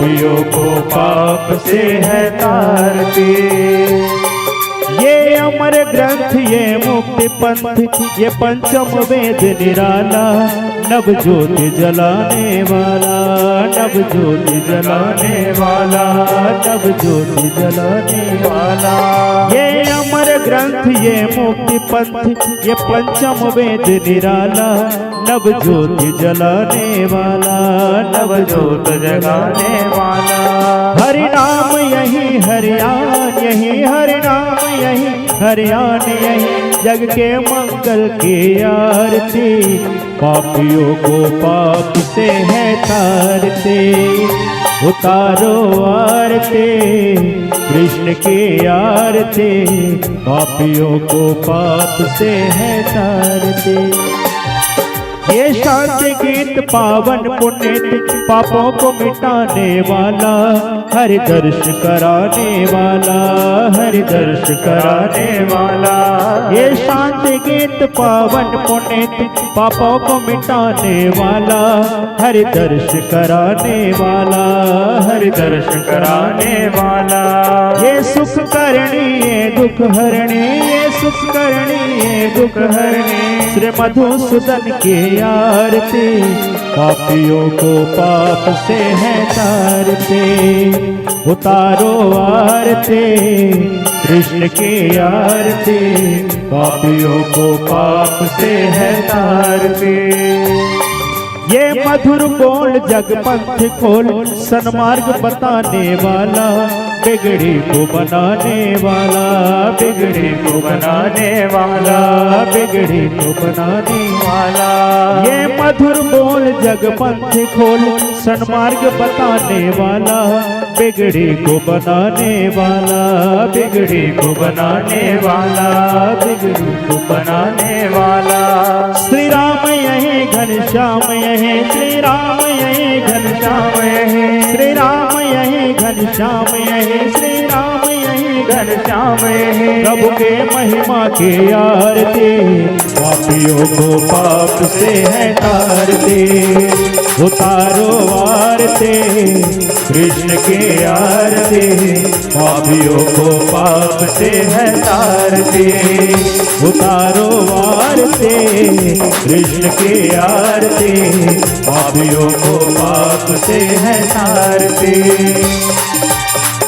पापियों को पाप से है तारते। ये अमर ग्रंथ ये मुक्ति पंथ ये पंचम वेद निराला, नव ज्योति जलाने वाला, नव ज्योति जलाने वाला, नव ज्योति जलाने वाला। ये अमर ग्रंथ ये मुक्ति पंथ ये पंचम वेद निराला, नव ज्योति जलाने वाला, नव ज्योति जलाने वाला। हरि नाम यही हरियाण यही, हरि नाम यही हरियाण यही, जग के मंगल की आरती। पापियों को पाप से है तारते, उतारो आरती कृष्ण की आरती। पापियों को पाप से है तारते। ये शांति गीत पावन पुनीत पापों को मिटाने वाला, हरि दर्श कराने वाला, हरि दर्श कराने वाला। ये शांति गीत पावन पुनीत पापों को मिटाने वाला, हरि दर्श कराने वाला, हरि दर्श कराने वाला। ये सुख करणी ये दुख हरणी, ये सुख करणी ये दुख हरणी। श्री मधुसूदन की आरती, पापियों को पाप से है तारते, उतारो आरती कृष्ण की आरती। पापियों को पाप से है तारते। ये मधुर बोल जगपंथ खोल, सन्मार्ग बताने वाला, बिगड़ी को बनाने वाला, बिगड़ी को बनाने वाला, बिगड़ी को बनाने वाला। ये मधुर बोल जगपंथ खोल, सन्मार्ग बताने वाला, बिगड़ी को बनाने वाला, बिगड़ी को बनाने वाला, बिगड़ी को बनाने वाला। श्री राम यही घनश्याम यही, श्री राम यही घनश्याम यही, श्री राम यही घनश्याम यही, श्री राम यही घनश्याम यही। प्रभु के महिमा की आरती, पापियों को पाप से है तारते, उतारो आरती कृष्ण की आरती। पापियों को पाप से है तारते, उतारो आरती कृष्ण की आरती। पापियों को पाप से है तारते।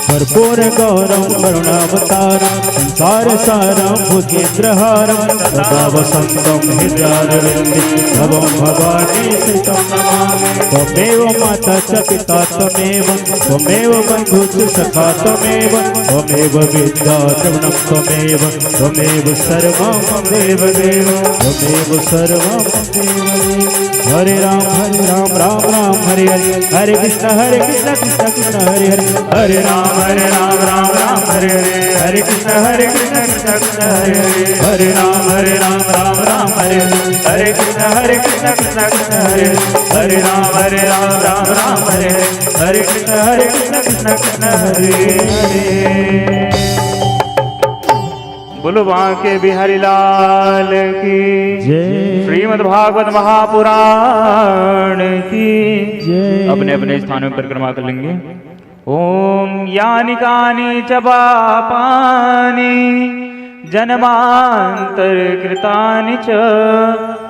कर्पूर गौरम करुणावतारम, संसार सारम भुजेन्द्रहारम, सदा वसंतम हृदयारविंदे भवं भवानी सुतं नमामि। त्वमेव माता च पिता त्वमेव, त्वमेव बन्धु च सखा त्वमेव, त्वमेव विद्या द्रविणं त्वमेव, त्वमेव सर्वं मम देवदेव, त्वमेव सर्वं मम देवदेव। हरे राम राम राम हरे हरे, हरे कृष्ण कृष्ण कृष्ण हरे हरे, हरे राम राम राम हरे हरे, हरे कृष्ण कृष्ण कृष्ण हरे हरे, हरे राम राम राम हरे हरे, हरे कृष्ण कृष्ण कृष्ण हरे हरे, हरे राम राम हरे हरे, हरे कृष्ण कृष्ण कृष्ण हरे हरे। बोलो बांके बिहारी लाल की जय। श्रीमद् भागवत महापुराण की जय। अपने अपने स्थानों पर परिक्रमा कर लेंगे। ओम यानि कानि च पापानि जन्मांतर कृतानि च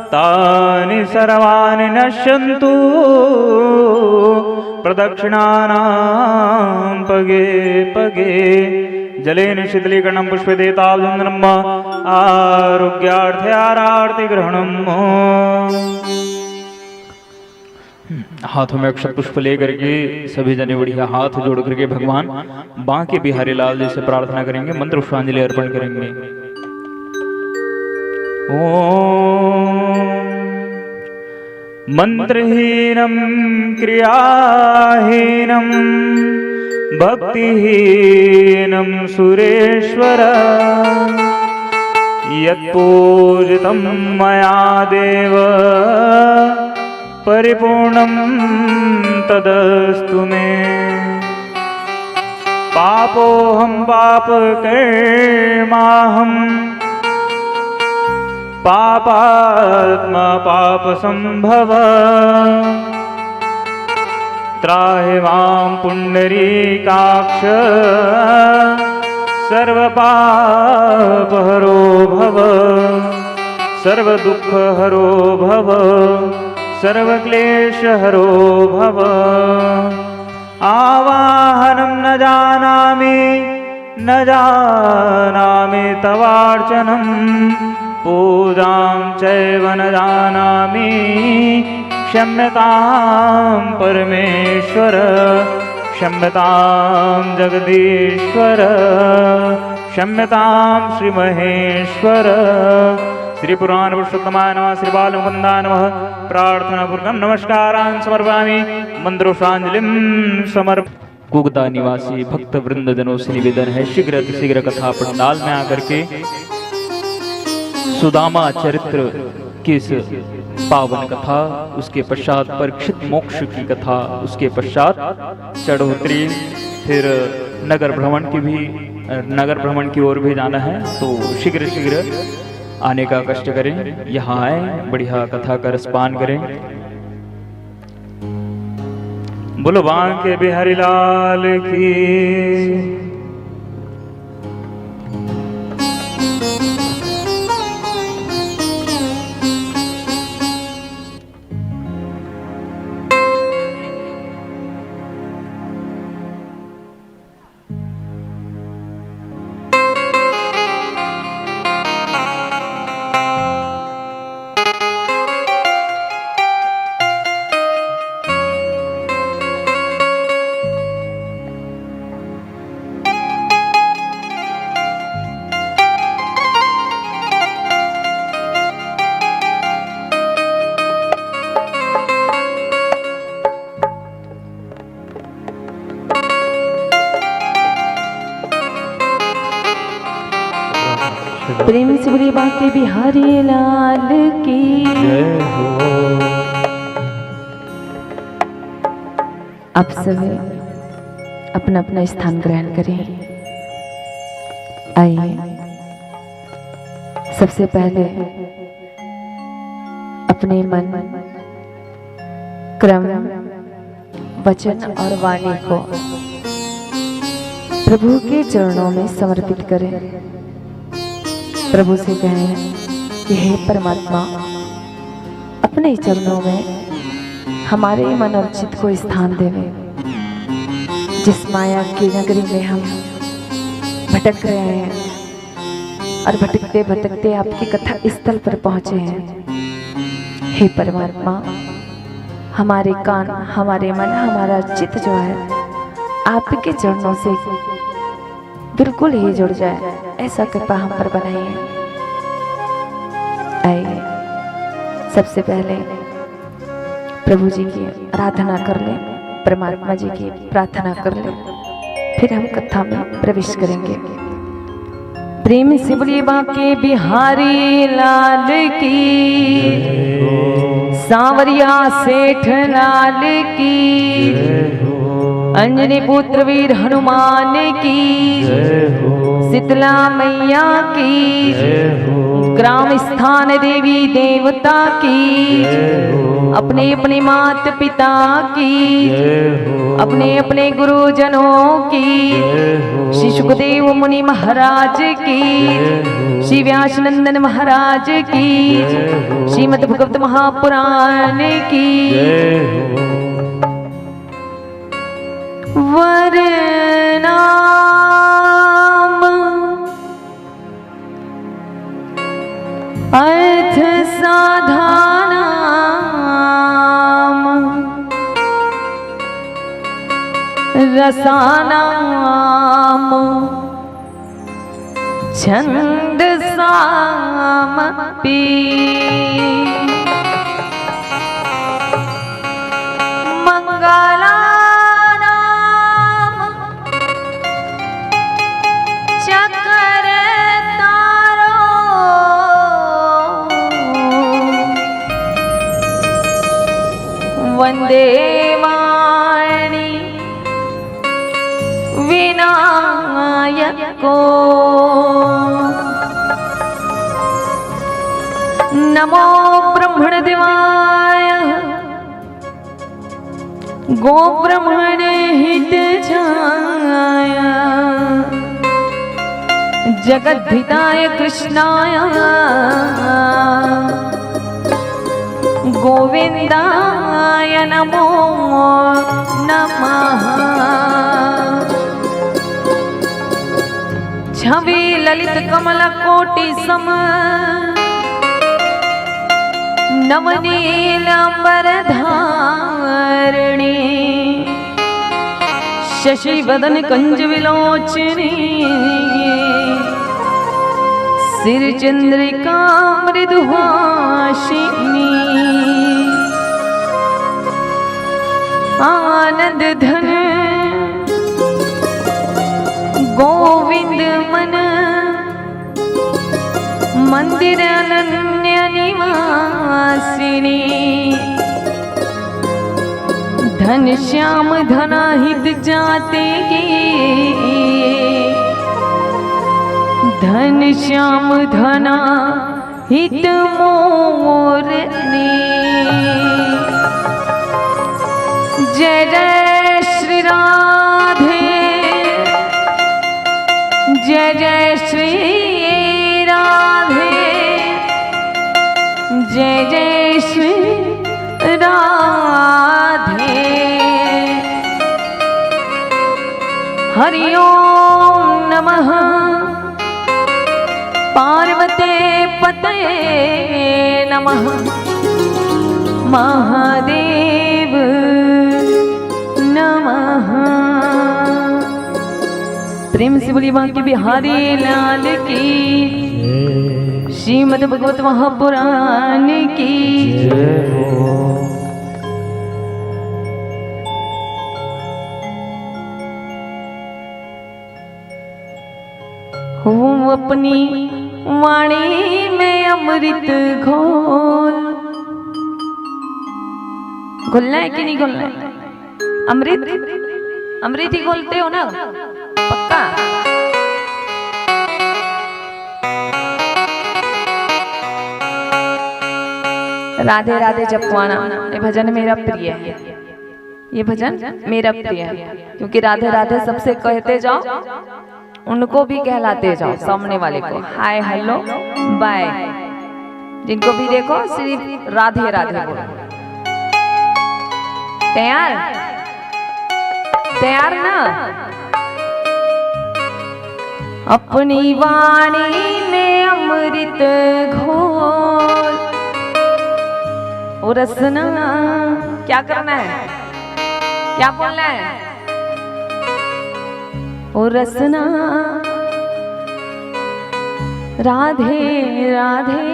तानि सर्वाणि नश्यन्तु प्रदक्षिणानां पगे पगे। जलेन शीतलीकरणं पुष्पदेतालुन्दनम् आरोग्यार्थे आरार्ति ग्रहणम्। हाथों में अक्षत पुष्प लेकर के सभी जने बढ़िया हाथ जोड़ करके भगवान बांके बिहारी लाल जी से प्रार्थना करेंगे, मंत्र पुष्पांजलि अर्पण करेंगे। ओम मंत्रहीनम क्रियाहीनम भक्तिहीनम सुरेश्वर यत्पूजितं मया देव परिपूर्णं तदस्तु मे। पापोऽहं पापकर्माहं पापात्मा पापसंभव त्राहि मां पुण्डरीकाक्ष सर्वपापहरो भव सर्वदुःखहरो भव सर्वक्लेशहरो भव। आवाहनं न जानामि तवार्चनं पूजां चैव न जानामि क्षम्यतां परमेश्वर क्षम्यतां जगदीश्वर क्षम्यतां श्रीमहेश्वर। श्री पुराण पुरुषोत्तमाय नमः, श्री बालमुकुन्दाय नमः। प्रार्थनापूर्वकं नमस्कारान् समर्पयामि, मंत्रोषांजलिं समर्प। कुगदा निवासी भक्त वृंद जनों से निवेदन है, शीघ्र अतिशीघ्र कथा पंडाल में आकर के सुदामा चरित्र की इस पावन कथा, उसके पश्चात परीक्षित मोक्ष की कथा, उसके पश्चात चढ़ोतरी, फिर नगर भ्रमण की ओर भी जाना है। तो शीघ्र शीघ्र आने का कष्ट करें, यहाँ आए, बढ़िया कथा का रसपान करें। बोलो बांके बिहारी लाल की। प्रेम से बोलिए बांके बिहारी लाल की जय हो। आप सभी अपना अपना स्थान ग्रहण करें। आइए, सबसे पहले अपने मन, क्रम, वचन और वाणी को प्रभु के चरणों में समर्पित करें। प्रभु से कहें कि हे परमात्मा, अपने चरणों में हमारे मन और चित्त को स्थान देवे। जिस माया की नगरी में हम भटक रहे हैं और भटकते भटकते आपकी कथा स्थल पर पहुंचे हैं, हे परमात्मा, हमारे कान, हमारे मन, हमारा चित्त जो है आपके चरणों से बिल्कुल ही जुड़ जाए, ऐसा कृपा हम पर बनाइए। आइए, सबसे पहले प्रभु जी की आराधना कर लें, परमात्मा जी की प्रार्थना कर लें, फिर हम कथा में प्रवेश करेंगे। प्रेम से बोलिए बांके बिहारी लाल की, सांवरिया सेठ लाल की, अंजनी पुत्र वीर हनुमान की, शीतला मैया की, ग्राम स्थान देवी देवता की, अपने अपने मात पिता की, अपने अपने गुरुजनों की, श्री सुखदेव मुनि महाराज की, श्री व्यास नंदन महाराज की, श्रीमद् भगवत महापुराण की। वरनाम अर्थ साधानाम रसानाम छंद सामपि वंदे वाणी विनायको नमो ब्रह्मण देवाय गो ब्रह्मण हित छाया जगत हिताय कृष्णाय गोविंदाय नमो नमः। छवि ललित कमल कोटि सम नवनीलांबर धारिणी शशि वदन कंज विलोचनी सिर चंद्रिका मृदुहासिनी आनंद धन गोविंद मन मंदिर अनन्य निवासिनी धन श्याम धनाहित जाते की धन श्याम धना हित मोरनी। जय जय श्री राधे जय जय श्री राधे जय जय श्री राधे। हरि ओम नमः पार्वते पते नमः महादेव नमः। प्रेम से बोलिए बांके बिहारी लाल की श्रीमद् भगवत महापुराण की जय हो। हूँ अपनी वाणी में अमृत घोल। घोलना है कि नहीं घोलना है? अमृत अमृत ही घोलते हो ना पक्का? राधे राधे जपवाना ये भजन मेरा प्रिय है। ये भजन मेरा प्रिय है क्योंकि राधे राधे सबसे कहते जाओ उनको भी कहलाते जाओ। सामने वाले को हाय हेलो बाय जिनको भी देखो सिर्फ राधे राधे बोलो। तैयार तैयार ना? अपनी वाणी में अमृत घोल और रसना क्या करना है? क्या बोलना है? और रसना राधे राधे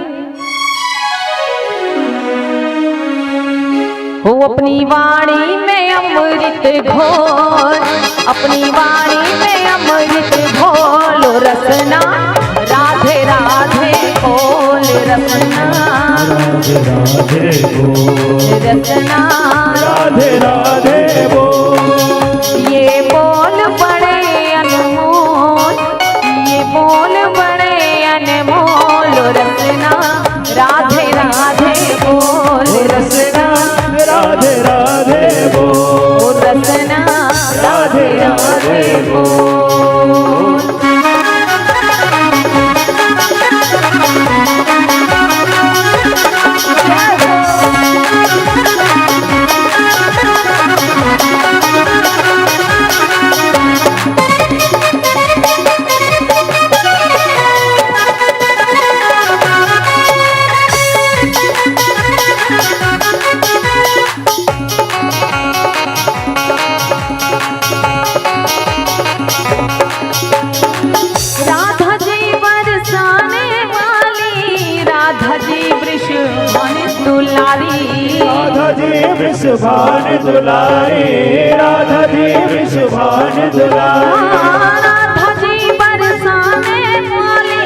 हो। अपनी वाणी में अमृत घोल अपनी वाणी में अमृत घोल रसना राधे राधे बोल रसना राधे बोल रसना राधे राधे बोल। ये बोल बड़े अनमोल ये बोल बड़े अनमोल रसना राधे राधे बोल रसना राधे राधे बोल रसना राधे राधे बोल। वृषभान दुलारी राधा जी वृषभान दुलारी राधा जी बरसाने वाली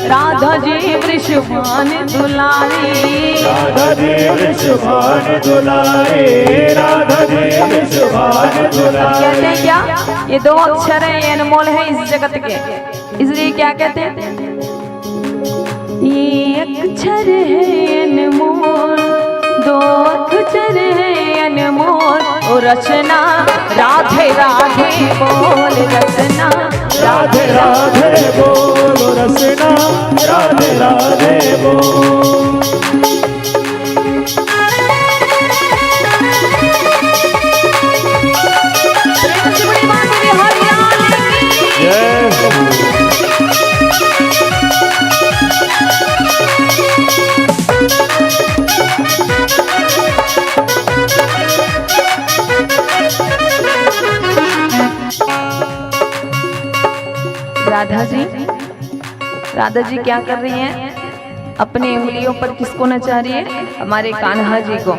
राधा जी वृषभान दुलारी राधा जी वृषभान दुलारी राधा जी वृषभान दुलारी। कहते हैं क्या? ये दो अक्षर हैं, ये अनमोल है इस जगत के, इसलिए क्या कहते हैं? ये अक्षर है अनमोल, दो अक्षर है अनमोल ओ रचना राधे राधे बोल रचना राधे राधे बोल रचना राधे राधे बोल। राधा जी क्या कर रही हैं? अपनी उंगलियों पर किसको नचा रही है? हमारे कान्हा जी को।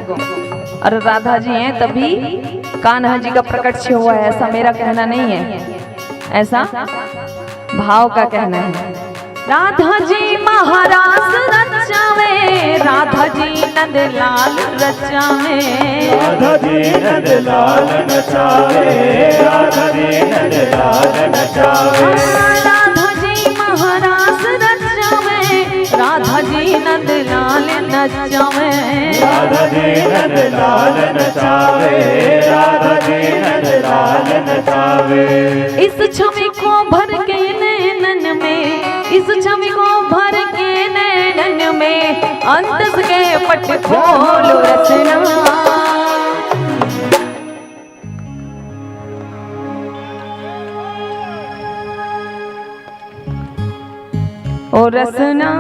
और राधा जी हैं तभी कान्हा जी का प्रकट हुआ है, ऐसा मेरा कहना नहीं है, ऐसा भाव का कहना है। राधा जी महाराज रचावे, राधा जी नंदलाल रचावे, राधा जी नंदलाल नचावे, राधा जी नंदलाल नचावे, राधा जी महाराज रचावे, राधा जी नंदलाल नचावे, राधा जी नंदलाल नचावे, राधा जी नंदलाल नचावे। इस छवि को भर के नैनन में, इस छवि को भर के नैनन में, अंतस के पट खोलो रचना। ओ रसना,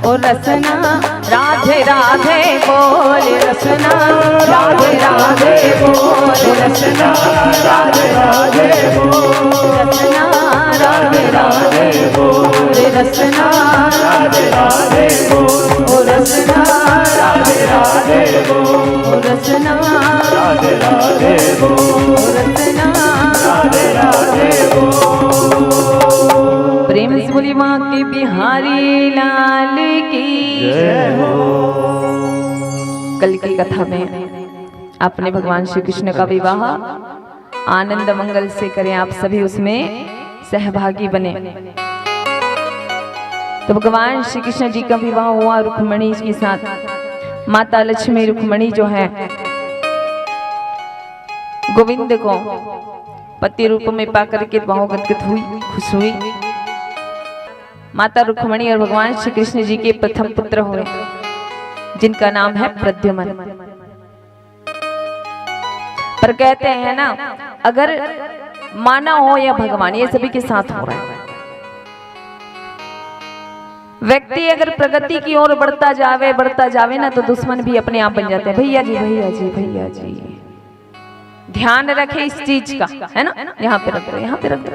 ओ रसना राधे राधे बोल रसना, राधे राधे बोल रसना, राधे राधे बोल रसना, राधे राधे बोल रसना, राधे राधे बोल रसना, राधे राधे बोल रसना, राधे राधे बोल रसना, राधे राधे बोल। प्रेम से बोली माँ के बिहारी लाल की जय हो। कल की कथा में आपने भगवान श्री कृष्ण का विवाह आनंद मंगल से करें, आप सभी उसमें सहभागी बने। तो भगवान श्री कृष्ण जी का विवाह हुआ रुक्मिणी के साथ। माता लक्ष्मी रुक्मिणी जो है गोविंद को पति रूप में पाकर के बहुत गदगद हुई, खुश हुई। माता रुक्मिणी और भगवान श्री कृष्ण जी के प्रथम पुत्र हुए जिनका नाम है प्रद्युम्न। पर कहते हैं ना, अगर मानव हो या भगवान, ये सभी के साथ हो रहा है। व्यक्ति अगर प्रगति की ओर बढ़ता जावे ना, तो दुश्मन भी अपने आप बन जाते हैं। भैया जी भैया जी भैया जी, ध्यान रखे इस चीज का, है ना। यहाँ पे रख दो, यहाँ पे रख दो।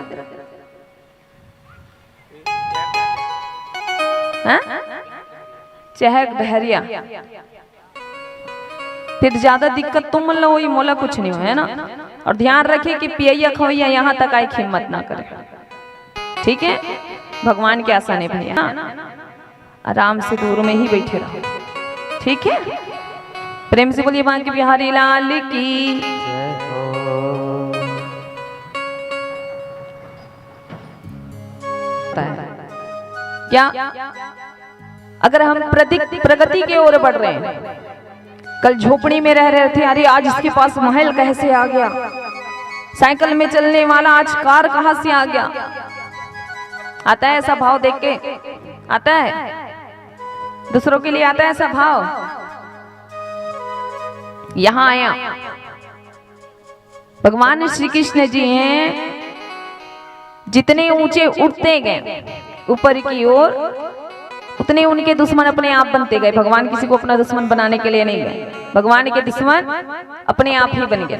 चहक बहरिया, फिर ज्यादा दिक्कत तुम लो, वही मोला कुछ नहीं हो, है ना। और ध्यान रखे कि पिया खोइया यहाँ तक आई हिम्मत ना करे, ठीक है। भगवान के आसान है भैया, आराम से दूर में ही बैठे रहो, ठीक है। प्रेम से बोलिए बांके बिहारी लाल की क्या। अगर हम प्रगति की ओर बढ़ रहे हैं, कल झोपड़ी में रह रहे थे, अरे आज इसके पास महल कैसे आ गया, साइकिल में चलने वाला आज कार कहां से आ गया। आता है ऐसा भाव देख के, आता है दूसरों के लिए, आता है ऐसा भाव। यहां आया भगवान श्री कृष्ण जी हैं, जितने ऊंचे उठते गए ऊपर की ओर, उतने उनके दुश्मन अपने आप बनते गए। भगवान किसी को अपना दुश्मन बनाने के लिए नहीं गए, भगवान के दुश्मन अपने आप ही बन गए।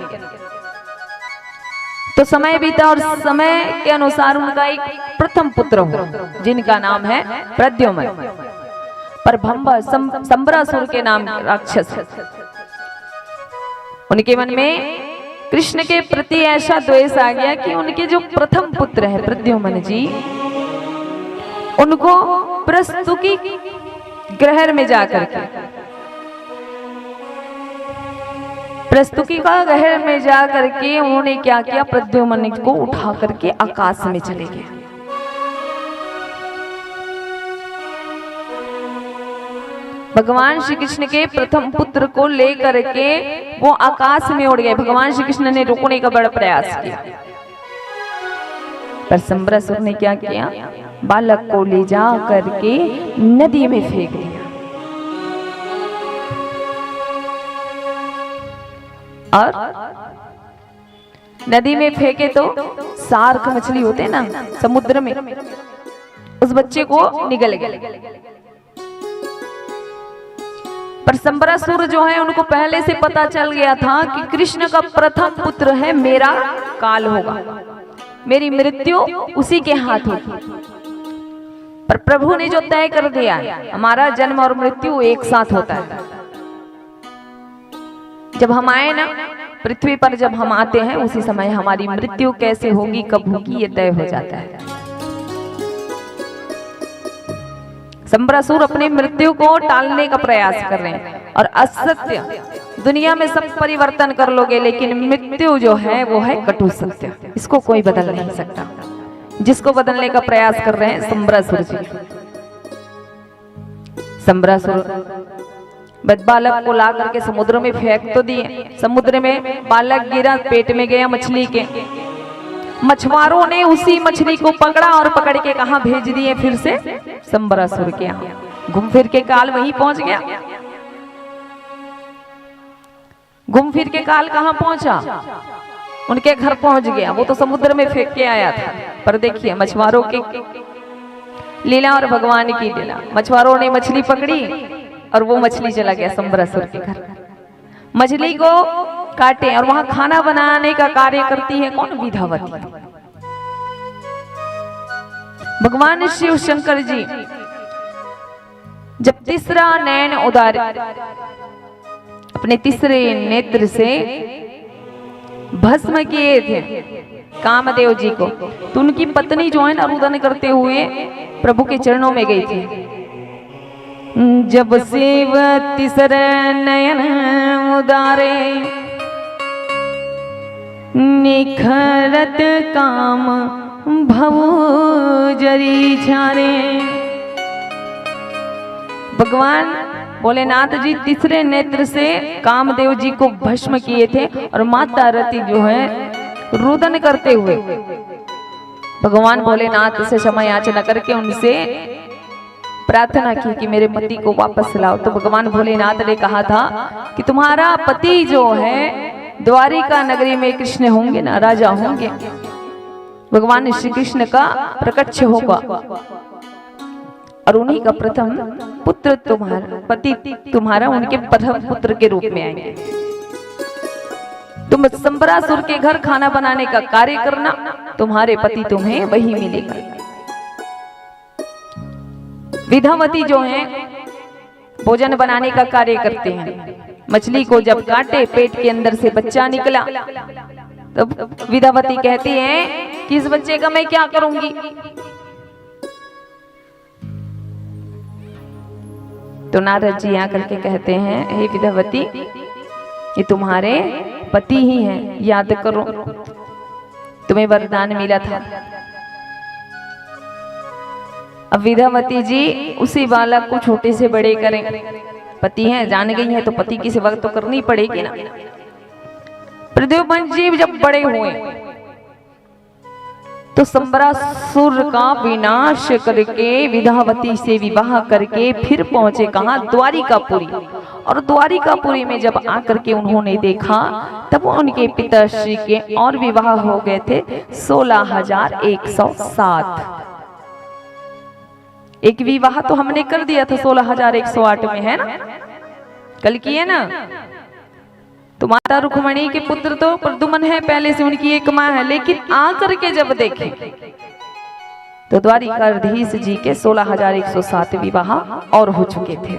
तो समय बीता और समय के अनुसार उनका एक प्रथम पुत्र हुआ जिनका नाम है प्रद्युम्न। पर संबरासुर के नाम राक्षस, उनके मन में कृष्ण के प्रति ऐसा द्वेष आ गया कि उनके जो प्रथम पुत्र है प्रद्युम्न जी, उनको प्रस्तुति ग्रह में जाकर के, प्रस्तुति का ग्रह में जाकर के उन्होंने क्या किया, प्रद्युम्न को उठा करके आकाश में चले गए। भगवान श्री कृष्ण के प्रथम पुत्र को लेकर के वो आकाश में उड़ गए। भगवान श्री कृष्ण ने रोकने का बड़ा प्रयास किया, पर संबरासुर ने क्या किया, बालक को ले जा करके नदी में फेंक दिया। और नदी में फेंके तो सार्क मछली होते हैं ना समुद्र में, उस बच्चे को निगल गए। पर संबरासुर जो है उनको पहले से पता चल गया था कि कृष्ण का प्रथम पुत्र है, मेरा काल होगा, मेरी मृत्यु उसी के हाथ होगी। पर प्रभु ने जो तय कर दिया, हमारा जन्म और मृत्यु एक साथ होता है। जब हम आए ना पृथ्वी पर, जब हम आते हैं उसी समय हमारी मृत्यु कैसे होगी, कब होगी, ये तय हो जाता है। संबरासुर अपनी मृत्यु को टालने का प्रयास कर रहे हैं, और असत्य दुनिया में सब परिवर्तन कर लोगे, लेकिन मृत्यु जो है वो है कटु सत्य, इसको कोई बदल नहीं सकता। जिसको बदलने का प्रयास कर रहे हैं संबरासुर जी। संबरासुर बालक को ला करके समुद्र में फेंक तो दिए, समुद्र में बालक गिरा, पेट में गया मछली के। मछुआरों ने उसी मछली को पकड़ा और पकड़ के कहां भेज दिए, फिर से संबरासुर के यहाँ। घूम फिर के काल वहीं पहुंच गया। घूम फिर के काल कहां पहुंचा, उनके घर पहुंच गया। वो तो समुद्र में फेंक के आया था, पर देखिए मछुआरों की लीला और भगवान की लीला। मछुआरों ने मछली पकड़ी और वो मछली चला गया संबरासुर के घर। मछली को काटे और वहां खाना बनाने का कार्य करती है कौन, विधावती। भगवान शिव शंकर जी जब तीसरा नयन उदार, अपने तीसरे नेत्र से भस्म किए थे कामदेव जी को, तो उनकी पत्नी जो है ना रुदन करते हुए प्रभु के चरणों में गई थी। जब शिव तीसरे नयन उदारे, निखरत काम भव जरी छारे। भगवान भोलेनाथ जी तीसरे नेत्र से कामदेव जी को भस्म किए थे, और माता रति जो है रुदन करते हुए भगवान भोलेनाथ से क्षमा याचना करके उनसे प्रार्थना की कि मेरे पति को वापस लाओ। तो भगवान भोलेनाथ ने कहा था कि तुम्हारा पति जो है द्वारिका नगरी में कृष्ण होंगे ना, राजा होंगे, भगवान श्री कृष्ण का प्रकट्य होगा, और उन्हीं का प्रथम पुत्र तुम्हारा पति, तुम्हारा उनके प्रथम पुत्र के रूप में आएंगे। तुम संबरासुर के घर खाना बनाने का कार्य करना, तुम्हारे पति तुम्हें वही मिलेगा। विधावती जो है भोजन बनाने का कार्य करते हैं। मछली को जब काटे, पेट के अंदर से बच्चा निकला, तब विधावती कहती हैं कि इस बच्चे का मैं क्या करूंगी। तो नारद जी आकर के कहते हैं, हे विधावती, ये तुम्हारे पति ही हैं, याद करो तुम्हें वरदान मिला था। अब विधावती जी उसी बालक को छोटे से बड़े करें, पति हैं, जान गई हैं तो पति की सेवा तो करनी पड़ेगी ना। प्रद्युम्न जी जब बड़े हुए तो संबरासुर का विनाश करके विधावती से विवाह करके फिर पहुंचे कहां, द्वारिकापुरी। और द्वारिकापुरी में जब आकर के उन्होंने देखा, तब उनके पिताश्री के और विवाह हो गए थे 16,107। एक विवाह तो हमने कर दिया था 16,108 में, है ना, कल किए ना। तो माता रुक्मणी के पुत्र तो प्रद्युम्न है, पहले से उनकी एक माँ है, लेकिन आकर के जब देखे तो द्वारिकाधीश जी के 16,107 विवाह और हो चुके थे।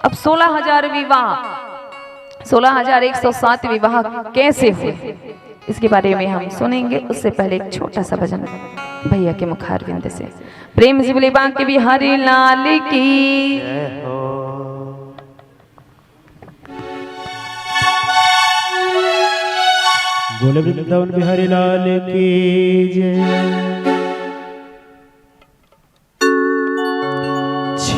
अब 16,000 विवाह, 16,107 विवाह कैसे हुए, इसके बारे में हम सुनेंगे। उससे पहले एक छोटा सा भजन भैया के मुखारविंद से। प्रेम से बोले बांके बिहारी लाल की, बोले वृंदावन बिहारी लाल की जय।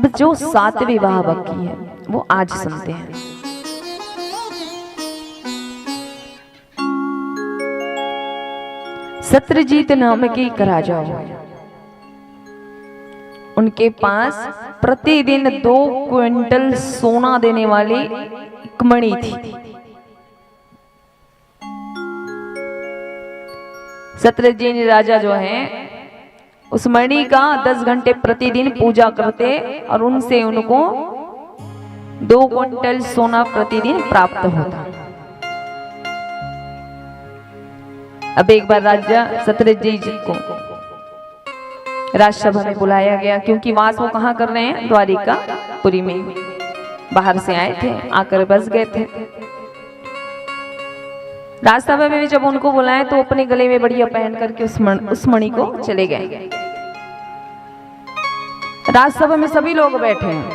अब जो 7 विवाह बाकी है वो आज सुनते हैं। सत्रजीत नाम के एक राजा हुए, उनके पास प्रतिदिन 2 क्विंटल सोना देने वाली एक मणि थी। सत्रजीत राजा जो है उस मणि का 10 घंटे प्रतिदिन पूजा करते और उनसे उनको 2 क्विंटल सोना प्रतिदिन प्राप्त होता। अब एक बार राजा सत्रजीत जी को राजसभा में बुलाया गया, क्योंकि वास वो कहाँ कर रहे हैं, द्वारिका पुरी में। बाहर से आए थे, आकर बस गए थे। राजसभा में भी जब उनको बुलाए तो अपने गले में बढ़िया पहन करके उस मणि को चले गए। राजसभा में सभी लोग बैठे हैं,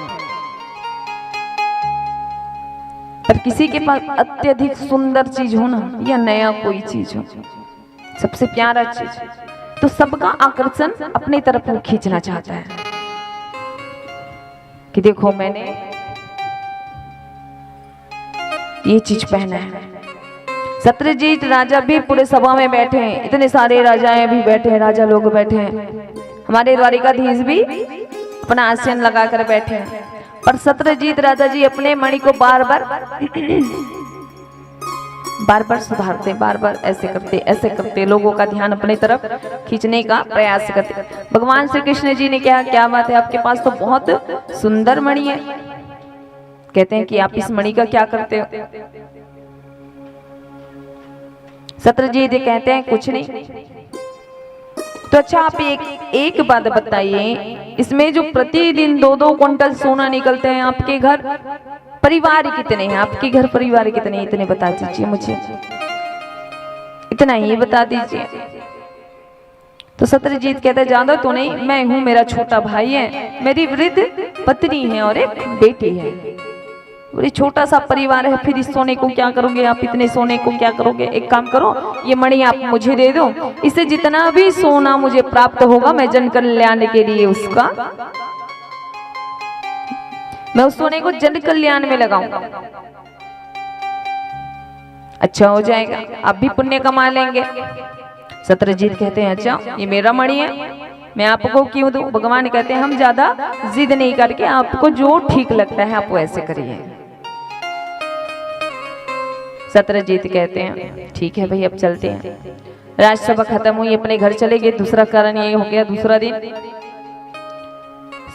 पर किसी के पास अत्यधिक सुंदर चीज हो ना, या नया कोई चीज हो, सबसे प्यारा चीज, तो सबका आकर्षण अपनी तरफ वो खींचना चाहता है कि देखो मैंने ये चीज पहना है। सत्रजीत राजा भी पूरे सभा में बैठे हैं, इतने सारे राजाएं भी बैठे हैं, राजा लोग बैठे हैं, हमारे द्वारिकाधीश भी अपना आसन लगाकर बैठे हैं। पर सत्रजीत राजा जी अपने मणि को बार बार सुधारते, बार बार ऐसे करते, लोगों का ध्यान अपनी तरफ खींचने का प्रयास करते। भगवान श्री कृष्ण जी ने कहा, क्या बात है, आपके पास तो बहुत सुंदर मणि है। कहते हैं कि आप इस मणि का क्या करते हो? सत्रजीत कहते हैं कुछ नहीं। तो अच्छा आप एक बात बताइए, इसमें जो प्रतिदिन 2-2 क्विंटल सोना निकलते हैं, आपके घर परिवार कितने हैं? आपके घर परिवार कितने हैं? इतने बता दीजिए मुझे, इतना ही बता दीजिए। तो सत्रजीत कहते हैं ज्यादा तो नहीं, मैं हूं, मेरा छोटा भाई है, मेरी वृद्ध पत्नी है और एक बेटी है। बड़ी छोटा सा परिवार है, फिर इस सोने को क्या करोगे आप? इतने सोने को क्या करोगे? एक काम करो, ये मणि आप मुझे दे दो, इससे जितना भी सोना मुझे प्राप्त होगा मैं जन कल्याण के लिए उसका, मैं उस सोने को जन कल्याण में लगाऊंगा, अच्छा हो जाएगा, आप भी पुण्य कमा लेंगे। सत्रजीत कहते हैं अच्छा ये मेरा मणि है, मैं आपको क्यों दूं? भगवान कहते हैं हम ज्यादा जिद नहीं करके, आपको जो ठीक लगता है आप वैसे करिए। सत्रजीत कहते हैं ठीक है भाई, अब चलते हैं। राजसभा खत्म हुई, अपने घर चले गए। दूसरा कारण ये हो गया, दूसरा दिन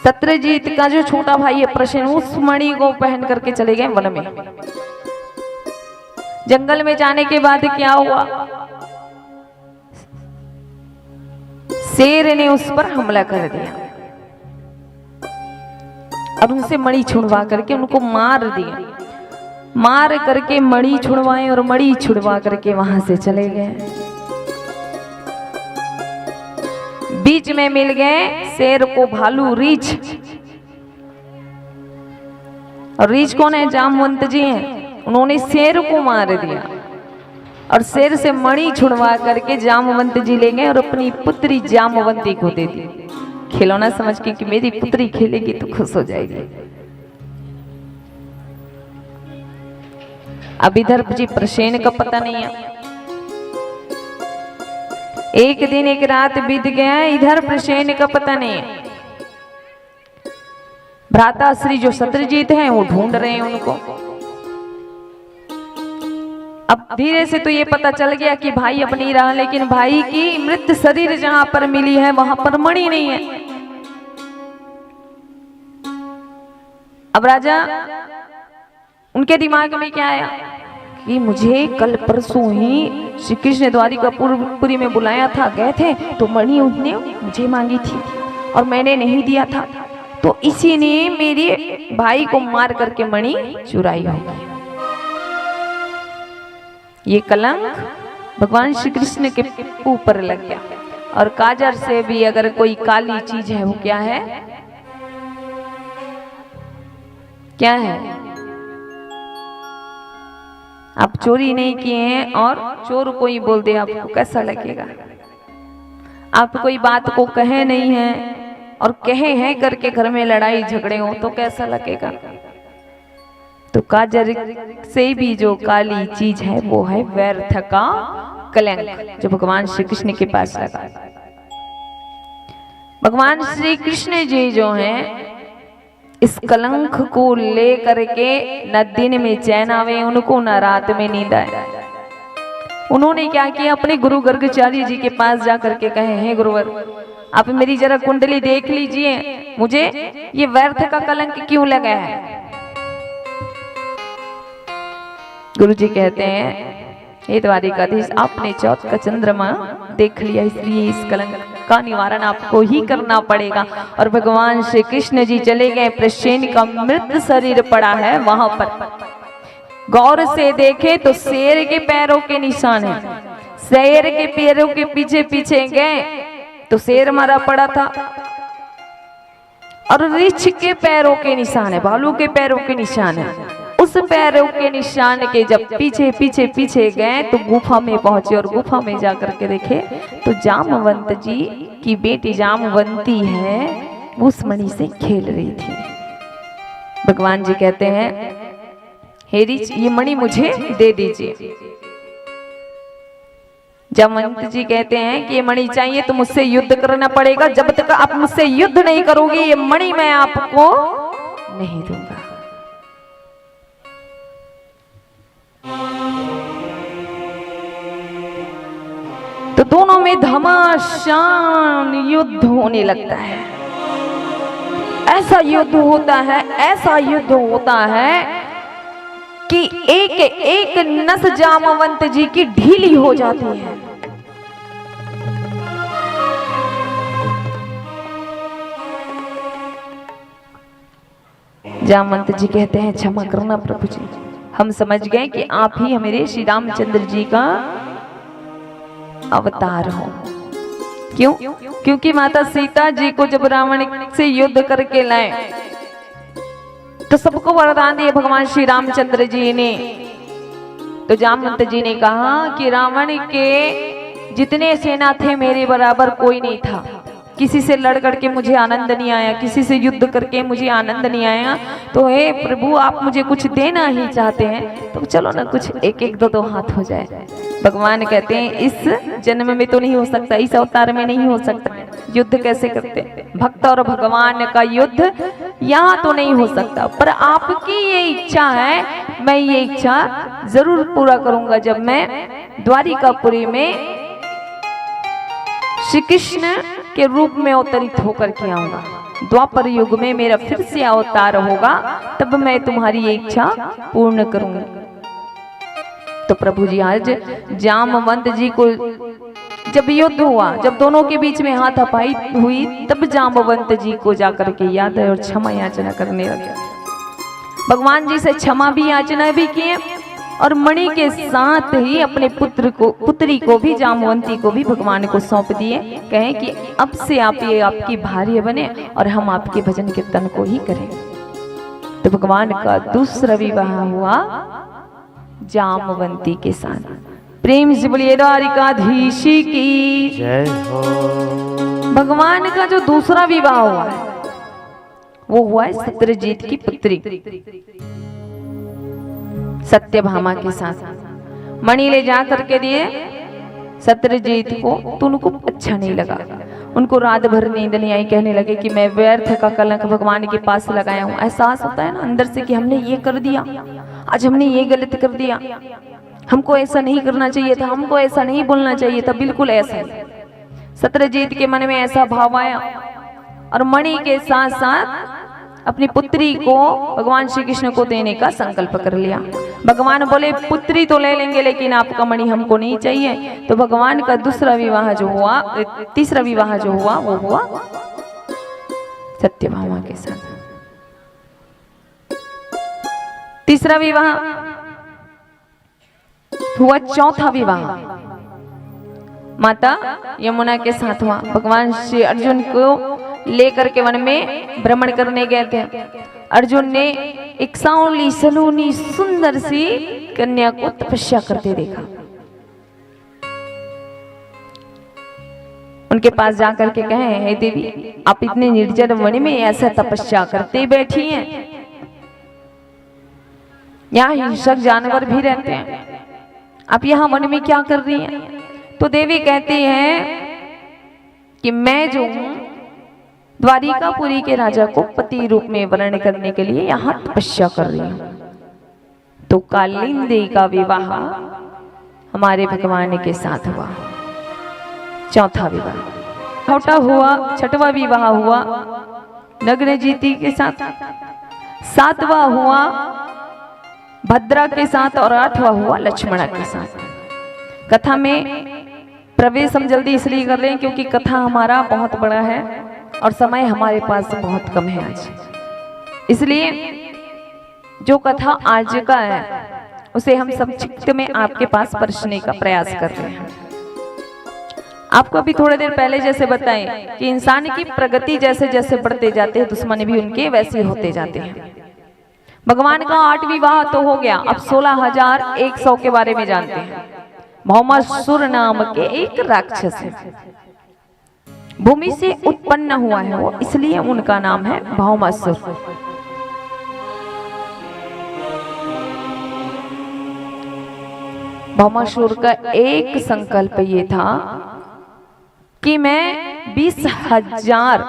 सत्रजीत का जो छोटा भाई है प्रसेन, उस मणि को पहन करके चले गए वन में। जंगल में जाने के बाद क्या हुआ, शेर ने उस पर हमला कर दिया और उनसे मणि छुड़वा करके उनको मार दिया। मार करके मणि छुड़वाए और मणि छुड़वा करके वहां से चले गए। बीच में मिल गए शेर को भालू रीछ, और रीछ कौन है? जामवंत जी हैं। उन्होंने शेर को मार दिया और शेर से मणि छुड़वा करके जामवंत जी ले गए और अपनी पुत्री जामवंती को दे दी, खिलौना समझ के कि मेरी पुत्री खेलेगी तो खुश हो जाएगी। अब इधर जी प्रसेन का पता नहीं है। एक दिन एक रात बीत गया, इधर प्रसेन का पता नहीं है। भ्राता श्री जो सत्रजीत हैं वो ढूंढ रहे हैं उनको। अब धीरे से तो ये पता चल गया कि भाई अब नहीं रहा, लेकिन भाई की मृत शरीर जहां पर मिली है वहां पर मणि नहीं है। अब राजा उनके दिमाग में क्या आया कि मुझे कल परसों ही श्री कृष्ण द्वारिकापुरी में बुलाया था, गए थे तो मणि उसने मुझे मांगी थी और मैंने नहीं दिया था, तो इसी ने मेरे भाई को मार करके मणि चुराई होगी। ये कलंक भगवान श्री कृष्ण के ऊपर लग गया। और काजर से भी अगर कोई काली चीज है वो क्या है? क्या है? आप चोरी नहीं किए हैं और चोर कोई बोल दे, आपको कैसा लगेगा? आप कोई बात को कहे नहीं है और कहे हैं करके घर में लड़ाई झगड़े हो तो कैसा लगेगा। तो काजर से भी जो काली चीज है वो है व्यर्थ का कलंक, जो भगवान श्री कृष्ण के पास लगा। भगवान श्री कृष्ण जी जो हैं इस कलंक को ले करके न दिन में चैन आवे उनको, न रात में नींद आए। उन्होंने क्या किया, अपने गुरु गर्गाचार्य जी के पास जा करके कहे, हे गुरुवर आप मेरी जरा कुंडली देख लीजिए, मुझे ये व्यर्थ का कलंक क्यों लगा है। गुरु जी कहते हैं, हे द्वारिकाधीश आपने चौथ का चंद्रमा देख लिया, इसलिए इस कलंक का निवारण आपको ही करना पड़ेगा। और भगवान श्री कृष्ण जी चले गए, प्रसेन का मृत शरीर पड़ा है वहां पर। गौर से देखे तो शेर के पैरों के निशान है, शेर के पैरों के पीछे पीछे गए तो शेर मरा पड़ा था, और रीछ के पैरों के निशान है, भालू के पैरों के निशान है। उस पैरों के निशान के जब पीछे पीछे पीछे गए तो गुफा में पहुंचे, और गुफा में जाकर के देखे तो जामवंत जी की बेटी जामवंती है उस मणि से खेल रही थी। भगवान जी कहते हैं, हे रीछ ये मणि मुझे दे दीजिए। जामवंत जी कहते हैं कि ये मणि चाहिए तो मुझसे युद्ध करना पड़ेगा, जब तक आप मुझसे युद्ध नहीं करोगे ये मणि मैं आपको नहीं दूंगा। तो दोनों में घमासान युद्ध होने लगता है। ऐसा युद्ध होता है, ऐसा युद्ध होता है कि एक एक नस जामवंत जी की ढीली हो जाती है। जामवंत जी कहते हैं, क्षमा करना प्रभु जी, हम समझ गए कि आप ही हमारे श्री रामचंद्र जी का अवतार हो। क्यों? क्योंकि माता सीता जी को जब रावण से युद्ध करके लाए तो सबको वरदान दिए भगवान श्री रामचंद्र जी ने। तो जामवंत जी ने कहा कि रावण के जितने सेना थे मेरे बराबर कोई नहीं था, किसी से लड़ करके मुझे आनंद नहीं आया, किसी से युद्ध करके मुझे आनंद नहीं आया। तो हे प्रभु आप मुझे कुछ देना ही चाहते हैं तो चलो ना कुछ एक एक दो दो हाथ हो जाए। भगवान कहते हैं इस जन्म में तो नहीं हो सकता, इस अवतार में नहीं हो सकता, युद्ध कैसे करते, भक्त और भगवान का युद्ध यहाँ तो नहीं हो सकता, पर आपकी ये इच्छा है, मैं ये इच्छा जरूर पूरा करूंगा जब मैं द्वारिकापुरी में श्री कृष्ण के रूप में अवतरित होकर के आऊंगा। द्वापर युग में मेरा फिर से अवतार होगा, तब मैं तुम्हारी ये इच्छा पूर्ण करूंगी। तो प्रभु जी आज जामवंत जी को जब युद्ध हुआ, जब दोनों के बीच में हाथापाई हुई, तब जामवंत जी को जाकर के याद है और क्षमा याचना करने लगे। भगवान जी से क्षमा भी याचना भी किए और मणि के साथ ही अपने पुत्री को भी जामवंती को भी भगवान को सौंप दिए। कहें कि अब से आप ये आपकी भार्य बने और हम आपके भजन कीर्तन को ही करें। तो भगवान का दूसरा विवाह हुआ जामवंती के साथ। प्रेम से बोलिए द्वारिकाधीश की जय हो। भगवान का जो दूसरा विवाह हुआ है वो हुआ है सत्यजीत की पुत्री सत्यभामा के साथ। मणि ले जा करके दिए सत्यजीत को, तो उनको अच्छा नहीं लगा, उनको रात भर नींद नहीं आई। कहने लगे कि मैं व्यर्थ का कलंक भगवान के पास लगाया हूँ। एहसास होता है ना अंदर से कि हमने ये कर दिया, आज हमने ये गलत कर दिया, हमको ऐसा नहीं करना चाहिए था, हमको ऐसा नहीं बोलना चाहिए था, बिल्कुल ऐसा ही। सत्यजीत के मन में ऐसा भाव आया और मणि के साथ साथ अपनी पुत्री को भगवान श्री कृष्ण को देने का संकल्प कर लिया। भगवान बोले पुत्री तो ले लेंगे लेकिन आपका मणि हमको नहीं चाहिए। तो भगवान का दूसरा विवाह जो हुआ, तीसरा विवाह जो हुआ वो हुआ सत्यभामा के साथ। तीसरा विवाह हुआ, चौथा विवाह माता यमुना के साथ हुआ। भगवान श्री अर्जुन को लेकर के वन में भ्रमण करने गए थे। अर्जुन ने एक सांवली सलोनी सुंदर सी कन्या को तपस्या करते देखा। उनके पास जाकर के कहे, हे देवी, आप इतने निर्जन वन में ऐसा तपस्या करते बैठी हैं, यहाँ हिंसक जानवर भी रहते हैं, आप यहाँ वन में क्या कर रही हैं? तो देवी कहती हैं कि मैं जो हूँ द्वारिकापुरी के राजा को पति रूप में वर्ण करने के लिए यहाँ तपस्या कर रही हूँ। तो कालिंदी का विवाह हमारे भगवान के साथ हुआ, चौथा विवाह। छठवा विवाह हुआ नग्नजीति के साथ, सातवां हुआ भद्रा के साथ और आठवां हुआ लक्ष्मणा के साथ। कथा में प्रवेश हम जल्दी इसलिए कर रहे हैं क्योंकि कथा हमारा बहुत बड़ा है और समय हमारे पास बहुत कम है आज, इसलिए जो कथा आज का है उसे हम संक्षिप्त में आपके पास परोसने का प्रयास कर रहे हैं। आपको अभी थोड़ी देर पहले जैसे बताएं कि इंसान की प्रगति जैसे जैसे बढ़ते जाते हैं, दुश्मन भी उनके वैसे होते जाते हैं। भगवान का 8 विवाह तो हो गया, अब 16,100 के बारे में जानते हैं। भौमासुर नाम के एक राक्षस है, भूमि से उत्पन्न हुआ है वो, इसलिए उनका नाम है भौमासुर। भौमासुर का एक संकल्प ये था कि मैं 20,000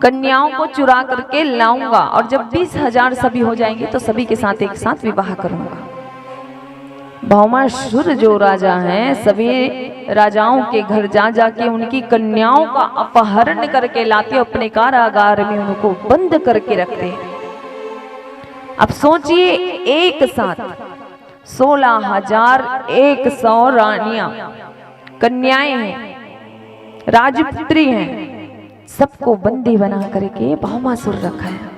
कन्याओं को चुरा करके लाऊंगा और जब 20,000 सभी हो जाएंगे तो सभी के साथ एक साथ विवाह करूंगा। भौमासुर जो राजा हैं, सभी राजाओं के घर जा जाके उनकी कन्याओं का अपहरण करके लाते, अपने कारागार में उनको बंद करके रखते। अब सोचिए, एक साथ 16,100 रानियां, कन्याएं हैं, राजपुत्री हैं, सबको बंदी बना करके भौमासुर रखा है।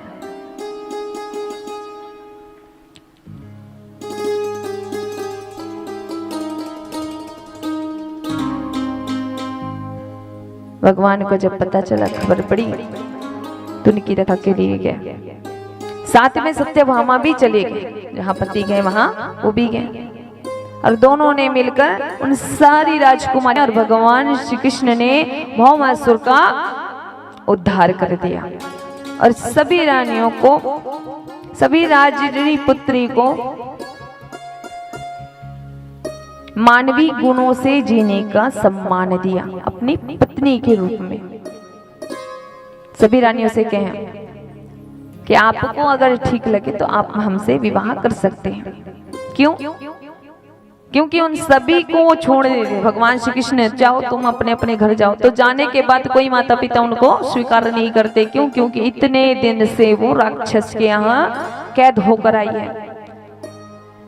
भगवान को जब पता चला, खबर पड़ी, तो उनकी रक्षा के लिए गए। साथ में सत्यभामा भी चले गए, जहां पति गए वहां वो भी गए, और दोनों ने मिलकर उन सारी राजकुमारी और भगवान श्री कृष्ण ने भौमासुर का उद्धार कर दिया और सभी रानियों को, सभी राजरी पुत्री को मानवीय गुणों से जीने का सम्मान दिया अपनी पत्नी के रूप में। सभी रानियों से कहें कि आपको अगर ठीक लगे तो आप हमसे विवाह कर सकते हैं। क्यों? क्योंकि उन सभी को वो छोड़ दे, भगवान श्री कृष्ण, जाओ तुम अपने अपने घर जाओ। तो जाने के बाद कोई माता पिता उनको स्वीकार नहीं करते। क्यों? क्योंकि इतने दिन से वो राक्षस के यहाँ कैद होकर आई है।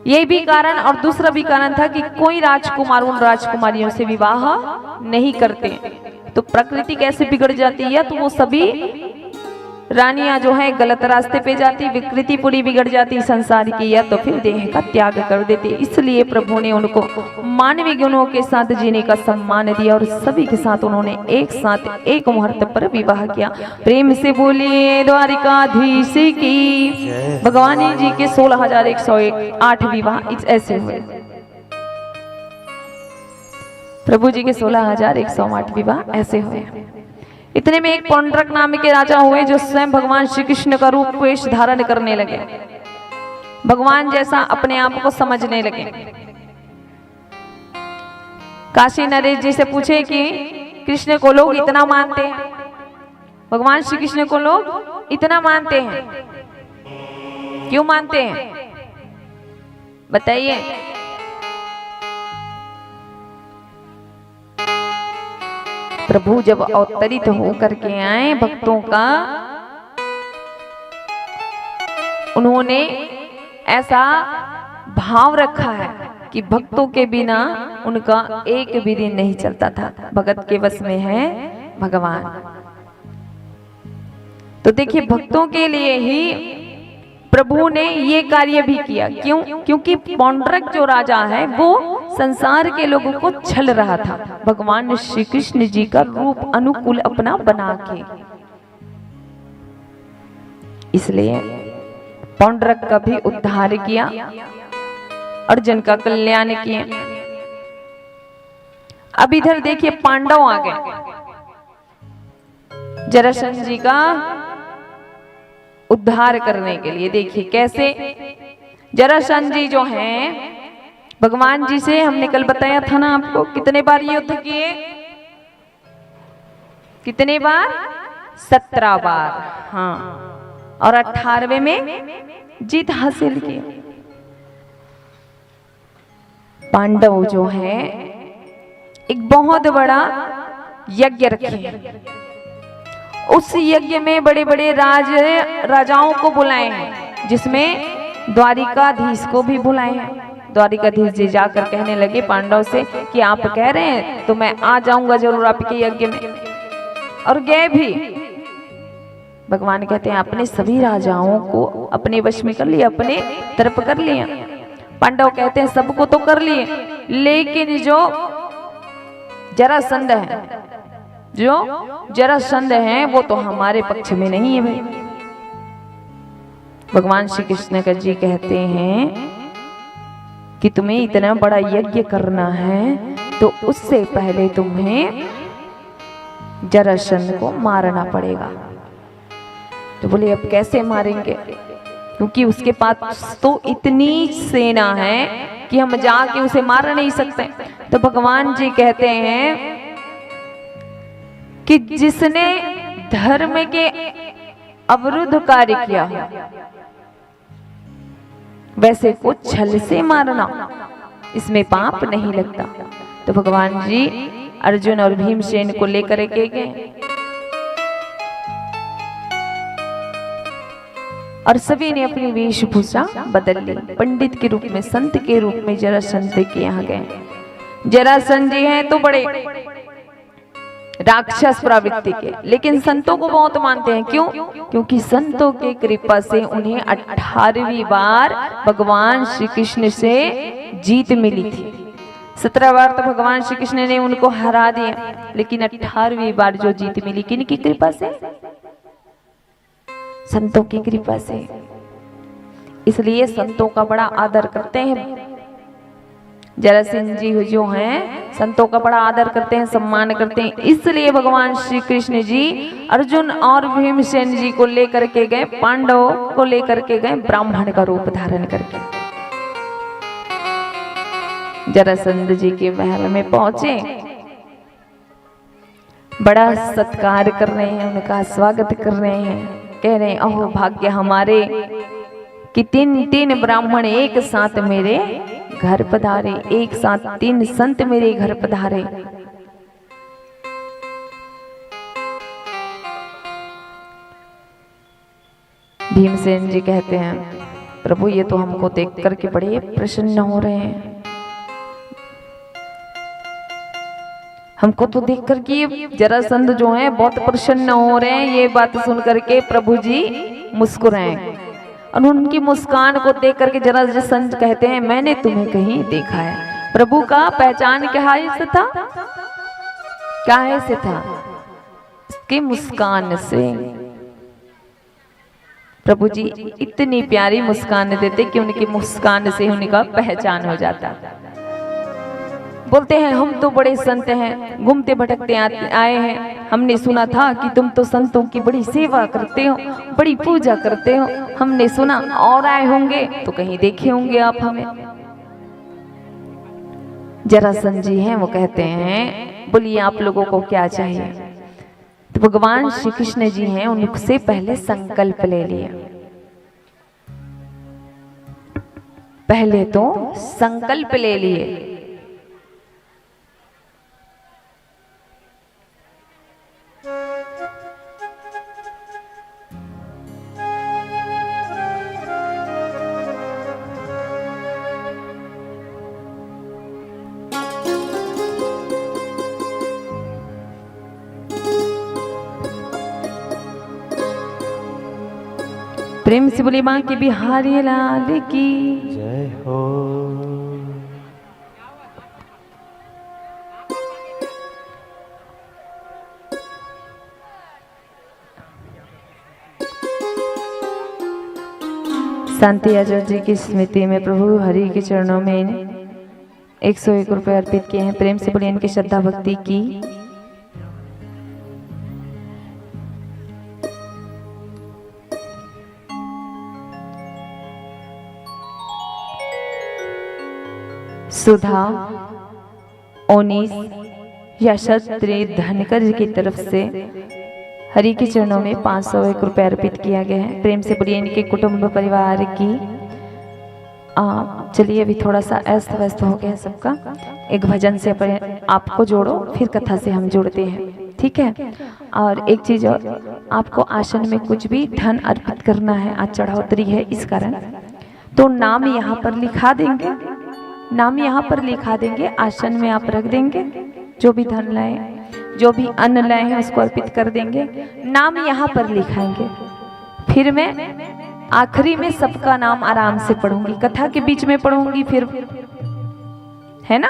ये भी कारण, और दूसरा भी कारण था कि कोई राजकुमार उन राजकुमारियों से विवाह नहीं करते, तो प्रकृति कैसे बिगड़ जाती है, तो वो सभी रानियां जो है गलत रास्ते पे जाती, विकृति पूरी बिगड़ जाती संसार की, या तो फिर देह का त्याग कर देती। इसलिए प्रभु ने उनको मानवीय गुणों के साथ जीने का सम्मान दिया और सभी के साथ उन्होंने एक साथ एक मुहूर्त पर विवाह किया। प्रेम से बोलिए द्वारिकाधीश की। भगवान जी के 16,108 विवाह ऐसे हुए। प्रभु जी के 16,108 विवाह ऐसे हुए। इतने में एक पौंड्रक नाम के राजा हुए जो स्वयं भगवान श्री कृष्ण का रूप वेश धारण करने लगे, भगवान जैसा अपने आप को समझने लगे। काशी नरेश जी से पूछे कि कृष्ण को लोग इतना मानते हैं, भगवान श्री कृष्ण को लोग इतना मानते हैं, क्यों मानते हैं बताइए। प्रभु जब अवतरित होकर के आए भक्तों का, उन्होंने ऐसा भाव रखा है कि भक्तों के बिना उनका एक भी दिन नहीं चलता था। भगत के वश में है भगवान। तो देखिए, भक्तों के लिए ही प्रभु ने ये कार्य भी किया। क्यों? क्योंकि पौंड्रक जो राजा है वो संसार के लोगों को छल रहा था, भगवान श्री कृष्ण जी का रूप अनुकूल अपना बना के। इसलिए पौंड्रक का भी उद्धार किया और जन का कल्याण किया। अब इधर देखिए पांडव आ गए जरासंध जी का उद्धार करने के लिए। देखिए कैसे जरासंध जी जो हैं भगवान जी से, हमने कल बताया था ना आपको, कितने बार युद्ध किए, कितने बार, 17 बार। हाँ, और 18वें में जीत हासिल की। पांडव जो है एक बहुत बड़ा यज्ञ रखे, उस यज्ञ में बड़े बड़े राजाओं को बुलाए हैं, जिसमें द्वारिकाधीश को भी बुलाए हैं। द्वारिकाधीश जी जाकर कहने लगे पांडव से कि आप कह रहे हैं तो मैं आ जाऊंगा जरूर आपके यज्ञ में, और गए भी। भगवान कहते हैं अपने सभी राजाओं को अपने वश में कर लिया, अपने तरफ कर लिया। पांडव कहते हैं सबको तो कर लिए, लेकिन जो जरासंध है, जो जरासंध है वो तो हमारे पक्ष में नहीं है भाई। भगवान श्री कृष्ण का जी कहते हैं कि तुम्हें इतना बड़ा यज्ञ करना है तो उससे पहले तुम्हें जरासंध को मारना पड़ेगा। तो बोले अब कैसे मारेंगे, क्योंकि उसके पास तो इतनी सेना है कि हम जाके उसे मार नहीं सकते। तो भगवान जी कहते हैं कि जिसने धर्म के अवरुद्ध कार्य किया वैसे को छल से मारना, इसमें पाप नहीं लगता। तो भगवान जी अर्जुन और भीमसेन को लेकर के गए और सभी ने अपनी वेशभूषा बदल ली, पंडित के रूप में, संत के रूप में जरासंध के यहाँ गए। जरासंध जी हैं तो बड़े राक्षस प्रवृत्ति के, लेकिन संतों को बहुत मानते हैं। क्यों? क्योंकि संतों के कृपा से उन्हें 18वीं बार भगवान श्री कृष्ण से जीत मिली थी। 17 बार तो भगवान श्री कृष्ण ने उनको हरा दिया, लेकिन 18वीं बार जो जीत मिली किनकी कृपा से? संतों की कृपा से। इसलिए संतों का बड़ा आदर करते हैं। जरासंध जी जो हैं संतों का बड़ा आदर करते हैं, सम्मान करते हैं। इसलिए भगवान श्री कृष्ण जी अर्जुन और भीमसेन जी को लेकर के गए, पांडवों को लेकर के गए ब्राह्मण का रूप धारण करके। जरासंध जी के महल में पहुंचे, बड़ा सत्कार कर रहे हैं, उनका स्वागत कर रहे हैं, कह रहे हैं ओह भाग्य हमारे कि 3 ब्राह्मण एक साथ मेरे घर पधारे, एक साथ 3 संत मेरे घर पधारे। भीमसेन जी कहते हैं प्रभु ये तो हमको देख करके बड़े प्रसन्न हो रहे हैं, हमको तो देख कर कि जरासंध जो है बहुत प्रसन्न हो रहे हैं। ये बात सुन करके प्रभु जी मुस्कुराए और उनकी मुस्कान को देख करके जरासंध कहते हैं मैंने तुम्हें कहीं देखा है। प्रभु का पहचान क्या है था, क्या है से था, इसकी मुस्कान से। प्रभु जी इतनी प्यारी मुस्कान देते कि उनकी मुस्कान से उनका पहचान हो जाता। बोलते हैं हम तो बड़े संत हैं, घूमते भटकते आए हैं, हमने सुना था कि तुम तो संतों की बड़ी सेवा करते हो, बड़ी पूजा करते हो, हमने सुना और आए होंगे तो कहीं देखे होंगे आप हमें। जरासंध जी हैं वो कहते हैं बोलिए आप लोगों को क्या चाहिए। तो भगवान श्री कृष्ण जी हैं उनसे पहले संकल्प ले लिया, पहले तो संकल्प ले लिए। प्रेम से बोली मां की बिहारी लाल की जय हो। शांति आचार्य जी की स्मृति में प्रभु हरि के चरणों में 101 रुपये अर्पित किए हैं। प्रेम से बोलिए इनकी श्रद्धा भक्ति की। सुधा ओनीस यशस्त्री धनकर जी की तरफ से हरि के चरणों में 501 रुपये अर्पित किया गया है। प्रेम से बोलिए इनके कुटुंब परिवार की। चलिए अभी थोड़ा सा अस्त व्यस्त हो गया सबका, एक भजन से अपने आपको जोड़ो, फिर कथा से हम जोड़ते हैं, ठीक है। और एक चीज और, आपको आसन में कुछ भी धन अर्पित करना है, आज चढ़ोतरी है इस कारण, तो नाम यहाँ पर लिखा देंगे, नाम यहाँ पर लिखा देंगे, आसन में आप रख देंगे, जो भी धन लाए, जो भी अन्न लाए हैं उसको अर्पित कर देंगे, नाम यहाँ पर लिखाएंगे। फिर मैं आखिरी में सबका नाम आराम से पढ़ूंगी, कथा के बीच में पढ़ूंगी, फिर है ना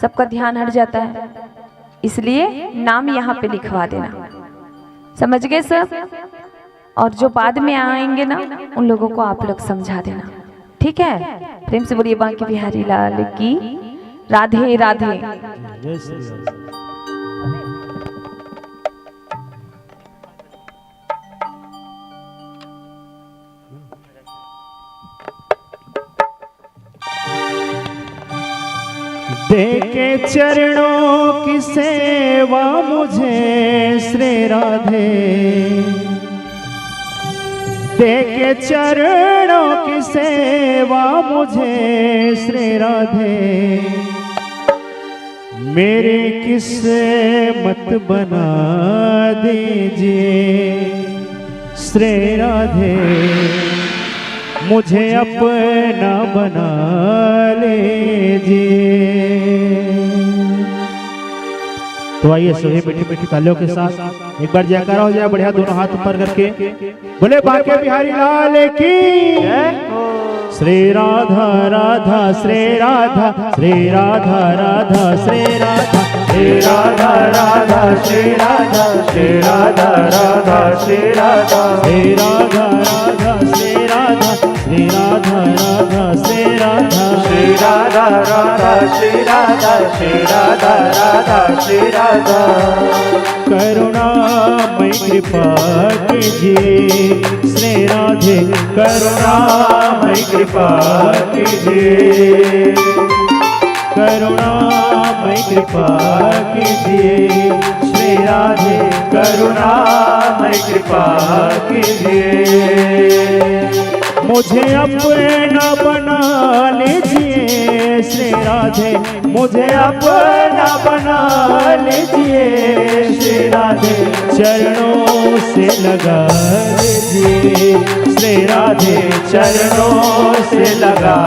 सबका ध्यान हट जाता है, इसलिए नाम यहाँ पे लिखवा देना, समझ गए सर। और जो बाद में आएंगे ना उन लोगों को आप लोग समझा देना, ठीक है। प्रेम से बोलिए बांके बिहारी लाल की। राधे राधे। जय श्री राम। देके चरणों की सेवा मुझे श्री राधे, देके चरणों की सेवा मुझे श्री राधे, मेरे किस्मत बना दीजिए श्री राधे, मुझे अपना बना लीजिए। तो आइए सभी मीठी मीठी तालियों के साथ एक बार जयकारा हो जाए बढ़िया, दोनों हाथ ऊपर करके बोले बांके बिहारी लाल की। श्री राधा राधा श्री राधा, श्री राधा राधा श्री राधा, श्री राधा राधा श्री राधा, श्री राधा राधा श्री राधा, श्री राधा राधा श्री राधा, श्री राधा राधा श्री राधा, श्री राधा राधा श्री राधा, श्री राधा राधा श्री राधा। करुणामय कृपा कीजिए श्री राधे, करुणामय कृपा कीजिए, करुणामय कृपा कीजिए श्री राधे, करुणामय कृपा कीजिए, मुझे अपना बना लीजिए श्री राधे, मुझे अपना बना लीजिए श्री राधे, चरणों से लगा लीजिए श्री राधे, चरणों से लगा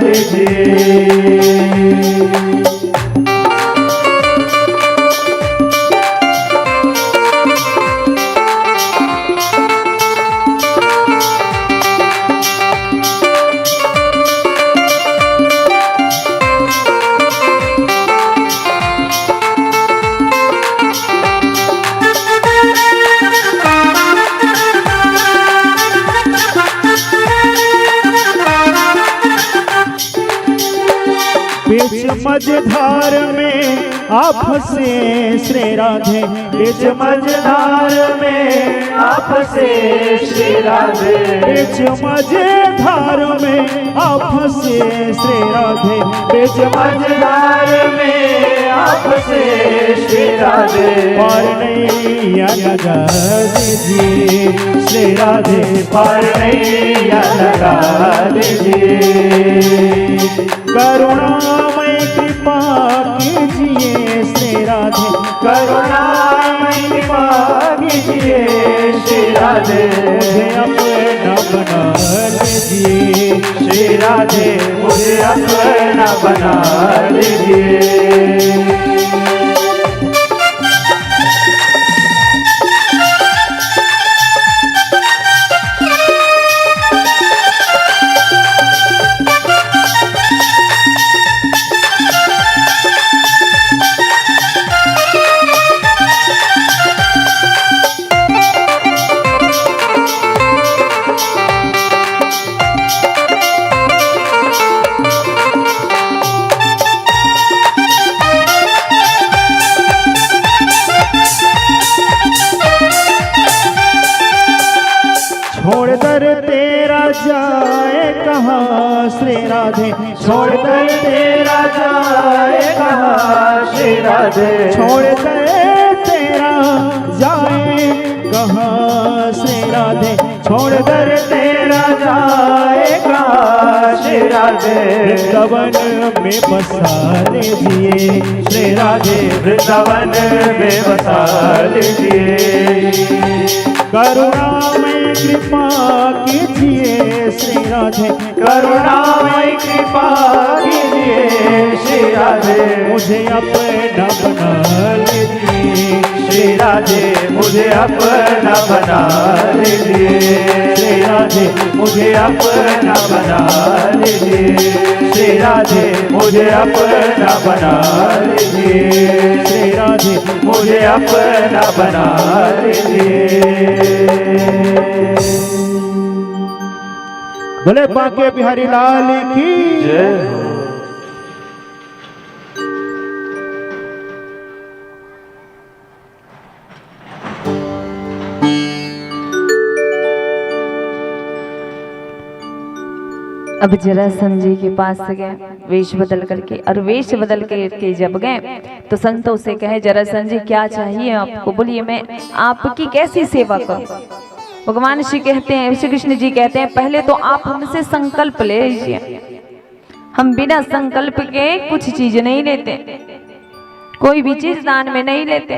लीजिए। बीच मझधार में आप से श्री राधे, बीच मझधार में आप से श्री राधे, बीच मझधार में आप से श्री राधे, बीच मझधार में आप से श्री राधे, पार नैया लगा दीजिए श्री राधे, पार नैया लगा दीजिए, करुणामय कृपा कीजिए श्री राधे, करुणामय कृपा कीजिए श्री राधे, मुझे अपना बना लीजिए श्री राधे, मुझे अपना बना लीजिए। छोड़कर तेरा जाए कहाँ श्री राधे, छोड़कर तेरा जाए कहाँ श्री राधे, छोड़कर तेरा जाए कहाँ श्री राधे, छोड़कर तेरा जाए कहाँ श्री राधे, वृंदावन में बसा लीजिए श्री राधे, वृंदावन में बसा लीजिए, करुणामय कृपा कीजिए श्री राधे, करुणामय कृपा कीजिए श्री राधे, मुझे अपना बना लीजिए श्री राधे, मुझे अपना बना लीजिए श्री राधे, मुझे अपना बना लीजिए श्री राधे, मुझे अपना बना लीजिए श्री राधे, मुझे अपना बना लीजिए। बोले बांके बिहारी लाल की जय हो। अब जरासंध जी के पास गए वेश बदल करके, और वेश बदल के जब गए तो संतों से कहे, जरासंध जी क्या चाहिए आपको, बोलिए मैं आपकी कैसी सेवा करूं। भगवान श्री कहते हैं, श्री कृष्ण जी कहते हैं, पहले तो आप हमसे संकल्प ले लीजिए, हम बिना संकल्प के कुछ चीज नहीं लेते, कोई भी चीज दान में नहीं लेते,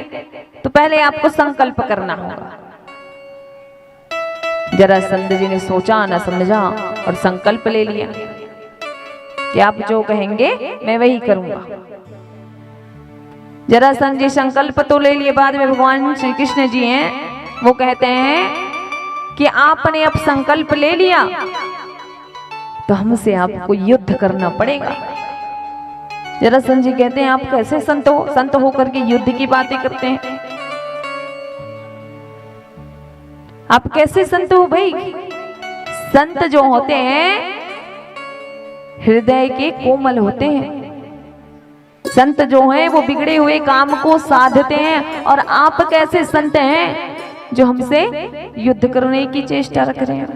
तो पहले आपको संकल्प करना होगा। जरासंध जी ने सोचा न समझा और संकल्प ले लिया कि आप जो कहेंगे मैं वही करूंगा। जरासंध जी संकल्प तो ले लिए, बाद में भगवान श्री कृष्ण जी हैं वो कहते हैं कि आपने अब संकल्प ले लिया तो हमसे आपको युद्ध करना पड़ेगा। जरासंध जी कहते हैं, आप कैसे संत होकर के युद्ध की बातें करते हैं, आप कैसे संत हो भाई। संत जो होते हैं हृदय के कोमल होते हैं, संत जो हैं वो बिगड़े हुए काम को साधते हैं, और आप कैसे संत हैं जो हमसे युद्ध करने की चेष्टा रख रहे हैं।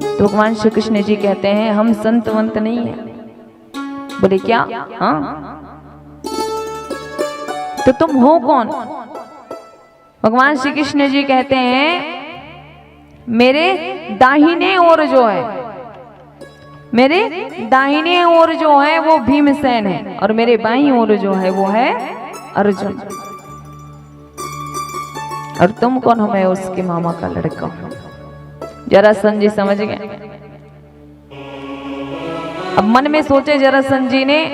तो भगवान श्री कृष्ण जी कहते हैं, हम संत वंत नहीं है। बोले क्या, हाँ तो तुम हो कौन। भगवान श्री कृष्ण जी कहते हैं, मेरे दाहिने ओर जो है, मेरे दाहिने ओर जो है वो भीमसेन है, और मेरे बाईं ओर जो है वो है अर्जुन, और तुम कौन हो, मैं उसके मामा का लड़का हूं। जरासंध जी समझ गए। अब मन में सोचे जरासंध जी ने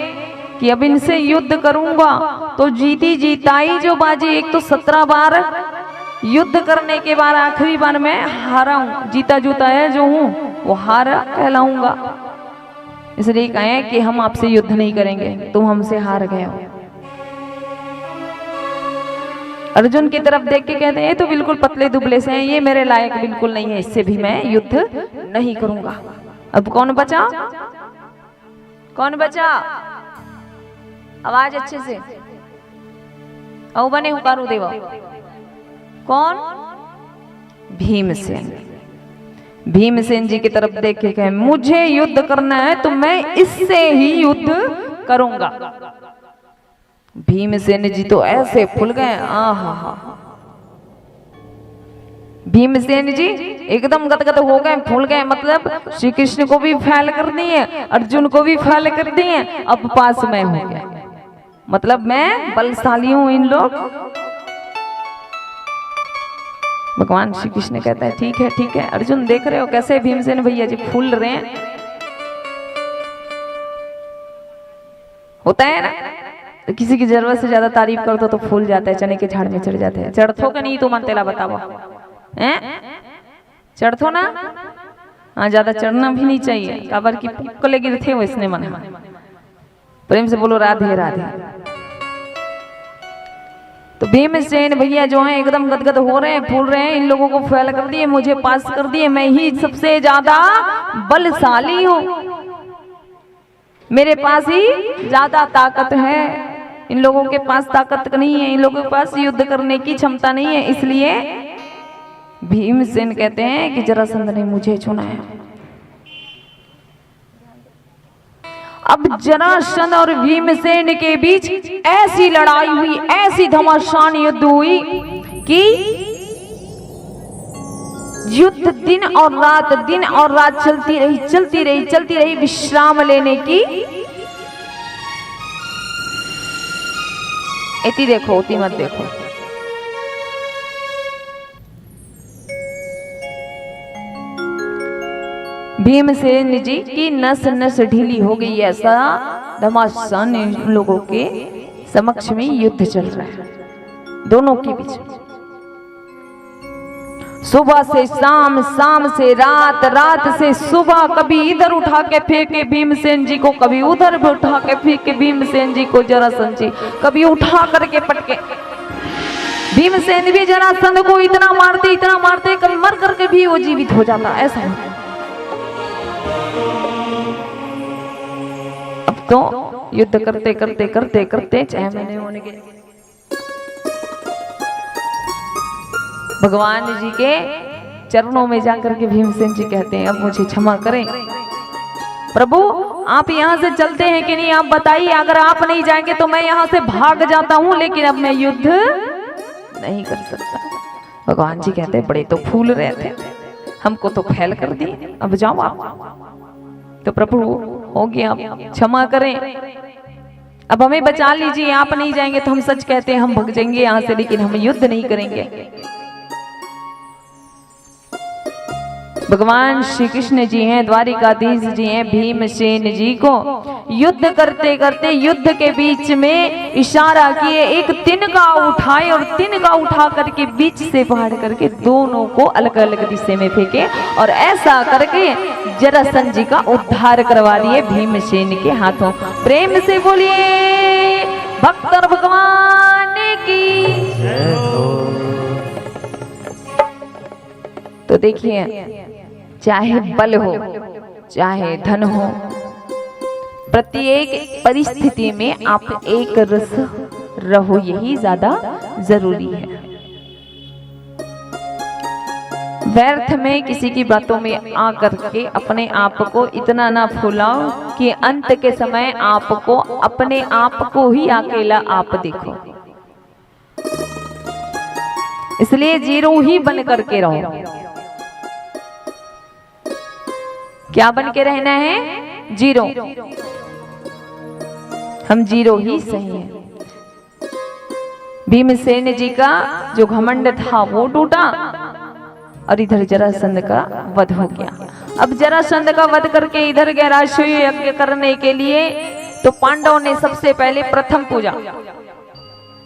कि अब इनसे युद्ध करूंगा तो जीती जीताई जो बाजी, एक तो 17 बार युद्ध करने के बाद आखिरी बार मैं हारा हूं, जीता जूता है जो हूं वो हारा कहलाऊंगा, इसलिए कहे कि हम आपसे युद्ध नहीं करेंगे, तुम हमसे हार गए हो। अर्जुन की तरफ देख के कहते हैं, तो बिल्कुल पतले दुबले से हैं, ये मेरे लायक बिल्कुल नहीं है, इससे भी मैं युद्ध नहीं करूंगा। अब कौन बचा, कौन बचा, आवाज अच्छे से औ बने हुकारू देवा, कौन, भीमसेन। भीमसेन जी की तरफ देख के कहे, मुझे युद्ध करना है तो मैं इससे ही युद्ध करूंगा। भीमसेन जी तो ऐसे फूल गए, आहा, भीमसेन जी एकदम गदगद हो गए, फूल गए, मतलब श्री कृष्ण को भी फैल कर दिए, अर्जुन को भी फैल कर दिए, अब पास में हो गया, मतलब मैं बलशाली हूं इन लोग। भगवान श्री कृष्ण कहता है, ठीक है ठीक है। अर्जुन देख रहे हो कैसे भीमसेन भैया जी फूल रहे हैं, होता है ना, तो किसी की जरूरत से ज्यादा तारीफ कर दो तो फूल जाता है, चने के झाड़ में चढ़ जाते हैं। चढ़थो का नहीं तो मन तेला बताओ, चढ़थो ना, हाँ ज्यादा चढ़ना भी नहीं चाहिए, काबर की पुक्कले गिरते हो इसने मन। प्रेम से बोलो राधे राधे। तो भीमसेन भैया जो हैं एकदम गदगद हो रहे हैं, फूल रहे हैं, इन लोगों को फैल कर दिए, मुझे पास कर दिए, मैं ही सबसे ज्यादा बलशाली हूं, मेरे पास ही ज्यादा ताकत है, इन लोगों के पास ताकत नहीं है, इन लोगों के पास युद्ध करने की क्षमता नहीं है, इसलिए भीमसेन कहते हैं कि जरासंध ने मुझे चुना है। अब जरासंध और भीमसेन के बीच ऐसी लड़ाई हुई, ऐसी घमासान युद्ध हुई कि युद्ध दिन और रात चलती रही विश्राम लेने की। इति देखो, उति मत देखो। भीमसेन जी की नस नस ढीली हो गई, ऐसा घमासान लोगों के समक्ष में युद्ध चल रहा है दोनों के बीच। सुबह से शाम, शाम से रात, रात से सुबह, कभी इधर उठा के फेंके भीमसेन जी को, कभी उधर उठा के फेंके भीमसेन जी को जरासंध जी, कभी उठा करके पटके। भीमसेन भी जरासंध को इतना मारते कभी मर करके भी वो जीवित हो जाता, ऐसा है। अब तो युद्ध करते 6 महीने होने के भगवान जी के चरणों में जाकर के भीमसेन जी कहते हैं, अब मुझे क्षमा करें प्रभु, आप यहाँ से चलते हैं कि नहीं आप बताइए। अगर आप नहीं जाएंगे तो मैं यहाँ से भाग जाता हूँ, लेकिन अब मैं युद्ध नहीं कर सकता। भगवान जी कहते हैं, बड़े तो फूल रहे थे, हमको तो फैल कर दिए, अब जाओ आप। तो प्रभु हो गया, आप क्षमा करें, अब हमें बचा लीजिए। आप नहीं जाएंगे तो हम सच कहते हैं हम भाग जाएंगे यहाँ से, लेकिन हम युद्ध नहीं करेंगे। भगवान श्री कृष्ण जी हैं, द्वारिकाधीश जी हैं, भीमसेन जी को युद्ध करते करते युद्ध के बीच में इशारा किए, एक तिनका उठाए और तिनका उठा करके बीच से फाड़ करके दोनों को अलग अलग दिशा में फेंके और ऐसा करके जरासंध जी का उद्धार करवा दिए भीमसेन के हाथों। प्रेम से बोलिए भक्त और भगवान की। तो देखिए, चाहे बल हो चाहे धन हो, प्रत्येक परिस्थिति में आप एक रस रहो, यही ज्यादा जरूरी है। व्यर्थ में किसी की बातों में आकर के अपने आप को इतना ना फुलाओ कि अंत के समय आपको अपने आप को ही अकेला आप देखो। इसलिए जीरो ही बन करके रहो। क्या बन के रहना है? जीरो। हम जीरो ही सही है। भीमसेन जी का जो घमंड था वो टूटा और इधर जरासंध का वध हो गया। अब जरासंध का वध करके इधर गया राष्ट्रीय यज्ञ करने के लिए, तो पांडवों ने सबसे पहले प्रथम पूजा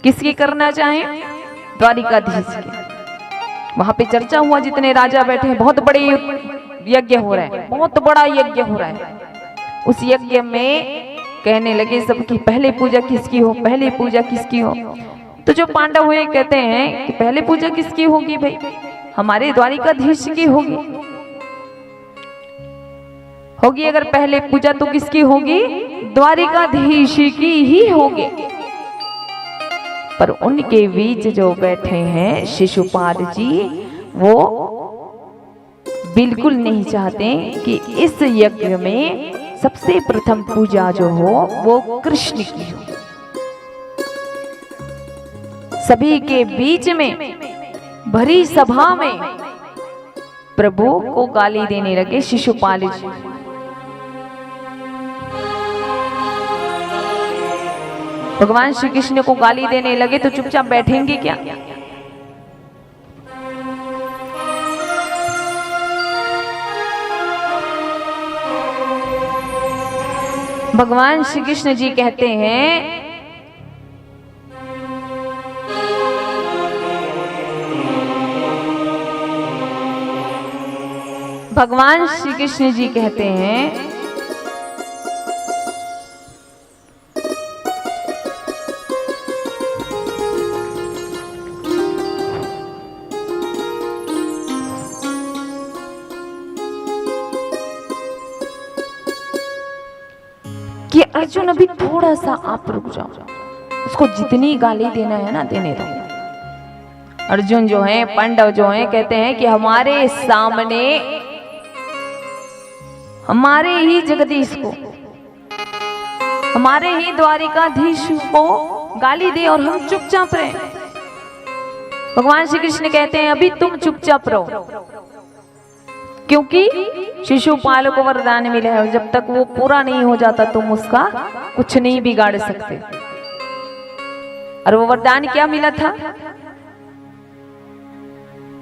किसकी करना चाहे? द्वारिकाधीश की। वहां पे चर्चा हुआ, जितने राजा बैठे हैं, बहुत बड़े यज्ञ हो रहा है, बहुत बड़ा यज्ञ हो रहा है। उस यज्ञ में कहने लगे सबकी पहले पूजा किसकी हो, पहले पूजा किसकी हो। तो जो पांडव हुए कहते हैं कि पहले पूजा किसकी होगी भाई? हमारे द्वारिकाधीश की होगी। अगर पहले पूजा तो किसकी होगी? द्वारिकाधीश की ही होगी। पर उनके बीच जो बैठे हैं शिशुपाल जी, वो बिल्कुल नहीं चाहते कि इस यज्ञ में सबसे प्रथम पूजा जो हो वो कृष्ण की हो। सभी के बीच में भरी सभा में प्रभु को गाली देने लगे शिशुपाल जी। भगवान श्री कृष्ण को गाली देने लगे तो चुपचाप बैठेंगे क्या? भगवान श्री कृष्ण जी कहते हैं, भगवान श्री कृष्ण जी कहते हैं कि अर्जुन अभी थोड़ा सा आप रुक जाओ, उसको जितनी गाली देना है ना देने दो। अर्जुन जो है, पांडव जो है, कहते हैं कि हमारे सामने हमारे ही जगदीश को, हमारे ही द्वारिकाधीश को गाली दे और हम चुपचाप रहे। भगवान श्री कृष्ण कहते हैं अभी तुम चुपचाप रहो, क्योंकि शिशुपाल को वरदान मिला है और जब तक वो पूरा नहीं हो जाता तुम उसका कुछ नहीं बिगाड़ सकते। और वो वरदान क्या मिला था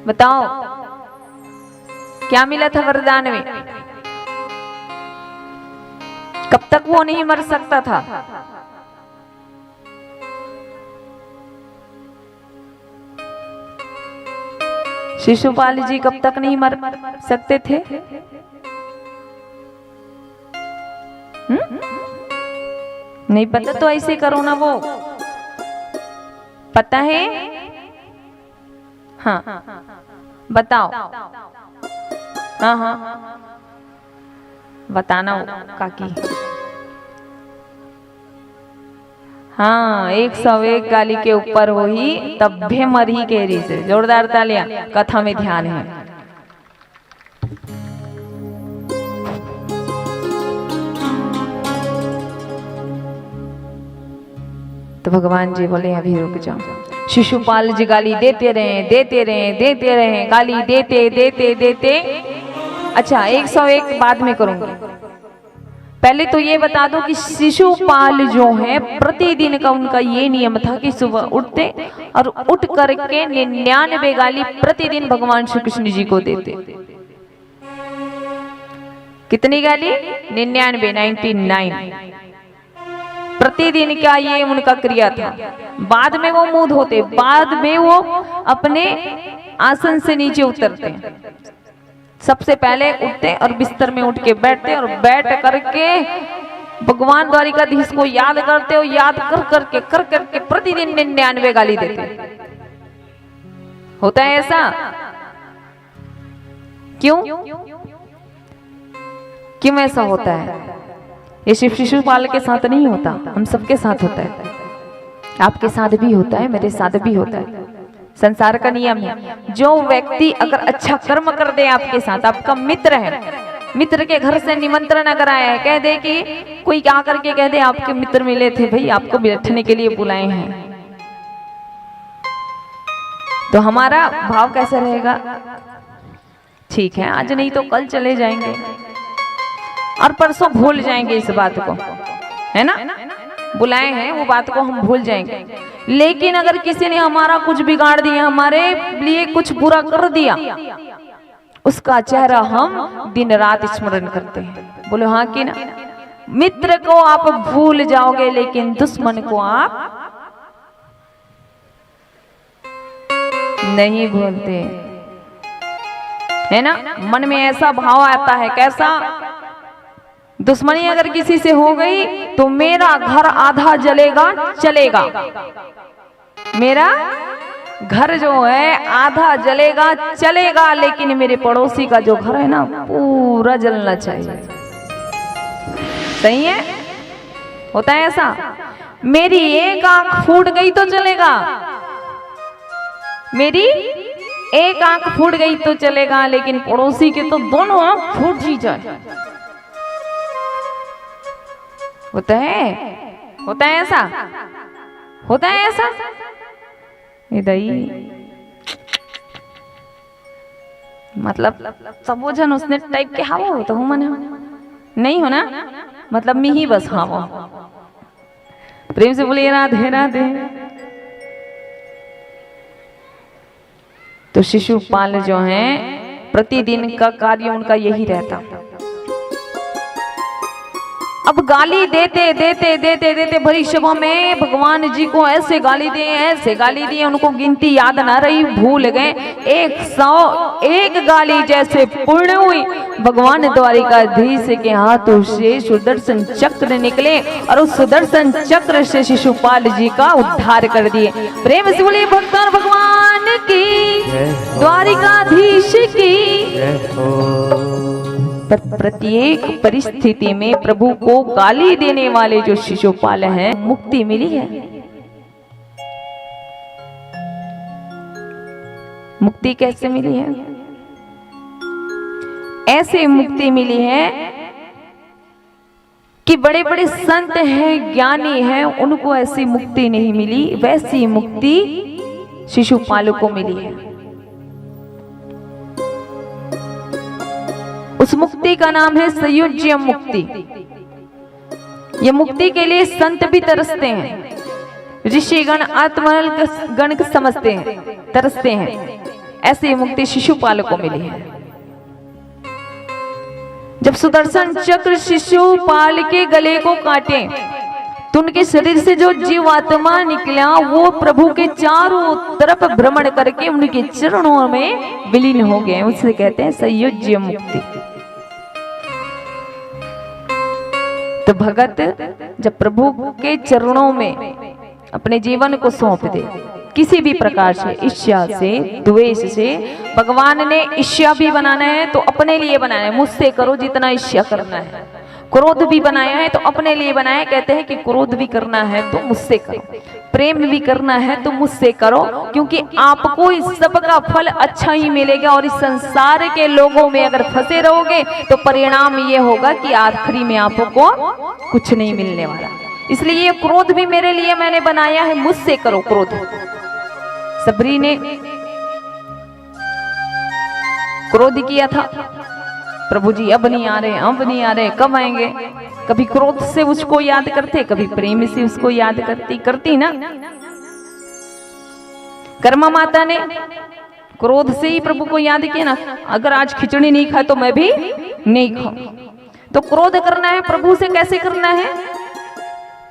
बताओ, क्या मिला था वरदान में? कब तक वो नहीं मर सकता था? शिशुपाल जी कब तक नहीं मर सकते थे? नहीं पता तो ऐसे करो ना, वो पता है? हाँ बताओ। हाँ हाँ बताना काकी। हाँ 101 गाली के ऊपर हो ही तब भी मर ही केरी से। जोरदार तालियां, कथा में ध्यान है। तो भगवान जी बोले अभी रुक जाओ। शिशुपाल जी गाली देते रहे, गाली देते। अच्छा 101 बाद में करूंगी, पहले तो ये बता दो कि शिशुपाल जो है प्रतिदिन का उनका ये नियम था कि सुबह उठते और उठ करके 99 गाली प्रतिदिन भगवान श्री कृष्ण जी को देते। कितनी गाली? 99 प्रतिदिन का ये उनका क्रिया था। बाद में वो मुंह धोते, बाद में वो अपने आसन से नीचे उतरते। सबसे पहले उठते और बिस्तर में उठ के बैठते और बैठ करके भगवान द्वारिकाधीश को याद करते और याद कर करके प्रतिदिन 99 गाली देते। होता है ऐसा? क्यों ऐसा होता है? ये सिर्फ शिशुपाल के साथ नहीं होता, हम सबके साथ होता है। आपके साथ भी होता है, मेरे साथ भी होता है। संसार का नियम है, जो व्यक्ति अगर अच्छा कर्म कर दे आपके साथ, आपका मित्र है, मित्र के घर से निमंत्रण अगर आया है, कह दे कि कोई क्या करके कह दे आपके मित्र मिले थे भाई, आपको बैठने के लिए बुलाए हैं, तो हमारा भाव कैसा रहेगा? ठीक है आज नहीं तो कल चले जाएंगे और परसों भूल जाएंगे इस बात को, है ना? बुलाए हैं वो बात को हम भूल जाएंगे। लेकिन अगर किसी ने हमारा कुछ बिगाड़ दिया, हमारे लिए कुछ बुरा कर दिया, उसका चेहरा हम दिन रात स्मरण करते हैं। बोलो हाँ कि ना? मित्र को आप भूल जाओगे लेकिन दुश्मन को आप नहीं भूलते, है ना? मन में ऐसा भाव आता है, कैसा? दुश्मनी अगर किसी से हो गई तो मेरा घर आधा जलेगा चलेगा, मेरा घर जो है आधा जलेगा चलेगा, लेकिन मेरे पड़ोसी का जो घर है ना पूरा जलना चाहिए। सही है? होता है ऐसा? मेरी एक आंख फूट गई तो चलेगा, मेरी एक आंख फूट गई तो चलेगा, लेकिन पड़ोसी के तो दोनों आंख फूट ही जाए। होता है? होता है ऐसा? होता है ऐसा? मतलब सब जन उसने टाइप के हाँ हो तो हूँ मन नहीं हो ना, मतलब मी ही बस हाँ वो। प्रेम से बोलिए राधे राधे। तो शिशुपाल जो हैं प्रतिदिन का कार्य उनका यही रहता। अब गाली देते देते देते देते भरी सभा में भगवान जी को ऐसे गाली दिए, उनको गिनती याद ना रही, भूल गए। 101 गाली जैसे पूर्ण हुई, भगवान द्वारिकाधीश के हाथों से सुदर्शन चक्र निकले और उस सुदर्शन चक्र से शिशुपाल जी का उद्धार कर दिए। प्रेम से बोलिए भगवान भगवान की, द्वारिकाधीश की। प्रत्येक परिस्थिति में प्रभु को गाली देने वाले जो शिशुपाल हैं मुक्ति मिली है। मुक्ति कैसे मिली है? ऐसे मुक्ति मिली है कि बड़े बड़े संत हैं, ज्ञानी हैं, उनको ऐसी मुक्ति नहीं मिली, वैसी मुक्ति शिशुपाल को मिली है। उस मुक्ति का नाम है संयुज्य मुक्ति। ये मुक्ति के लिए संत भी तरसते हैं, ऋषिगण आत्मनल गण समझते हैं, तरसते हैं। ऐसी मुक्ति शिशुपाल को मिली है। जब सुदर्शन चक्र शिशुपाल के गले को काटे तो उनके शरीर से जो जीवात्मा निकला वो प्रभु के चारों तरफ भ्रमण करके उनके चरणों में विलीन हो गए। उसे कहते हैं संयुज्य मुक्ति। तो भगत जब प्रभु के चरणों में अपने जीवन को सौंप दे, किसी भी प्रकार से, ईर्ष्या से, द्वेष से, भगवान ने ईर्ष्या भी बनाना है तो अपने लिए बनाया है, मुझसे करो जितना ईर्ष्या करना है। क्रोध भी बनाया है तो अपने लिए बनाया है, कहते हैं कि क्रोध भी करना है तो मुझसे करो, प्रेम भी करना है तो मुझसे करो, क्योंकि आपको इस सब का फल अच्छा ही मिलेगा। और इस संसार के लोगों में अगर फंसे रहोगे तो परिणाम ये होगा कि आखिरी में आपको कुछ नहीं मिलने वाला। इसलिए ये क्रोध भी मेरे लिए मैंने बनाया है, मुझसे करो क्रोध। सबरी ने क्रोध किया था, प्रभु जी अब नहीं आ रहे, अब नहीं आ रहे, कब आएंगे? कभी क्रोध से उसको याद करते, कभी प्रेम से उसको याद करती ना। कर्मा माता ने क्रोध से ही प्रभु को याद किया ना, अगर आज खिचड़ी नहीं खाए तो मैं भी नहीं खाऊं। तो क्रोध करना है प्रभु से, कैसे करना है?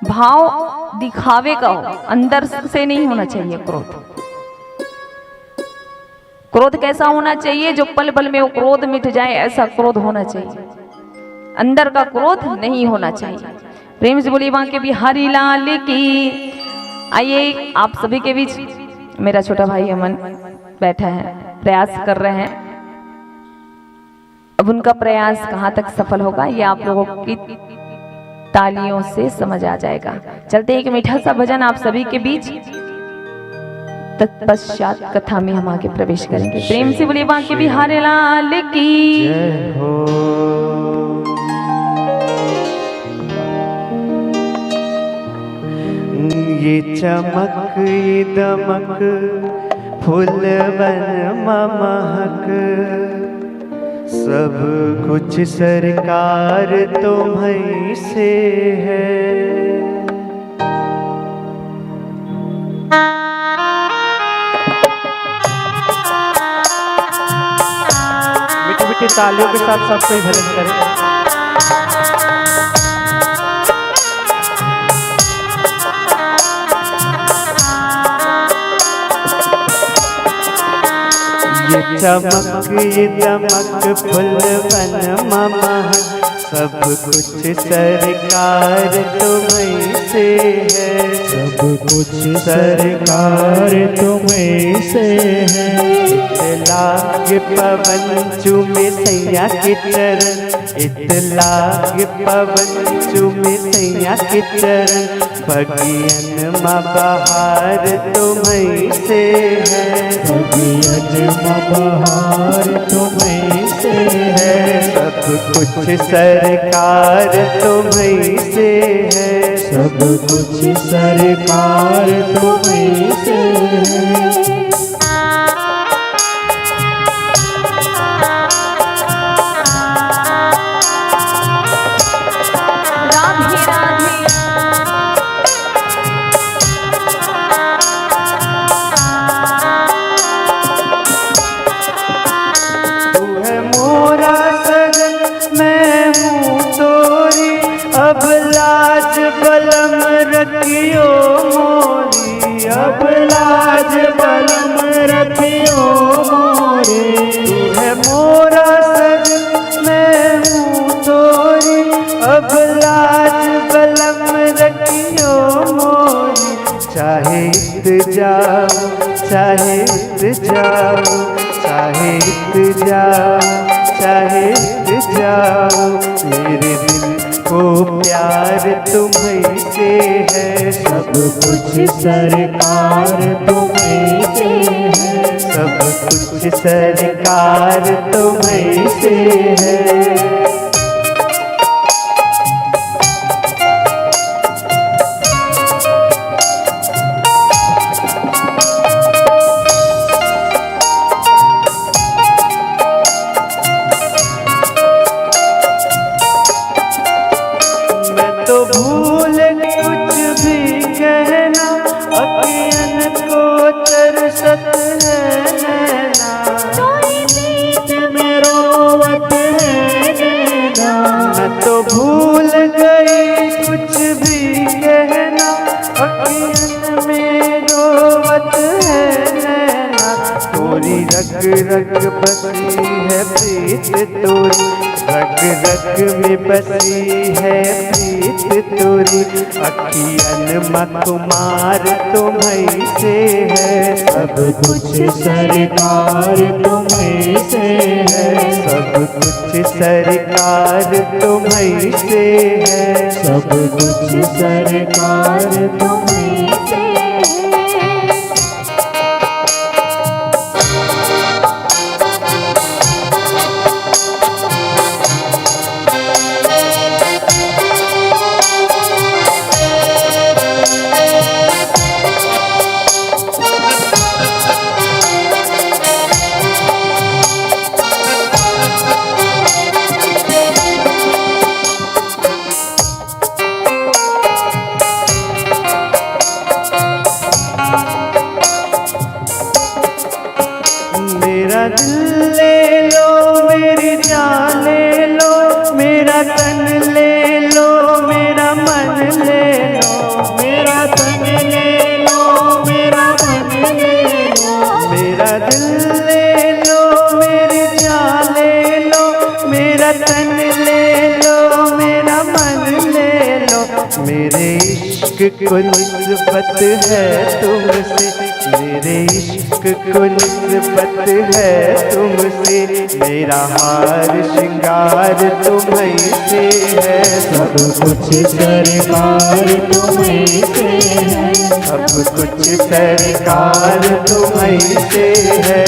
भाव दिखावे का हो, अंदर से नहीं होना चाहिए क्रोध। क्रोध कैसा होना चाहिए? जो पल पल में वो क्रोध मिट जाए, ऐसा क्रोध होना चाहिए। अंदर का क्रोध नहीं होना चाहिए। प्रेम से बोलिए वहां के बिहारी लाल की। आइए आप सभी के बीच मेरा छोटा भाई अमन बैठा है, प्रयास कर रहे हैं। अब उनका प्रयास कहाँ तक सफल होगा ये आप लोगों की तालियों से समझ आ जाएगा। चलते एक मीठा सा भजन आप सभी के बीच, तत्पश्चात कथा में हम आगे प्रवेश करेंगे। प्रेम से बोलिए वहां के बिहारी लाल की जय हो। ये चमक ये दमक फूलवन महक, सब कुछ सरकार तुम्हीं से है। मीठी तालियों के साथ सब कोई भजन करें। ये चमक ये दमक फूलवन महक, सब कुछ सरकार तुम्हीं से है। सब कुछ सरकार तुम्हीं से है। इतलाग पवन चूमे सैया के चरण, इतलाग पवन चूमे सैया के चरण, बगियन माँ बहार तुम्हीं से है। बगियन माँ बहार तुम्हीं से है। सब कुछ सरकार तुम्हीं से है। सब कुछ सरकार तुम्हीं से है। रखियो मोरी, अब लाज बलम रखियो मोरी। तू है मोरा सजन मैं हूँ तोरी, अब लाज बलम रखियो मोरी। चाहे इत जाओ, चाहे इत जाओ, चाहे इत जाओ, चाहे इत जाओ, मेरे दिल को प्यार तुम्हीं से है। सब कुछ सरकार तुम्हीं से है। सब कुछ सरकार तुम्हीं से है। तो भूल कुछ भी कहना, अखियन को तरसत है नैना, में रोवत है नैना। मैं तो भूल गई कुछ भी कहना, अखियन में रोवत है नैना। तोरी रग रग बसी है प्रीत तोरी, रग रग में बसी है प्रीत तोरी। अखियन मखमार तुम्हीं से है, सब कुछ सरकार तुम्हीं से है। सब कुछ सरकार तुम्हीं से है, सब कुछ सरकार तुम्हीं से है। मेरा दिल ले लो, मेरी जान ले लो, मेरा तन ले लो, मेरा मन ले लो। मेरा तन ले लो, मेरा मन ले लो। मेरा दिल ले लो, मेरी जान ले लो, मेरा तन ले लो, मेरा मन ले लो। मेरे इश्क को निस्बत है तुमसे, मेरे इश्क को निस्बत है तुमसे। मेरा हार श्रृंगार तुम्हीं से है, सब कुछ सरकार तुम्हीं से है। सब कुछ सरकार तुम्हीं से है।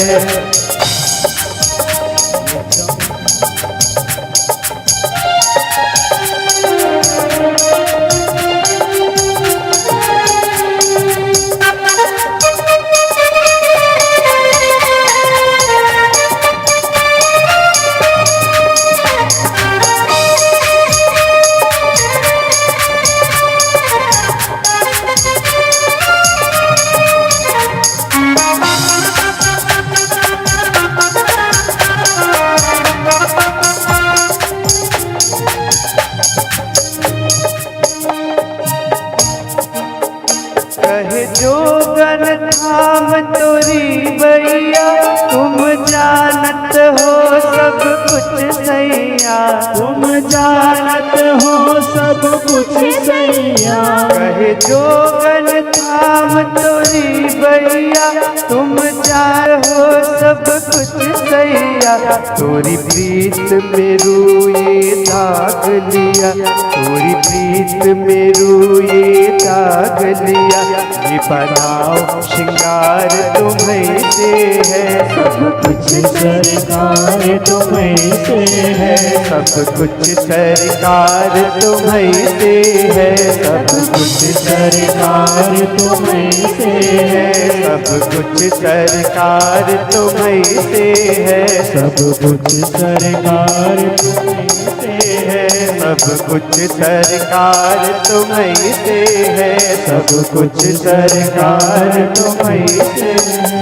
कहे जोगन थाम तोरी भैया, तुम जानत हो सब कुछ सैया। तुम जानत हो सब कुछ सैया। कहे जोगन थाम तोरी भैया, तुम जान हो सब कुछ सैया। तोरी प्रीत में रूए दाग लिया, तोरी प्रीत में रूए दाग लिया। ये बनाओ श्रृंगार तुम्हीं से है, सब कुछ सरकार तुम्हीं से है। सब कुछ सरकार तुम्हीं से है, सब कुछ सरकार तुम्हीं से है। सब कुछ सरकार तुम्हीं से है, सब कुछ सरकार तुम्हीं से है। सब कुछ सरकार तुम्हीं से है, सब कुछ सरकार तुम्हीं से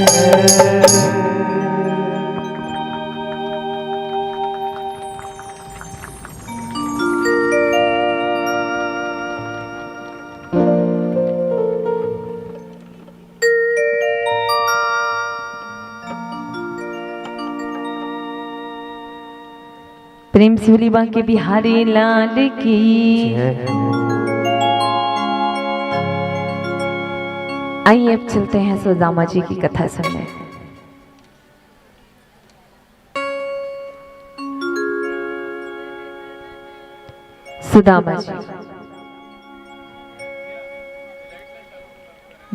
है। प्रेम से बोली बांके बिहारी लाल की। आइए अब चलते हैं सुदामा जी की कथा सुनने। सुदामा जी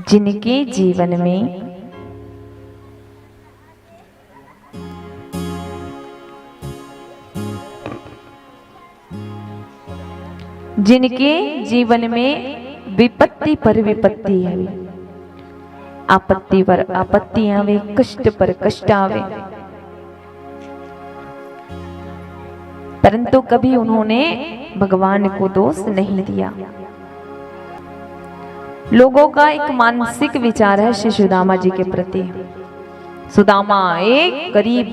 जिनके जीवन में जिनके जीवन में विपत्ति पर विपत्ति आवे, आपत्ति पर आपत्ति आवे, कष्ट पर कष्ट आवे, परंतु कभी उन्होंने भगवान को दोष नहीं दिया। लोगों का एक मानसिक विचार है श्री सुदामा जी के प्रति। सुदामा एक गरीब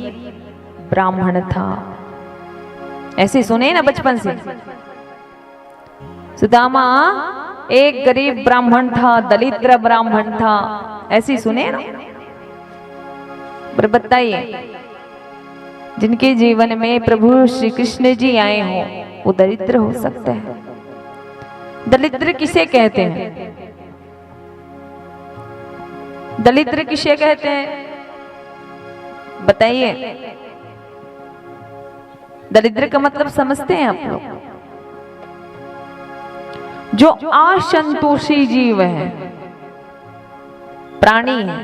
ब्राह्मण था, ऐसे सुने ना बचपन से। सुदामा एक गरीब ब्राह्मण था, दलिद्र ब्राह्मण था, ऐसे सुने ना। पर बताइए, जिनके जीवन में प्रभु श्री कृष्ण जी आए हो वो दरिद्र हो सकता है? दलिद्र किसे कहते हैं? दलिद्र किसे कहते हैं बताइए? दरिद्र का मतलब समझते हैं आप लोग? जो असंतोषी जीव है, प्राणी है,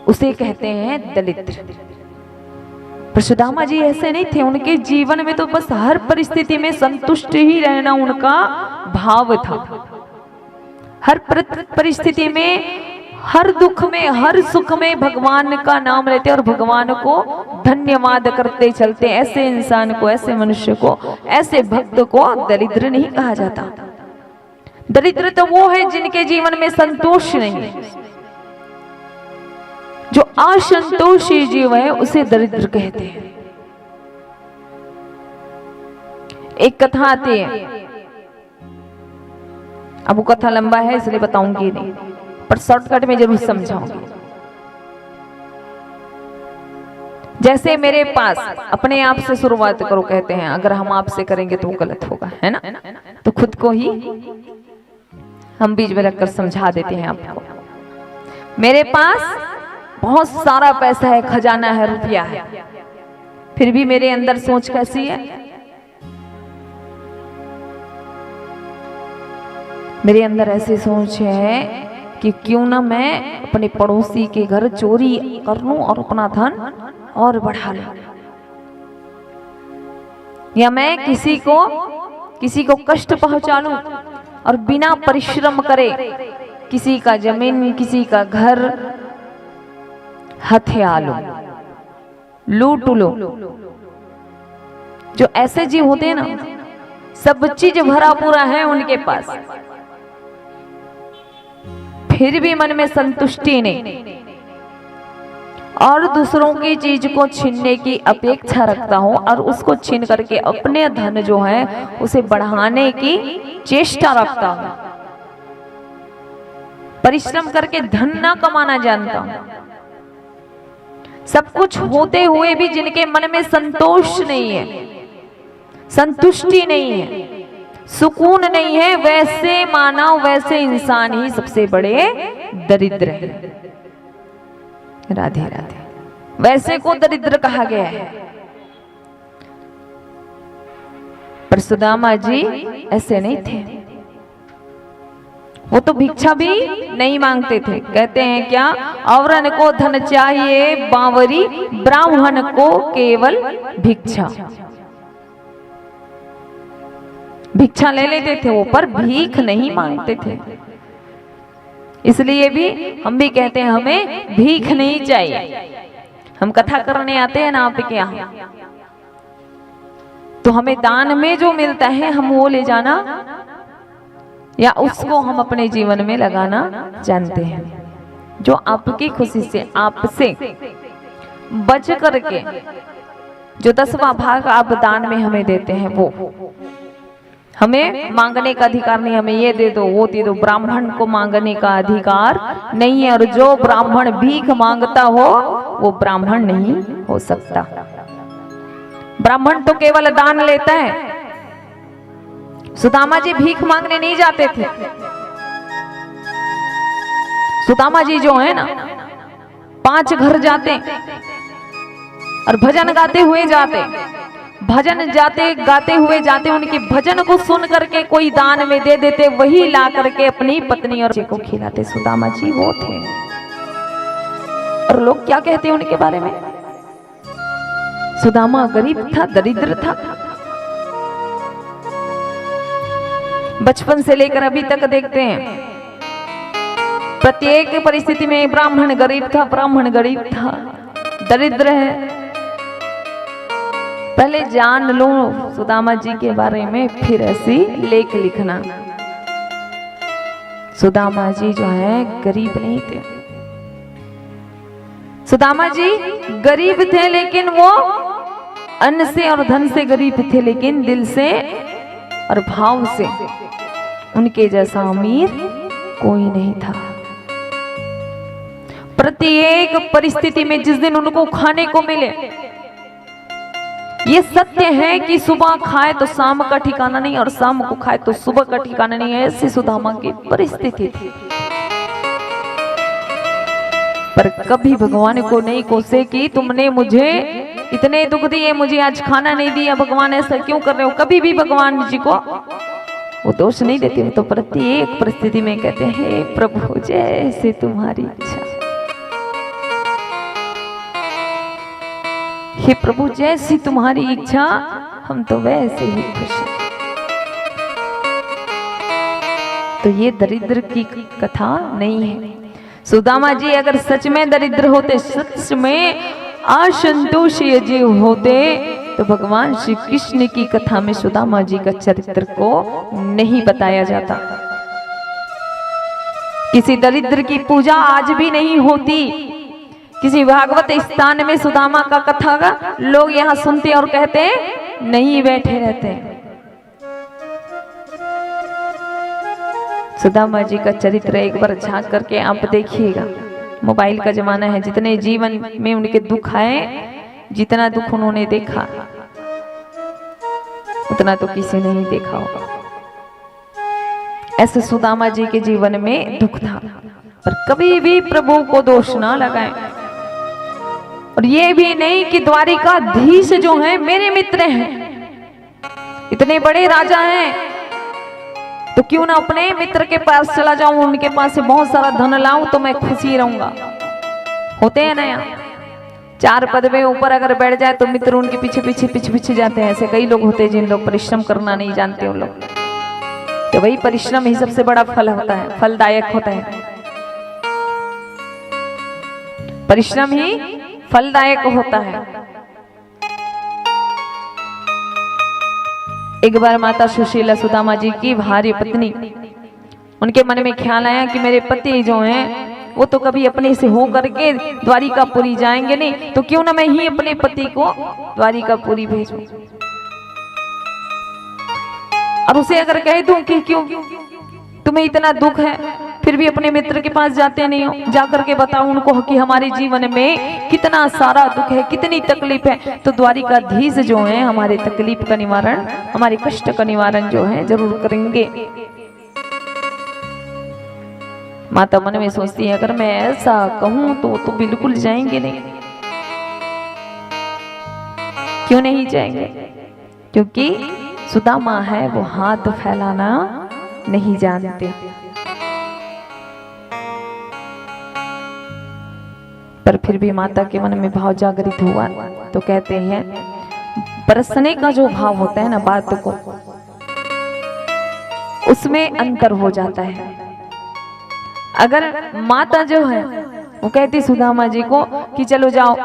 उसे कहते हैं दलिद्र। पर सुदामा जी ऐसे नहीं थे। उनके जीवन में तो बस हर परिस्थिति में संतुष्ट ही रहना उनका भाव था। हर परिस्थिति में, हर दुख में, हर सुख में भगवान का नाम लेते और भगवान को धन्यवाद करते चलते। ऐसे इंसान को, ऐसे मनुष्य को, ऐसे भक्त को दरिद्र नहीं कहा जाता। दरिद्र तो वो है जिनके जीवन में संतोष नहीं है। जो असंतोषी जीव है उसे दरिद्र कहते हैं। एक कथा आती है, अब वो कथा लंबा है इसलिए बताऊंगी नहीं, पर शॉर्टकट में जरूर समझाऊंगी। जैसे मेरे पास, अपने आप से शुरुआत करो कहते हैं, अगर हम आपसे करेंगे तो वो गलत होगा, है ना? तो खुद को ही हम बीच में रखकर समझा देते हैं आपको। मेरे पास बहुत सारा पैसा है, खजाना है, रुपया है, फिर भी मेरे अंदर सोच कैसी है? मेरे अंदर ऐसी सोच है कि क्यों ना मैं अपने पड़ोसी के घर चोरी कर लूं और अपना धन और बढ़ा लूं, या मैं किसी को कष्ट पहुंचा लूं और बिना परिश्रम करे किसी का जमीन, किसी का घर हथिया लो, लूट लो। जो ऐसे जीव होते हैं ना, सब चीज भरा पूरा है उनके पास, फिर भी मन में संतुष्टि नहीं, और दूसरों की चीज को छीनने की अपेक्षा रखता हूं और उसको छीन करके अपने धन जो है उसे बढ़ाने की चेष्टा रखता हूं। परिश्रम करके धन ना कमाना जानता हूं। सब कुछ होते हुए भी जिनके मन में संतोष नहीं है, संतुष्टि नहीं है, सुकून नहीं है, वैसे मानव, वैसे इंसान ही सबसे बड़े दरिद्र हैं। राधे राधे। वैसे को दरिद्र कहा गया है। पर सुदामा जी ऐसे नहीं थे। वो तो भिक्षा भी नहीं मांगते थे। कहते हैं क्या? औरन को धन चाहिए बावरी, ब्राह्मण को केवल भिक्षा। भिक्षा ले लेते थे वो, पर भीख नहीं मांगते थे। इसलिए भी हम भी कहते हैं हमें भीख नहीं चाहिए। हम कथा करने आते हैं ना आपके यहाँ, तो हमें दान में जो मिलता है हम वो ले जाना या उसको हम अपने जीवन में लगाना जानते हैं। जो आपकी खुशी से, आपसे बच करके जो 10वां भाग आप दान में हमें देते हैं, वो हमें मांगने का अधिकार नहीं। हमें ये दे दो, वो दे दो, ब्राह्मण को मांगने का अधिकार नहीं है। और जो ब्राह्मण भीख मांगता हो वो ब्राह्मण नहीं हो सकता। ब्राह्मण तो केवल दान लेता है। सुदामा जी भीख मांगने नहीं जाते थे। सुदामा जी जो है ना, 5 घर जाते और भजन गाते हुए जाते, भजन जाते गाते हुए जाते, उनके भजन को सुन करके कोई दान में दे देते, वही ला करके अपनी पत्नी और बच्चे को खिलाते। सुदामा जी वो थे। और लोग क्या कहते हैं उनके बारे में? सुदामा गरीब था, दरिद्र था। बचपन से लेकर अभी तक देखते हैं, प्रत्येक परिस्थिति में ब्राह्मण गरीब था, ब्राह्मण गरीब था, दरिद्र है। पहले जान लो सुदामा जी के बारे में, फिर ऐसी लेख लिखना। सुदामा जी जो है गरीब नहीं थे। सुदामा जी गरीब थे, लेकिन वो अन्न से और धन से गरीब थे, लेकिन दिल से और भाव से उनके जैसा अमीर कोई नहीं था। प्रत्येक परिस्थिति में जिस दिन उनको खाने को मिले, ये सत्य है कि सुबह खाए तो शाम का ठिकाना नहीं और शाम को खाए तो सुबह का ठिकाना नहीं है, ऐसी सुदामा की परिस्थिति थी। पर कभी भगवान को नहीं कोसे कि तुमने मुझे इतने दुख दिए, मुझे आज खाना नहीं दिया, भगवान ऐसा क्यों कर रहे हो। कभी भी भगवान जी को वो दोष नहीं देते, तो प्रत्येक परिस्थिति में कहते हैं हे प्रभु जैसे तुम्हारी इच्छा, हे प्रभु जैसी तुम्हारी इच्छा, हम तो वैसे ही खुश हैं। तो ये दरिद्र की कथा नहीं है। सुदामा जी अगर सच में दरिद्र होते, सच में असंतोषी जीव होते, तो भगवान श्री कृष्ण की कथा में सुदामा जी का चरित्र को नहीं बताया जाता। किसी दरिद्र की पूजा आज भी नहीं होती। किसी भागवत स्थान में सुदामा का कथा का लोग यहाँ सुनते और कहते नहीं बैठे रहते। सुदामा जी का चरित्र एक बार झांक करके आप देखिएगा। मोबाइल का जमाना है, जितने जीवन में उनके दुख आए, जितना दुख उन्होंने देखा उतना तो किसी ने नहीं देखा होगा। ऐसे सुदामा जी के जीवन में दुख था, पर कभी भी प्रभु को दोष ना लगाएं। और ये भी नहीं कि द्वारिकाधीश जो है मेरे मित्र हैं, इतने बड़े राजा हैं, तो क्यों ना अपने मित्र के पास चला जाऊं, उनके पास से बहुत सारा धन लाऊं तो मैं खुशी रहूंगा। होते हैं ना यहाँ, 4 पद में ऊपर अगर बैठ जाए तो मित्र उनके पीछे पीछे पीछे पीछे जाते हैं। ऐसे कई लोग होते हैं जिन लोग परिश्रम करना नहीं जानते, उन लोग तो वही परिश्रम ही सबसे बड़ा फल होता है, फलदायक होता है। परिश्रम ही फलदायक होता है। एक बार माता सुशीला सुदामा जी की भार्य पत्नी, उनके मन में ख्याल आया कि मेरे पति जो हैं वो तो कभी अपने से हो करके द्वारिकापुरी जाएंगे नहीं, तो क्यों ना मैं ही अपने पति को द्वारिकापुरी भेजूं और उसे अगर कह दूं कि क्यों तुम्हें इतना दुख है फिर भी अपने मित्र के पास जाते नहीं हो, जाकर के बताओ उनको कि हमारे जीवन में कितना सारा दुख है, कितनी तकलीफ है, तो द्वारिकाधीश जो है हमारे तकलीफ का निवारण, हमारे कष्ट का निवारण जो है जरूर करेंगे। माता मन में सोचती है अगर मैं ऐसा कहूं तो बिल्कुल जाएंगे नहीं। क्यों नहीं जाएंगे? क्योंकि सुदामा है वो हाथ फैलाना नहीं जानते। पर फिर भी माता के मन में भाव जागृत हुआ, तो कहते हैं बरसने का जो भाव होता है ना बात को, उसमें अंतर हो जाता है। अगर माता जो है वो कहती सुदामा जी को कि चलो जाओ,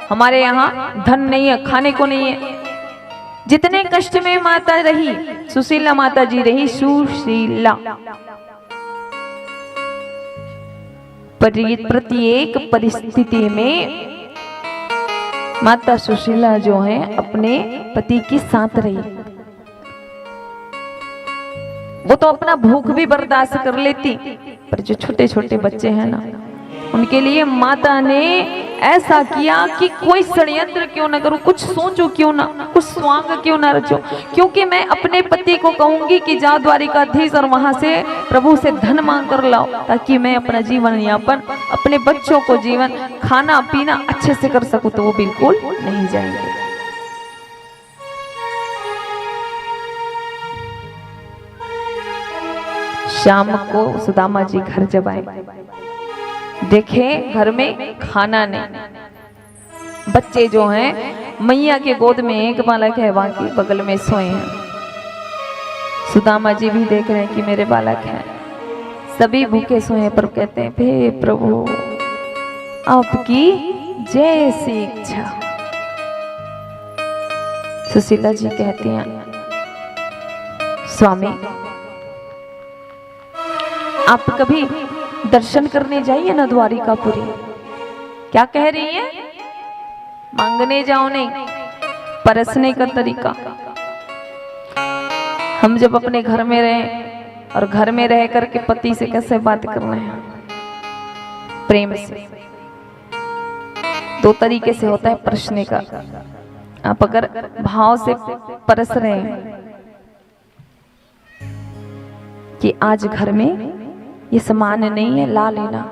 हमारे यहाँ धन नहीं है, खाने को नहीं है। जितने कष्ट में माता रही, सुशीला माता जी रही, सुशीला प्रत्येक परिस्थिति में माता सुशीला जो है अपने पति के साथ रही। वो तो अपना भूख भी बर्दाश्त कर लेती, पर जो छोटे छोटे बच्चे हैं ना, उनके लिए माता ने ऐसा किया कि कोई षड्यंत्र क्यों ना करूं, कुछ सोचो क्यों ना, कुछ स्वांग क्यों ना रचो, क्योंकि मैं अपने पति को कहूंगी कि जा द्वारिकाधीश और वहां से प्रभु से धन मांग कर लाओ, ताकि मैं अपना जीवन यापन, अपने बच्चों को जीवन खाना पीना अच्छे से कर सकूं। तो वो बिल्कुल नहीं जाएंगे। शाम को सुदामा जी घर जब आए, देखे घर में खाना नहीं, बच्चे जो हैं मैया के गोद में एक बालक है, बाकी बगल में सोए हैं। सुदामा जी भी देख रहे हैं कि मेरे बालक हैं, सभी भूखे सोए, पर कहते हैं हे प्रभु आपकी जैसी इच्छा। सुशीला जी कहती हैं स्वामी आप कभी दर्शन करने जाइए ना द्वारिकापुरी। क्या कह रही है? मांगने जाओ नहीं, परसने का तरीका। हम जब अपने घर में रहे और घर में रह करके पति से कैसे बात कर रहे हैं प्रेम से, दो तरीके से होता है परसने का। आप अगर भाव से परस रहे हैं कि आज घर में ये सामान नहीं है, ला लेना,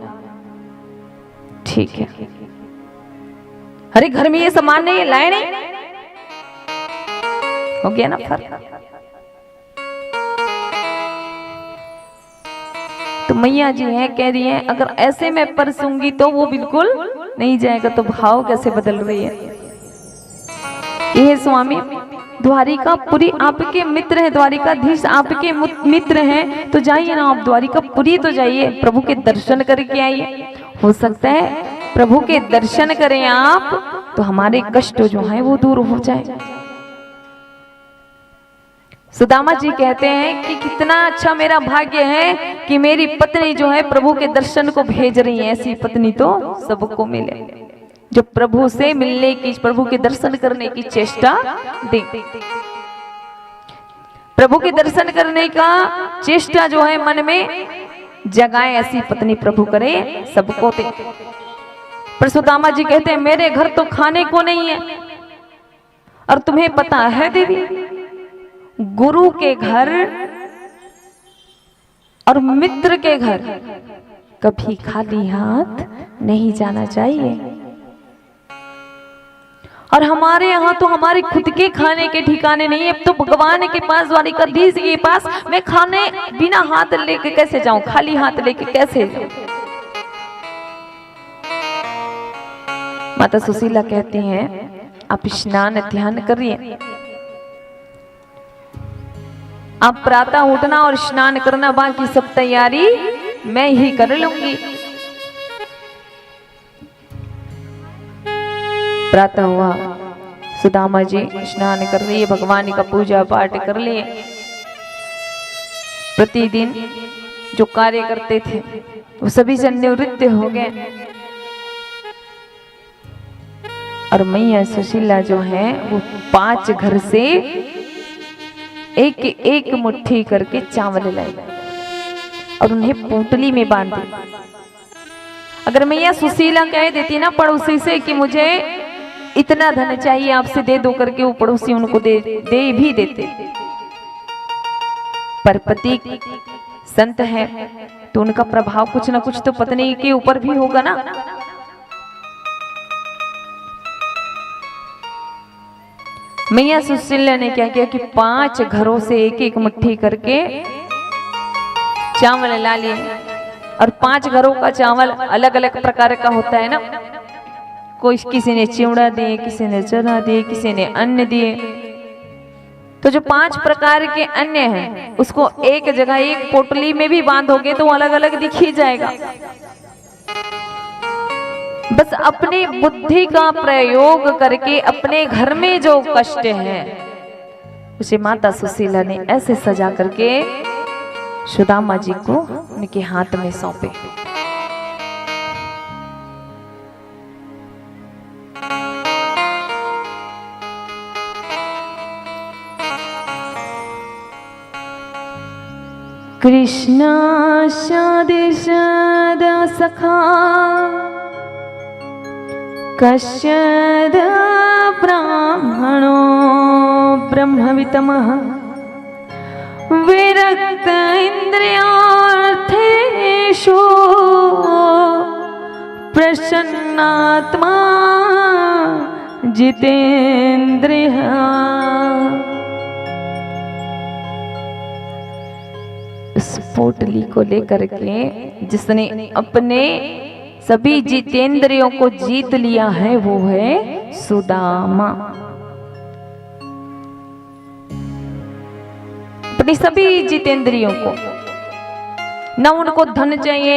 ठीक है। अरे घर में ये सामान नहीं है, लाए नहीं, हो गया ना फर्क। तो मैया जी हैं, कह रही हैं अगर ऐसे मैं परसूंगी तो वो बिल्कुल नहीं जाएगा। तो भाव कैसे बदल रही है ये स्वामी। द्वारिकापुरी आपके मित्र हैं, द्वारिकाधीश आपके मित्र हैं, तो जाइए ना आप द्वारिकापुरी तो जाइए, प्रभु के दर्शन करके आइए। हो सकता है प्रभु के दर्शन करें आप तो हमारे कष्ट जो हैं वो दूर हो जाए। सुदामा जी कहते हैं कि कितना अच्छा मेरा भाग्य है कि मेरी पत्नी जो है प्रभु के दर्शन को भेज रही है। ऐसी पत्नी तो सबको मिले जो प्रभु से मिलने की, प्रभु के दर्शन करने की चेष्टा दे। प्रभु के दर्शन करने का चेष्टा जो है मन में जगाए, ऐसी पत्नी प्रभु करे सबको दे। पर सुदामा जी कहते हैं मेरे घर तो खाने को नहीं है, और तुम्हें पता है देवी गुरु के घर और मित्र के घर कभी खाली हाथ नहीं जाना चाहिए। और हमारे यहाँ तो हमारे खुद के खाने के ठिकाने नहीं है। अब तो भगवान के पास, द्वारिकाधीश के पास मैं खाने बिना हाथ लेके कैसे जाऊं, खाली हाथ लेके कैसे जाऊं। माता सुशीला कहती हैं आप स्नान ध्यान करिए, आप प्रातः उठना और स्नान करना, बाकी सब तैयारी मैं ही कर लूंगी। प्रातः हुआ, सुदामा जी स्नान कर रही है, भगवान का पूजा पाठ कर लिए। प्रतिदिन जो कार्य करते थे वो सभी से निवृत्त हो गए, और मैया सुशीला जो है वो 5 घर से एक एक मुट्ठी करके चावल लाई और उन्हें पोटली में बांधी। अगर मैया सुशीला कह देती ना पड़ोसी से कि मुझे इतना धन चाहिए आपसे दे दो करके, वो पड़ोसी उनको दे भी देते। पर पति संत है तो उनका प्रभाव कुछ ना कुछ तो पत्नी के ऊपर भी होगा ना। मैया सुशीला ने क्या किया कि 5 घरों से एक एक मुट्ठी करके चावल ला लिए, और 5 घरों का चावल अलग अलग प्रकार का होता है ना। कोई किसी ने चिवड़ा दिए, किसी ने चना दिए, किसी ने अन्न दिए। तो जो 5 प्रकार के अन्न हैं उसको एक जगह एक पोटली में भी बांधोगे तो अलग अलग दिख ही जाएगा। बस अपनी बुद्धि का प्रयोग करके अपने घर में जो कष्ट है उसे माता सुशीला ने ऐसे सजा करके सुदामा जी को उनके हाथ में सौंपे। कृष्णा शादि सदा सखा कश्यद ब्राह्मणो ब्रह्मवितमः विरक्त इंद्रियार्थेषु प्रसन्नात्मा जितेन्द्रियः। इस पोटली को लेकर के जिसने अपने सभी जितेंद्रियों को जीत लिया है वो है सुदामा। अपनी सभी जितेंद्रियों को, न उनको धन चाहिए,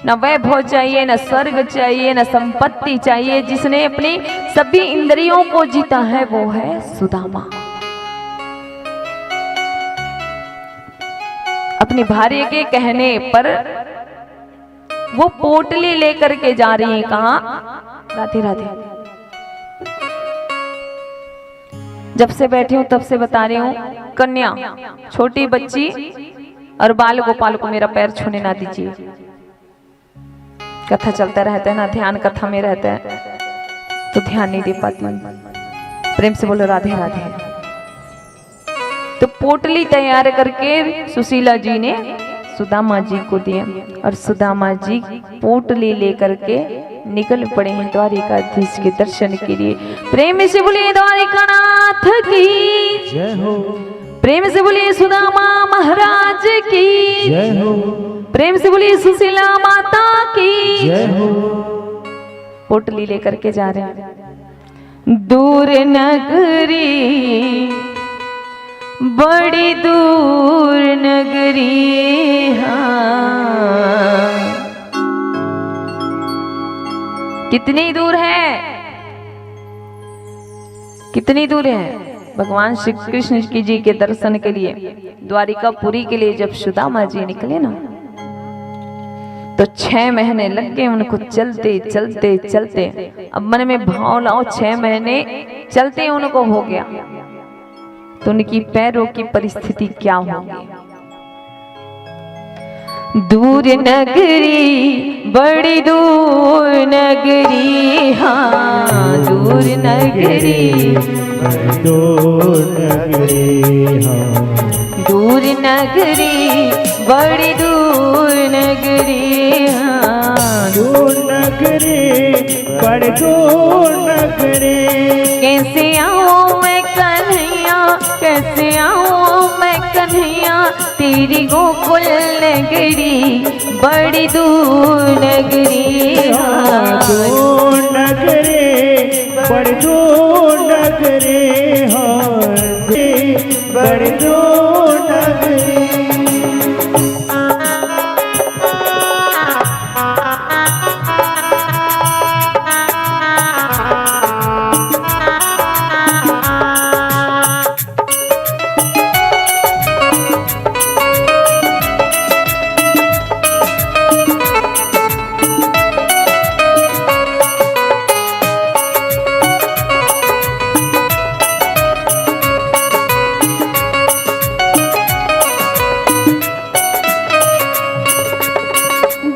न वैभव चाहिए, न स्वर्ग चाहिए, न संपत्ति चाहिए। जिसने अपनी सभी इंद्रियों को जीता है वो है सुदामा। अपनी भार्य के कहने पर वो पोटली लेकर के जा रही है। कहाँ? राधे राधे। जब से बैठी हूं तब से बता रही हूं, कन्या, छोटी बच्ची और बाल गोपाल को मेरा पैर छूने ना दीजिए। कथा चलता रहता है ना, ध्यान कथा में रहता है तो ध्यान नहीं दे पाती। प्रेम से बोलो राधे राधे। तो पोटली तैयार करके सुशीला जी ने सुदामा जी को दिए और सुदामा जी पोटली लेकर के निकल पड़े हैं द्वारिकाधीश के दर्शन के लिए। प्रेम से बोलिए द्वारिकानाथ की जय हो, प्रेम से बोलिए सुदामा महाराज की जय हो, प्रेम से बोलिए सुशीला माता की जय हो। पोटली लेकर के जा रहे हैं। दूर नगरी, बड़ी दूर नगरी, हाँ। कितनी दूर है? कितनी दूर है? भगवान श्री कृष्ण जी के दर्शन के लिए, द्वारिकापुरी के लिए जब सुदामा जी निकले ना, तो 6 महीने लग गए उनको चलते चलते चलते। अब मन में भाव लाओ, 6 महीने चलते उनको हो गया तो उनकी पैरों की परिस्थिति क्या होगी? दूर नगरी, बड़ी दूर नगरी, हाँ दूर नगरी, दूर नगरी, हाँ दूर नगरी, बड़ी दूर नगरी, हाँ दूर नगरी, बड़ी दूर नगरी। कैसे आऊं मैं कन्हैया, कैसे आऊं मैं कन्हैया, तेरी गोकुल नगरी, बड़ी दूर नगरी, हाँ दूर नगरी, बड़ी दूर नगरी, हाँ बड़ी दूर नगरी।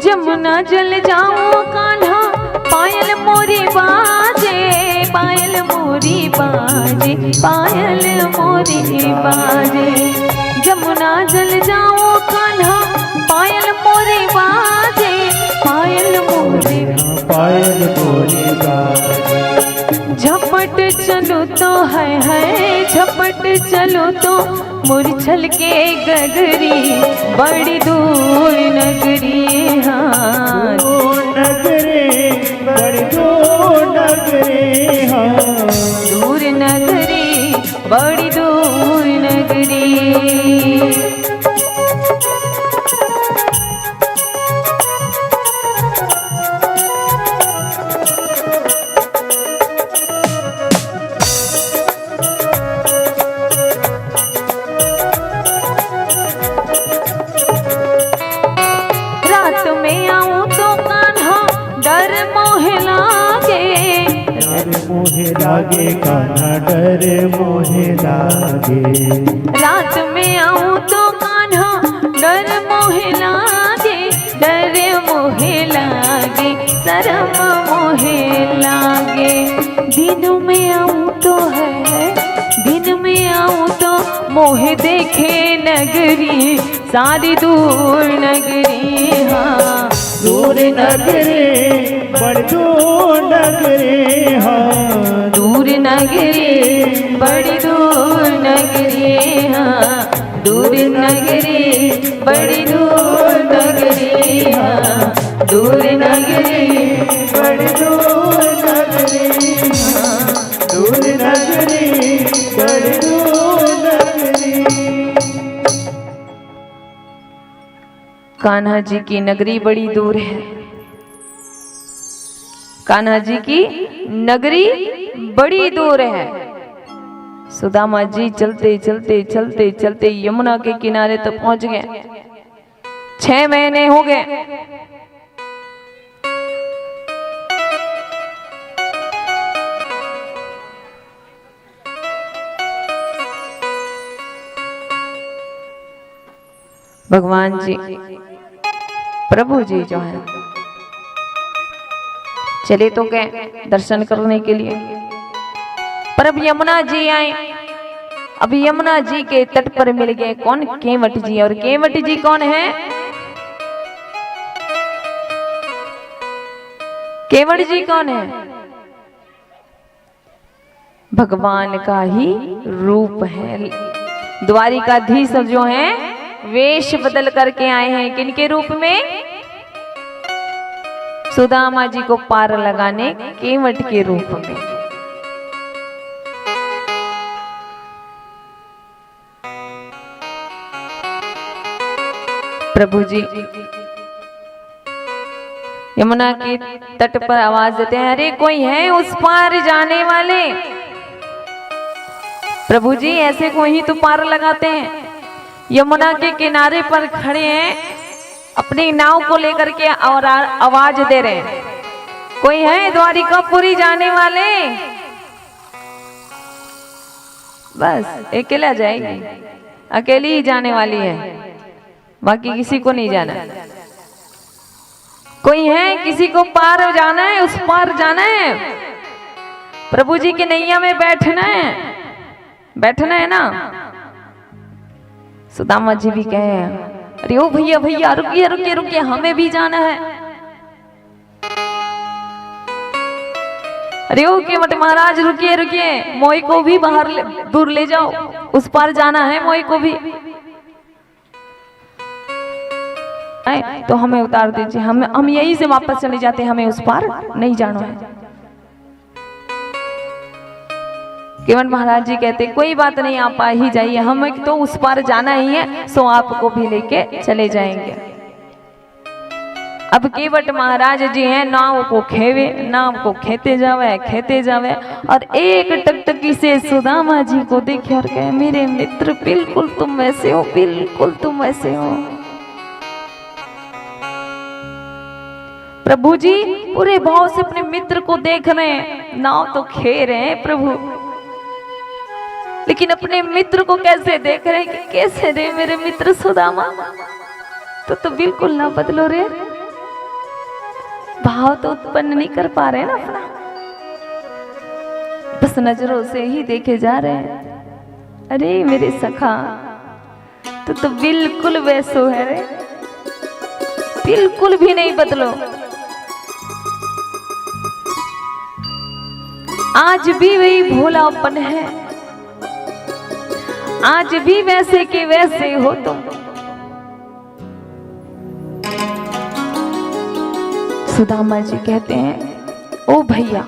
जमुना जल जाऊं कान्हा, पायल मोरी बाजे, पायल मोरी बाजे, पायल मोरी बाजे। जमुना जल जाऊं कान्हा, पायल मोरी बाजे, पायल मोरी, पायल मोरी बाजे। झपट चलो तो है झपट चलो तो मुरझल के गगरी, बड़ी दूर नगरी, हाँ दूर नगरी, बड़ी दूर नगरी, हाँ दूर नगरी, बड़ी दूर नगरी। रात में आऊं तो कान्हा डर मोहे लागे, डर मोहे लागे कान्हा, डर मोहे लागे। रात में आऊं तो कान्हा डर मोहे लागे, डर मोहे लागे, शर्म मोहे लागे। दिन में आऊं तो है, दिन में आऊं तो मोहे देखे नगरी, सारी दूर नगरी, हाँ दूर नगरी, बड़ी दूर नगरी, हाँ दूर नगरी, बड़ी दूर नगरी, हाँ दूर नगरी, बड़ी दूर नगरी, हाँ दूर नगरी, बड़ी दूर नगरी, हाँ दूर नगरी, बड़ी दूर नगरी। कान्हा जी की नगरी बड़ी दूर है, कान्हा जी की नगरी बड़ी दूर है। सुदामा जी चलते चलते चलते चलते यमुना के किनारे तक पहुंच गए। 6 महीने हो गए। भगवान जी प्रभु जी जो है चले तो गए दर्शन करने के लिए, पर अब यमुना जी आए। अब यमुना जी के तट पर मिल गए कौन? केवट जी। और केवट जी कौन है? केवट जी कौन है? भगवान का ही रूप है। द्वारिकाधीश जो है वेश बदल करके आए हैं। किनके रूप में? सुदामा जी को पार लगाने केवट के रूप में। प्रभु जी यमुना के तट पर आवाज देते हैं, अरे कोई है उस पार जाने वाले? प्रभु जी ऐसे कोई ही तो पार लगाते हैं। यमुना के किनारे पर खड़े हैं, अपनी नाव को लेकर के और आवाज दे रहे हैं, कोई है द्वारिकापुरी जाने वाले? बस अकेला जाएगी, अकेली ही जाने वाली है, बाकी किसी को नहीं जाना। कोई है, किसी को पार जाना है, उस पार जाना है, प्रभु जी के नैया में बैठना है, बैठना है ना। सुदामा जी भी कहे, अरे ओ भैया भैया रुकिए रुकिए रुकिए, हमें भी जाना है। अरे ओ केवट महाराज रुकिए रुकिए, मोई को भी बाहर दूर ले जाओ, उस पार जाना है मोई को भी। तो हमें उतार दीजिए, हम यहीं से वापस चले जाते, हमें उस पार नहीं जाना है। केवट महाराज जी कहते, कोई बात नहीं, आप आ ही जाइए, हमें तो उस पार जाना ही है, सो आपको भी लेके चले जाएंगे। अब केवट महाराज जी हैं, नाव को खेवे, नाव को खेते जावे और एक टकटकी से सुदामा जी को देखे और कहे, मेरे मित्र बिल्कुल तुम वैसे हो, बिल्कुल तुम वैसे हो। प्रभु जी पूरे भाव से अपने मित्र को देख रहे हैं, नाव तो खे रहे हैं प्रभु, लेकिन अपने मित्र को कैसे देख रहे हैं कि कैसे रे मेरे मित्र सुदामा, तो बिल्कुल ना बदलो रे, भाव तो उत्पन्न नहीं कर पा रहे ना अपना, बस नजरों से ही देखे जा रहे हैं। अरे मेरे सखा तो बिल्कुल वैसो है रे, बिल्कुल भी नहीं बदलो। आज भी वही भोलापन है, आज भी वैसे के वैसे हो तुम। सुदामा जी कहते हैं, ओ भैया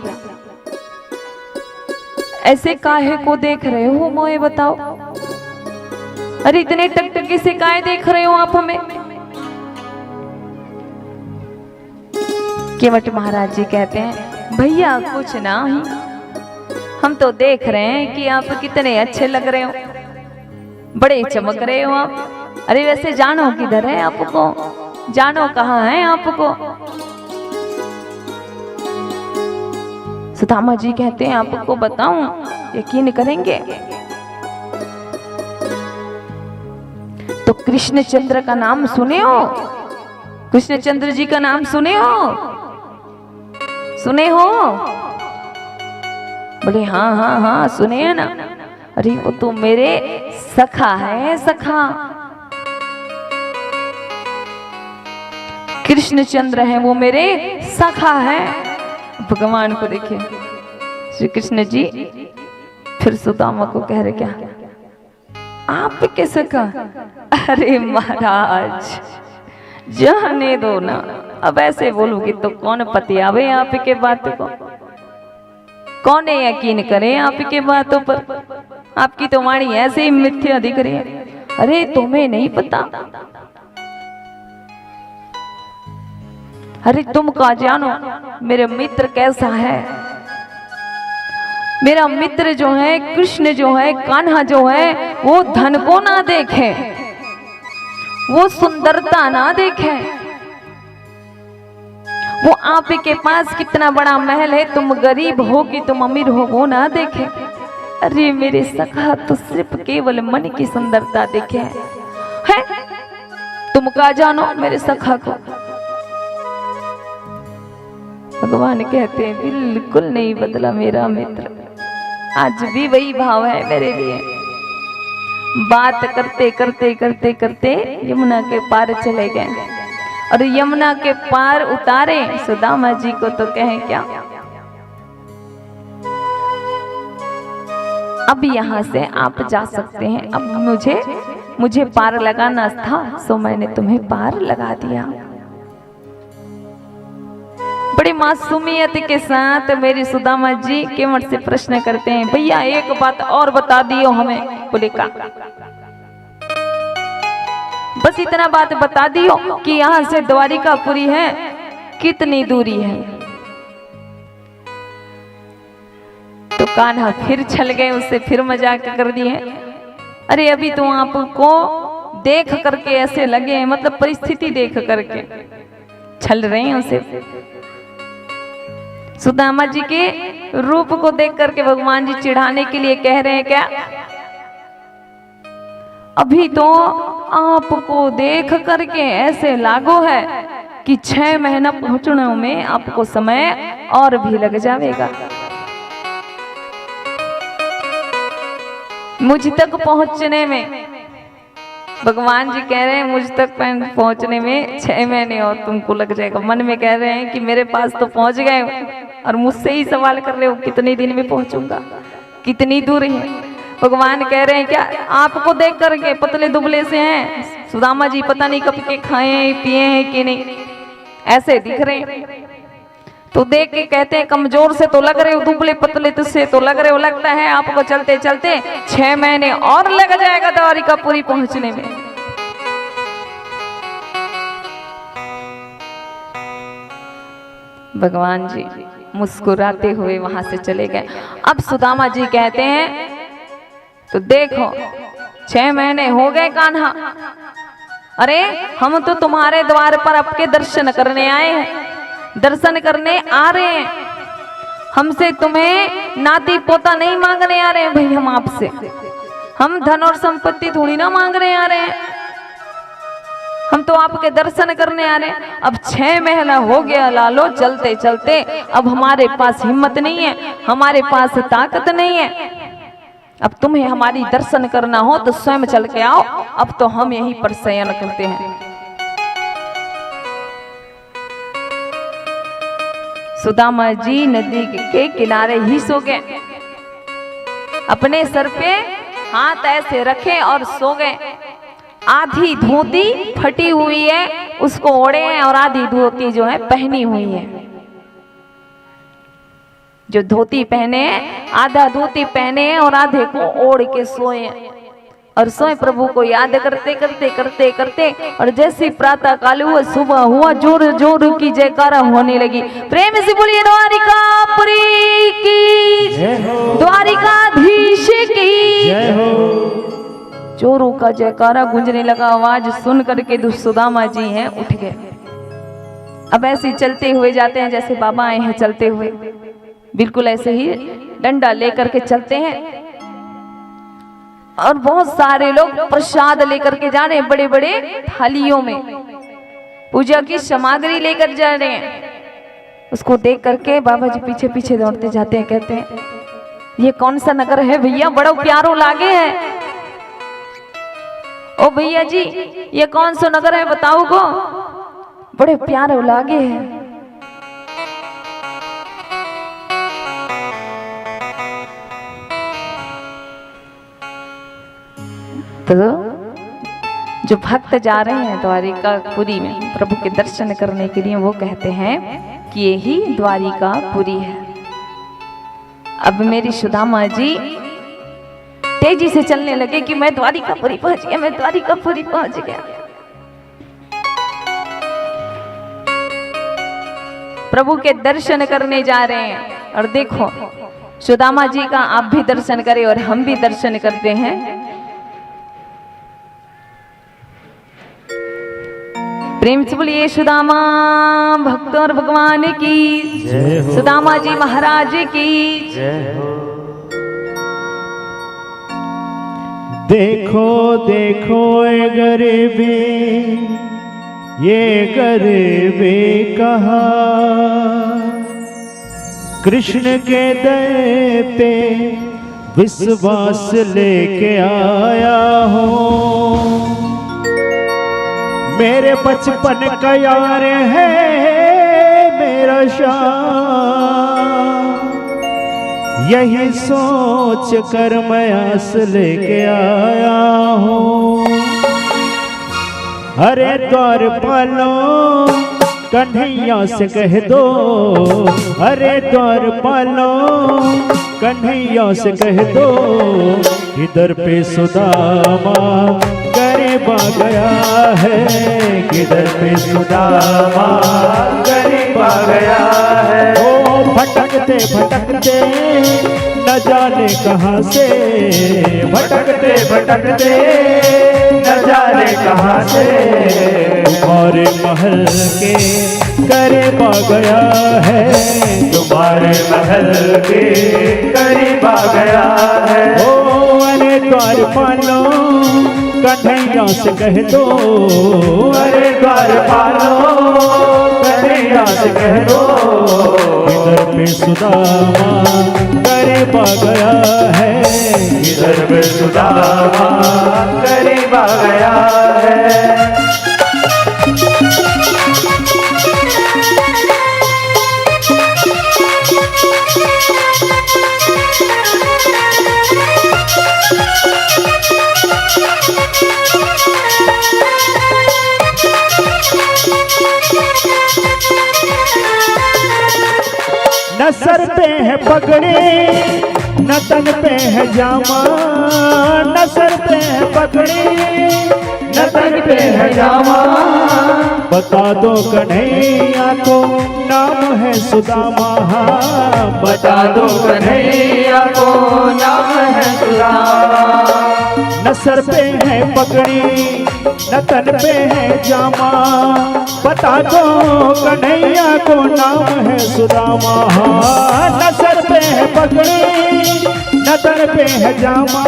ऐसे काहे को देख रहे हो, मोए बताओ। अरे इतने टकटकी से काहे देख रहे हो आप हमें? केवट महाराज जी कहते हैं, भैया कुछ ना ही, हम तो देख रहे हैं कि आप कितने अच्छे लग रहे हो, बड़े चमक रहे हो आप। अरे वैसे जानो किधर है आपको, जानो कहाँ है आपको? सुदामा जी कहते हैं, आपको बताऊं, यकीन करेंगे तो कृष्णचंद्र का नाम सुने हो? कृष्णचंद्र जी का नाम सुने हो? सुने हो? बोले हाँ हाँ हाँ सुने हैं ना। अरे वो तो मेरे सखा है, सखा कृष्णचंद्र है, वो मेरे सखा है। भगवान को देखिए, श्री कृष्ण जी फिर सुदामा को कह रहे, क्या आपके सखा? अरे महाराज जाने दो ना, अब ऐसे बोलोगे तो कौन पतियावे आपके बात को, कौन यकीन करे आपके बातों पर? आपकी तो वाणी ऐसे ही मिथ्या दिख रही है। अरे तुम्हें नहीं पता, अरे तुम का जानो मेरे मित्र कैसा है। मेरा मित्र जो है, कृष्ण जो है, कान्हा जो है, वो धन को ना देखे, वो सुंदरता ना देखे, वो आप के पास कितना बड़ा महल है, तुम गरीब हो कि तुम अमीर हो, वो ना देखे। अरे मेरे सखा तो सिर्फ केवल मन की सुंदरता देखे है। तुम का जानो मेरे सखा को। भगवान कहते हैं बिल्कुल नहीं बदला मेरा मित्र, आज भी वही भाव है मेरे लिए। बात करते करते करते करते यमुना के पार चले गए और यमुना के पार उतारे सुदामा जी को तो कहें क्या। अब यहाँ से आप जा सकते हैं। अब मुझे पार लगाना था, सो मैंने तुम्हें पार लगा दिया। बड़ी मासूमियत के साथ मेरी सुदामा जी केवट से प्रश्न करते हैं, भैया एक बात और बता दियो हमें। बोले का? बस इतना बात बता दियो कि यहाँ से द्वारिकापुरी है कितनी दूरी है। तो कान्हा फिर छल गए, उससे फिर मजाक कर दिए। अरे अभी तो आपको देख करके ऐसे लगे, मतलब परिस्थिति देख करके छल रहे हैं उसे। सुदामा जी के रूप को देख करके भगवान जी चिढ़ाने के लिए कह रहे हैं क्या? अभी तो आपको देख करके ऐसे लागो है कि 6 महीना पहुंचने में आपको समय और भी लग जाएगा। मुझ तक पहुंचने में, भगवान जी कह रहे हैं मुझ तक पहुंचने में 6 महीने और तुमको लग जाएगा। मन में कह रहे हैं कि मेरे पास तो पहुंच गए और मुझसे ही सवाल कर रहे हो कितने दिन में पहुंचूंगा, कितनी दूर है। भगवान कह रहे हैं क्या आपको देख करके पतले दुबले से हैं सुदामा जी, पता नहीं कब के खाए हैं पिए हैं कि नहीं, ऐसे दिख रहे हैं। तो देख के कहते हैं कमजोर से तो लग रहे हो, दुबले पतले से तो लग रहे हो, लगता है आपको चलते चलते 6 महीने और लग जाएगा द्वारिकापुरी पहुंचने में। भगवान जी मुस्कुराते हुए वहां से चले गए। अब सुदामा जी कहते हैं तो देखो 6 महीने हो गए कान्हा, अरे हम तो तुम्हारे द्वार पर आपके दर्शन करने आए हैं, दर्शन करने आ रहे हैं, हमसे तुम्हें नाती पोता नहीं मांगने आ रहे हैं भाई। हम आपसे हम धन और संपत्ति थोड़ी ना मांगने आ रहे हैं, हम तो आपके दर्शन करने आ रहे हैं। अब 6 महीना हो गया लालो चलते चलते, अब हमारे पास हिम्मत नहीं है, हमारे पास ताकत नहीं है। अब तुम्हें हमारी दर्शन करना हो तो स्वयं चल के आओ, अब तो हम यहीं पर शयन करते हैं। सुदामा जी नदी के किनारे ही सो गए, अपने सर पे हाथ ऐसे रखे और सो गए। आधी धोती फटी हुई है उसको ओढ़े हैं और आधी धोती जो है पहनी हुई है। जो धोती पहने हैं, आधा धोती पहने हैं और आधे को ओढ़ के सोए हैं और सोए प्रभु को याद करते करते करते करते। और जैसे प्रातः काल हुआ, सुबह हुआ, जोर जोर की जयकारा होने लगी। प्रेम से बोलिए द्वारिकापुरी की, द्वारिकाधीश की। जोरों का जयकारा गूंजने लगा। आवाज सुन करके सुदामा जी हैं उठ गए। अब ऐसे चलते हुए जाते हैं जैसे बाबा आए हैं चलते हुए, बिल्कुल ऐसे ही डंडा लेकर के चलते हैं। और बहुत सारे लोग प्रसाद लेकर के जा रहे हैं, बड़े बड़े थालियों में पूजा की सामग्री लेकर जा रहे हैं। उसको देख करके बाबा जी पीछे पीछे दौड़ते जाते हैं, कहते हैं ये कौन सा नगर है भैया, बड़ा प्यारो लागे है। ओ भैया जी ये कौन सा नगर है बताओ को, बड़े प्यारे लागे हैं। तो जो भक्त जा रहे हैं द्वारिकापुरी में प्रभु के दर्शन करने के लिए, वो कहते हैं कि यही द्वारिकापुरी है। अब मेरी सुदामा जी तेजी से चलने लगे कि मैं द्वारिकापुरी पहुंच गया, मैं द्वारिकापुरी पहुंच गया। प्रभु के दर्शन करने जा रहे हैं। और देखो सुदामा जी का आप भी दर्शन करें और हम भी दर्शन करते हैं। प्रेम से बोलिए सुदामा भक्त और भगवान की जय हो। सुदामा जी महाराज की जय हो। देखो देखो ये गरीबी, ये गरीबी कहा कृष्ण के दर पे विश्वास लेके आया हूँ। मेरे बचपन का यार है मेरा शाम, यही सोच कर मैं आस लेके आया हूँ। अरे द्वारपालो कन्हैया से कह दो, अरे द्वारपालो कन्हैया से कह दो, इधर पे सुदामा गरीब आ गया है, किधर पे सुदामा गरीब आ गया है। ओ भटकते भटकते न जाने कहाँ से, भटकते भटकते न जाने कहाँ से, तुम्हारे महल के करीब आ गया है, तुम्हारे महल के करीब आ गया है। ओ अरे द्वारपालो कन्हैया से कह दो, अरे द्वारपालो कन्हैया से कह दो, इधर पे सुदामा करीब आ गया है, इधर पे सुदामा करीब आ गया है। न सर पे है पगड़ी न तन पे है जामा, न सर पे है पगड़ी न तन पे है जामा, बता दो कन्हैया को नाम है सुदामा, बता दो कन्हैया को नाम है सुदामा। न सर पे है पगड़ी न तन पे है जामा, बता दो कन्हैया को नाम है सुदामा। न सर पे है पगड़ी न तन पे है जामा,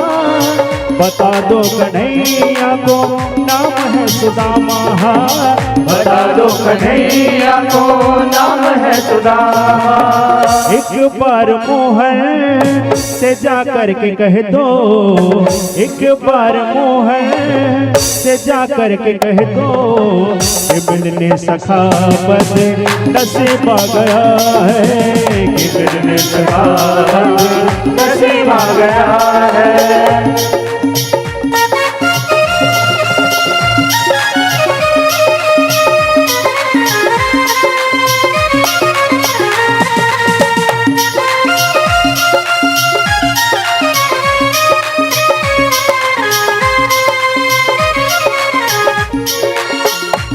बता दो कन्हैया को नाम है सुदामा, बता दो कन्हैया को नाम है सुदामा। एक बार मोहन से जा कर के कह दो, एक बार मोहन से जा कर के कह दो, कि मिलने सखावत नसीब आ गया है, कि मिलने सखावत नसीब आ गया है।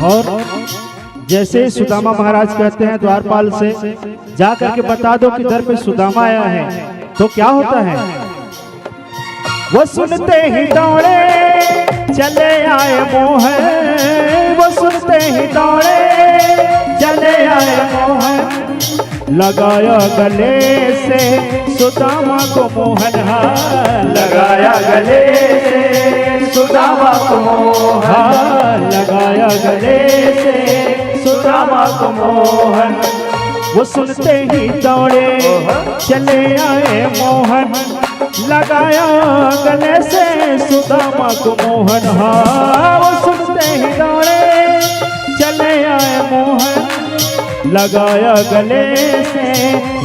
और जैसे सुदामा महाराज कहते हैं द्वारपाल से जाकर के बता दो कि दर पे सुदामा आया है, तो क्या होता है? वो सुनते ही दौड़े चले आए मोहन, वो सुनते ही दौड़े चले आए मोहन, लगाया गले से सुदामा को मोहन, लगाया गले से सुदामा को मोहन, लगाया गले से सुदामा को मोहन। वो सुनते ही दौड़े चले आए मोहन, लगाया गले से सुदामा को मोहन। वो सुनते ही दौड़े चले आए मोहन, लगाया गले से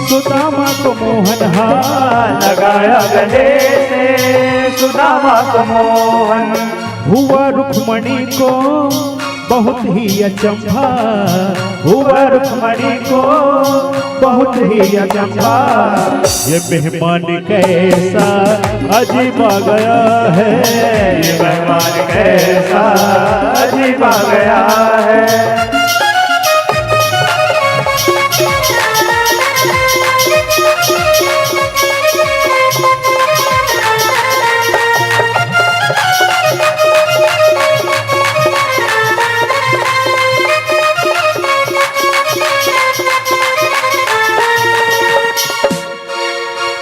सुदामा को मोहन, लगाया गले से सुदामा को मोहन। हुआ रुक्मणी को बहुत ही अचंभा, हुआ रुक्मणी को बहुत ही अचंभा, ये मेहमान कैसा अजीब आ गया है, ये मेहमान कैसा अजीब आ गया है।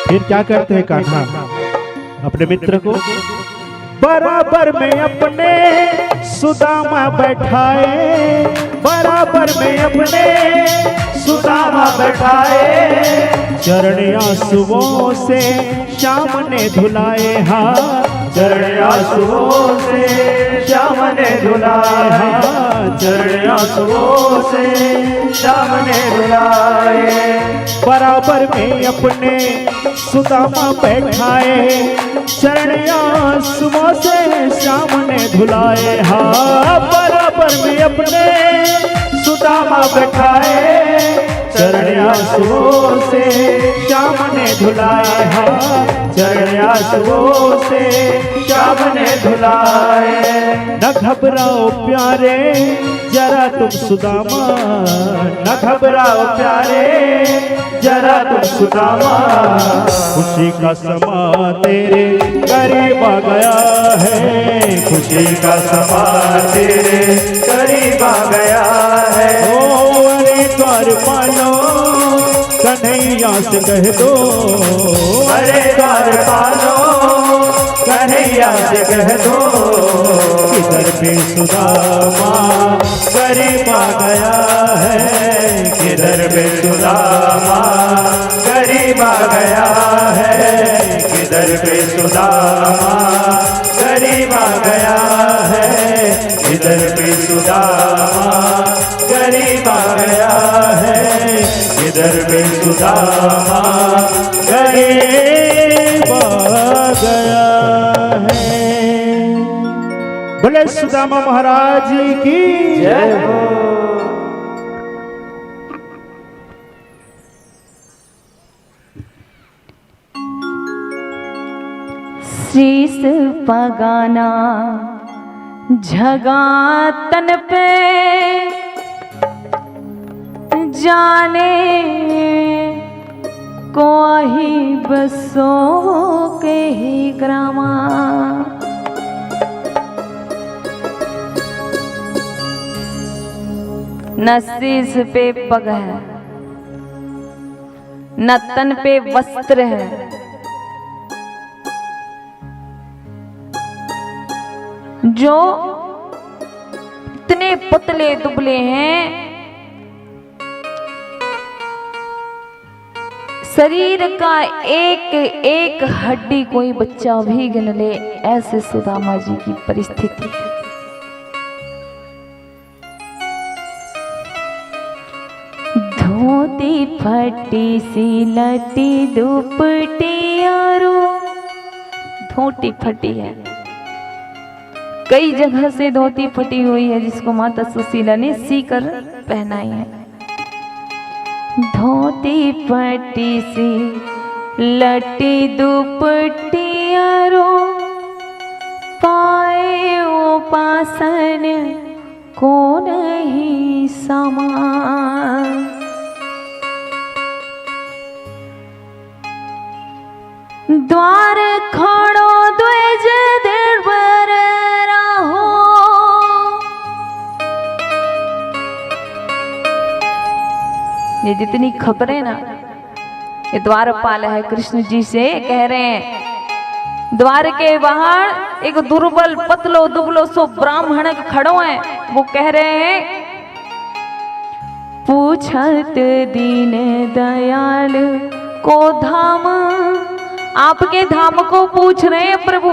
फिर क्या करते हैं कान्हा अपने मित्र को बराबर में अपने सुदामा बैठाए, बराबर में अपने सुदामा बैठाए, चरण आंसुओं से श्याम ने धुलाए। हाँ चरण आंसुओं से श्याम ने धुलाए, चरण आंसुओं से श्याम ने धुलाए। बराबर में अपने सुदामा बैठाए, चरण आंसुओं से श्याम ने धुलाए। हाँ बराबर में अपने सुदामा बैठाए, चरण आंसुओं से श्याम ने धुलाए। हाँ चरण आंसुओं से श्याम ने धुलाए। न घबराओ प्यारे जरा तुम सुदामा, न घबराओ प्यारे जरा तुम सुदामा, खुशी का समा तेरे करीब आ गया है, खुशी का समा तेरे करीब आ गया है। ओ अरे द्वार पालो कन्हैया से कह दो, अरे द्वार पालो कन्हैया से कह दो, किधर पे सुदामा करीब आ गया है, किधर पे सुदामा करीब आ गया है, किधर पे सुदामा करीब आ गया है, किधर पे सुदामा करीब आ गया है, किधर पे सुदामा करीब आ गया है। बोले सुदामा महाराज की जय हो। शीस पगाना झगा तन पे, जाने को ही बसो के ही ग्रामा। न शीस पे पग है, न तन पे वस्त्र है, जो इतने पतले दुबले हैं, शरीर का एक एक हड्डी कोई बच्चा भी गिन ले, ऐसे सुदामा जी की परिस्थिति है। धोती फटी सी लटी दुपटी और धोती फटी है, कई जगह से धोती फटी हुई है जिसको माता सुशीला ने सीकर पहनाई है। धोती फटी सी लटी दुपटी और पाए वो पासन को नहीं समान। द्वार खड़ो द्विज दिलबर रहो, ये जितनी खबरें ना, ये द्वारपाल है कृष्ण जी से कह रहे हैं। द्वार के बाहर एक दुर्बल पतलो दुबलो सो ब्राह्मण खड़ो हैं, वो कह रहे हैं पूछत दीन दयाल को धाम, आपके धाम को पूछ रहे हैं प्रभु,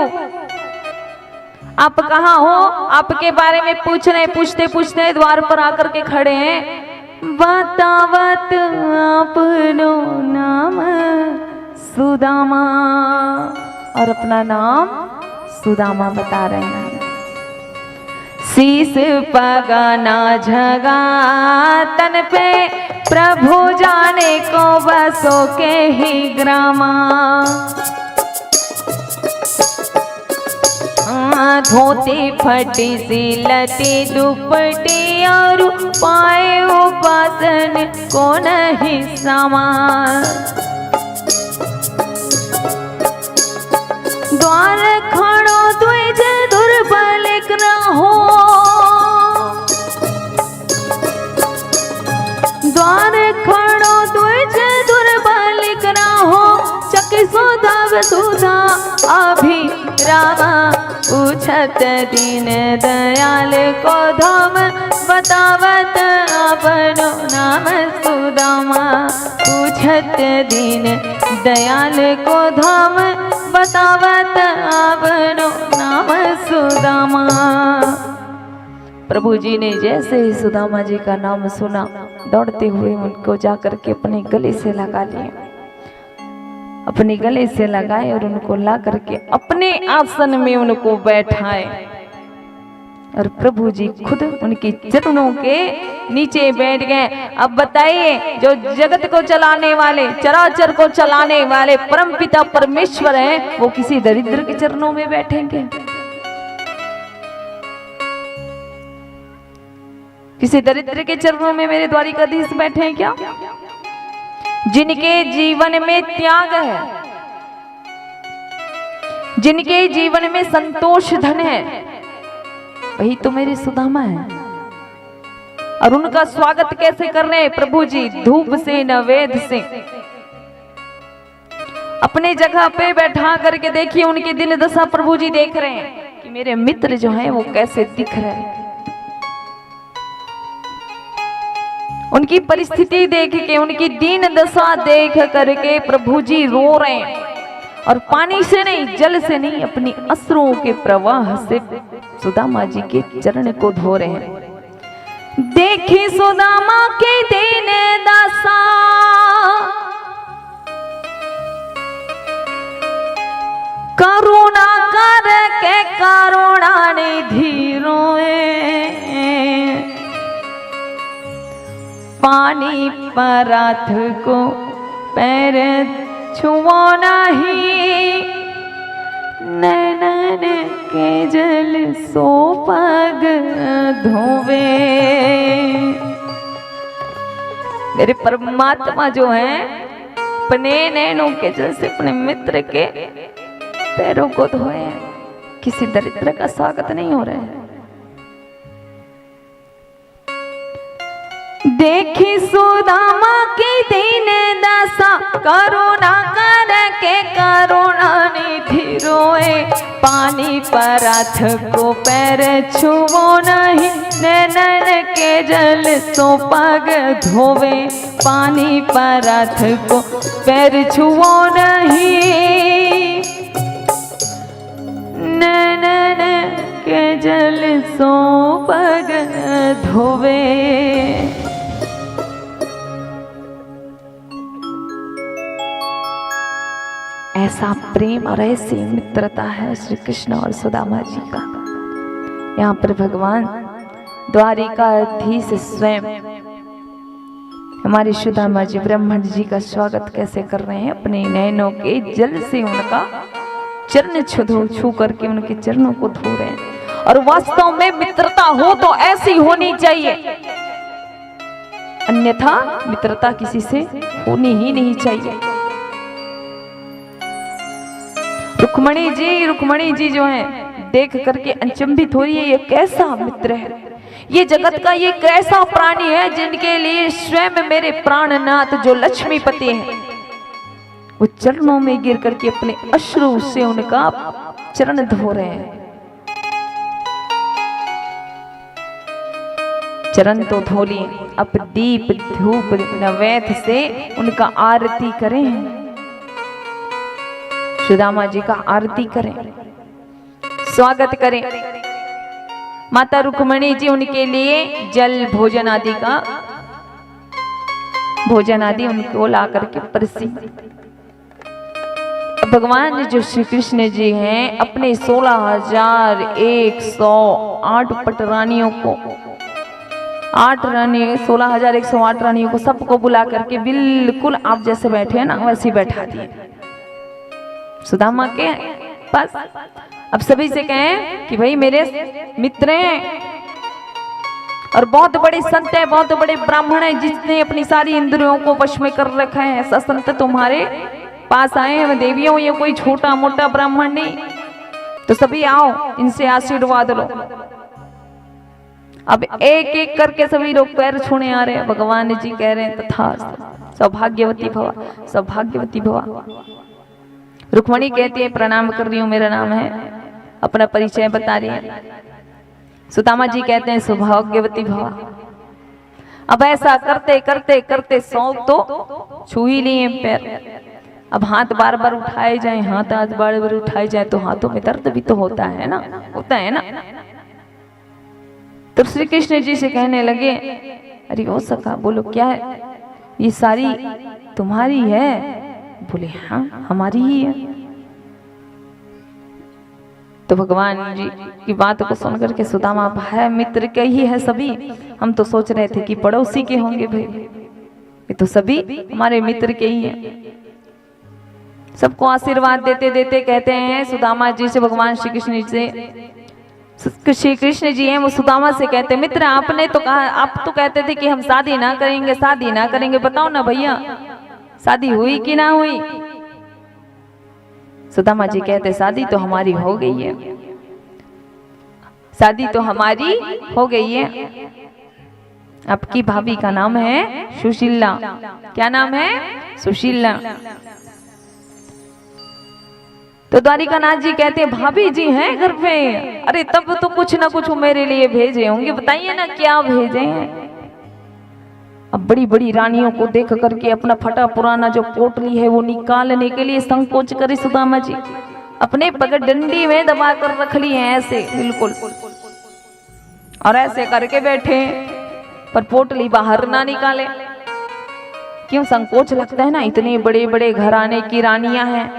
आप कहाँ हो, आपके बारे में पूछ रहे हैं। पूछते पूछते द्वार पर आकर के खड़े हैं। बतावत अपनो नाम सुदामा, और अपना नाम सुदामा बता रहे हैं। शीस पगाना झगा तन पे, प्रभु जाने को बसो के ही ग्रामा। धोती फटी सी लटी दुपटी और पाए उपासन को नहीं समान। द्वार खड़ो द्विज दुर्बल हो, द्वार खड़ो द्विज दुर्बल हो, चकिस सुधा अभिरामा पूछत दीन दयाल को धाम बतावत अपनो नाम सुदामा पूछत दीन दयाल को धाम बतावत अपनो नाम सुदामा। प्रभु जी ने जैसे ही सुदामा जी का नाम सुना दौड़ते हुए उनको जाकर के अपने गले से लगा लिए, अपने गले से लगाए और उनको ला करके अपने आसन में उनको बैठाए और प्रभु जी खुद उनके चरणों के नीचे बैठ गए। अब बताइए, जो जगत को चलाने वाले, चराचर को चलाने वाले परमपिता परमेश्वर हैं, वो किसी दरिद्र के चरणों में बैठेंगे? किसी दरिद्र के चरणों में मेरे द्वारिकाधीश बैठे हैं क्या? जिनके जीवन में त्याग है, जिनके जीवन में संतोष धन है, वही तो मेरे सुदामा है। और उनका स्वागत कैसे कर रहे हैं प्रभु जी? धूप से नैवेद्य से अपने जगह पे बैठा करके देखिए उनकी दिन दशा प्रभु जी देख रहे हैं कि मेरे मित्र जो हैं वो कैसे दिख रहे हैं। उनकी परिस्थिति देख के, उनकी दीन दशा देख करके प्रभु जी रो रहे हैं और पानी से नहीं, जल से नहीं, अपनी अश्रुओं के प्रवाह से सुदामा जी के चरण को धो रहे हैं। देखी सुदामा के दीन दशा करुणा करके करुणा निधि रोए, पानी पराथ को पैर छुओ नहीं, नैनन के जल सो पग धोवे। मेरे परमात्मा जो है अपने नैनों के जल से अपने मित्र के पैरों को धोए। किसी दरिद्र का स्वागत नहीं हो रहा है। देखी सुदामा की दीन दशा करुणा करके करुणा निधि रोए, पानी पराथ को पैर छुओ नहीं, नैनन के जल सो पग धोवे, पानी पराथ को पैर छुओ नहीं, नैनन के जल सो पग धोवे। ऐसा प्रेम और ऐसी मित्रता है श्री कृष्ण और सुदामा जी का। यहाँ पर भगवान द्वारिकाधीश स्वयं हमारे सुदामा जी ब्राह्मण जी का स्वागत कैसे कर रहे हैं? अपने नैनों के जल से उनका चरण छू करके उनके चरणों को धो रहे हैं। और वास्तव में मित्रता हो तो ऐसी होनी चाहिए, अन्यथा मित्रता किसी से होनी ही नहीं चाहिए। रुक्मणी जी जो है देख करके अचंभित हो रही है, ये कैसा मित्र है, ये जगत का ये कैसा प्राणी है जिनके लिए स्वयं मेरे प्राणनाथ जो लक्ष्मीपति हैं वो चरणों में गिर करके अपने अश्रु से उनका चरण धो रहे हैं। चरण तो धो लिए, अब दीप धूप नैवेद्य से उनका आरती करें, सुदामा जी का आरती करें, स्वागत करें। माता रुक्मणी जी उनके लिए जल भोजन आदि उनको ला करके परसी। भगवान जो श्री कृष्ण जी हैं अपने 16,108 पटरानियों को 16,108 रानियों को सबको बुला करके बिल्कुल आप जैसे बैठे हैं ना वैसे बैठा दिए सुदामा के पास। अब सभी से कहें कि भाई मेरे मित्र हैं और बहुत बड़े संत हैं, बहुत बड़े ब्राह्मण हैं जिसने अपनी सारी इंद्रियों को वश में कर रखा है, ऐसा संत तुम्हारे पास आए हैं देवियों, ये कोई छोटा मोटा ब्राह्मण नहीं, तो सभी आओ इनसे आशीर्वाद लो। अब एक एक करके सभी लोग पैर छूने आ रहे हैं। भगवान जी कह रहे हैं तथास्तु, सौभाग्यवती भवा, सौभाग्यवती भवा। रुक्मणी कहती है प्रणाम कर रही हूँ, मेरा नाम है, अपना परिचय बता रही है। सुदामा जी कहते हैं सौभाग्यवती भव। अब ऐसा करते करते करते 100 तो छू ही लिए पैर। अब हाथ बार बार उठाए जाए, हाथ बार बार उठाए जाए तो हाथों में दर्द भी तो होता है ना, होता है ना। तो श्री कृष्ण जी से कहने लगे अरे हो सका, बोलो क्या है, ये सारी तुम्हारी है? बोले हाँ हमारी ही है। तो भगवान जी की बात को सुनकर के सुदामा भाई मित्र के ही है सभी, हम तो सोच रहे थे कि पड़ोसी के होंगे, भाई ये तो सभी हमारे मित्र के ही हैं। सबको आशीर्वाद देते देते कहते हैं सुदामा जी से, भगवान श्री कृष्ण से, श्री कृष्ण जी हैं वो सुदामा से कहते मित्र आपने तो कहा, आप तो कहते थे कि हम शादी ना करेंगे, शादी ना करेंगे, बताओ ना भैया शादी हुई कि ना हुई? सुदामा जी कहते शादी तो हमारी हो गई है, शादी तो हमारी हो गई है। आपकी भाभी का नाम है सुशीला। क्या नाम है? सुशीला। तो द्वारिकानाथ जी कहते हैं भाभी जी हैं घर पे? अरे तब तो कुछ ना कुछ मेरे लिए भेजे होंगे, बताइए ना क्या भेजे हैं। अब बड़ी बड़ी रानियों को देख करके अपना फटा पुराना जो पोटली है वो निकालने के लिए संकोच करे सुदामा जी, अपने पगडंडी में दबा कर रख ली है ऐसे बिल्कुल, और ऐसे करके बैठे पर पोटली बाहर ना निकाले। क्यों संकोच लगता है ना, इतने बड़े बड़े घराने की रानियां हैं,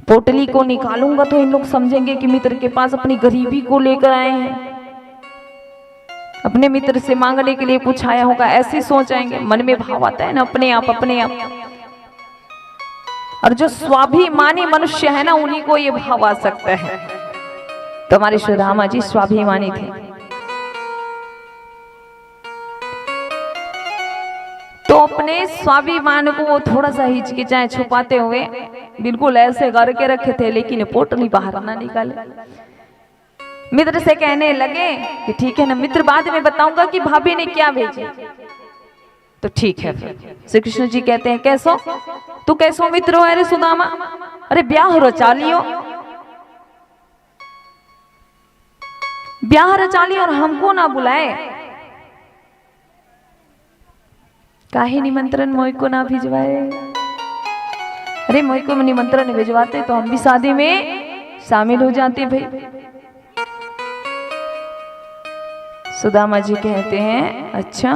पोटली को निकालूंगा तो इन लोग समझेंगे कि मित्र के पास अपनी गरीबी को लेकर आए हैं, अपने मित्र से मांगने के लिए कुछ आया होगा, ऐसे सोच आएंगे। मन में भाव आता है ना अपने आप अपने आप। और जो स्वाभिमानी मनुष्य है ना उन्हीं को ये भाव आ सकता है। तो हमारे श्री रामा जी स्वाभिमानी थे। तो अपने स्वाभिमान को वो थोड़ा सा हिचकिचाए छुपाते हुए बिल्कुल ऐसे करके रखे थे, लेकिन पोटली बाहर ना निकाले। मित्र से कहने लगे कि ठीक है ना मित्र, बाद में बताऊंगा कि भाभी ने क्या भेजी। तो ठीक है। श्री कृष्ण जी कहते हैं कैसो तू कैसो मित्र हो? अरे सुदामा, अरे ब्याह रचा लियो, ब्याह रचा लियो और हमको ना बुलाए, काहे निमंत्रण मोई को ना भिजवाए? अरे मोई को निमंत्रण भिजवाते तो हम भी शादी में शामिल हो जाते भाई। सुदामा जी कहते हैं अच्छा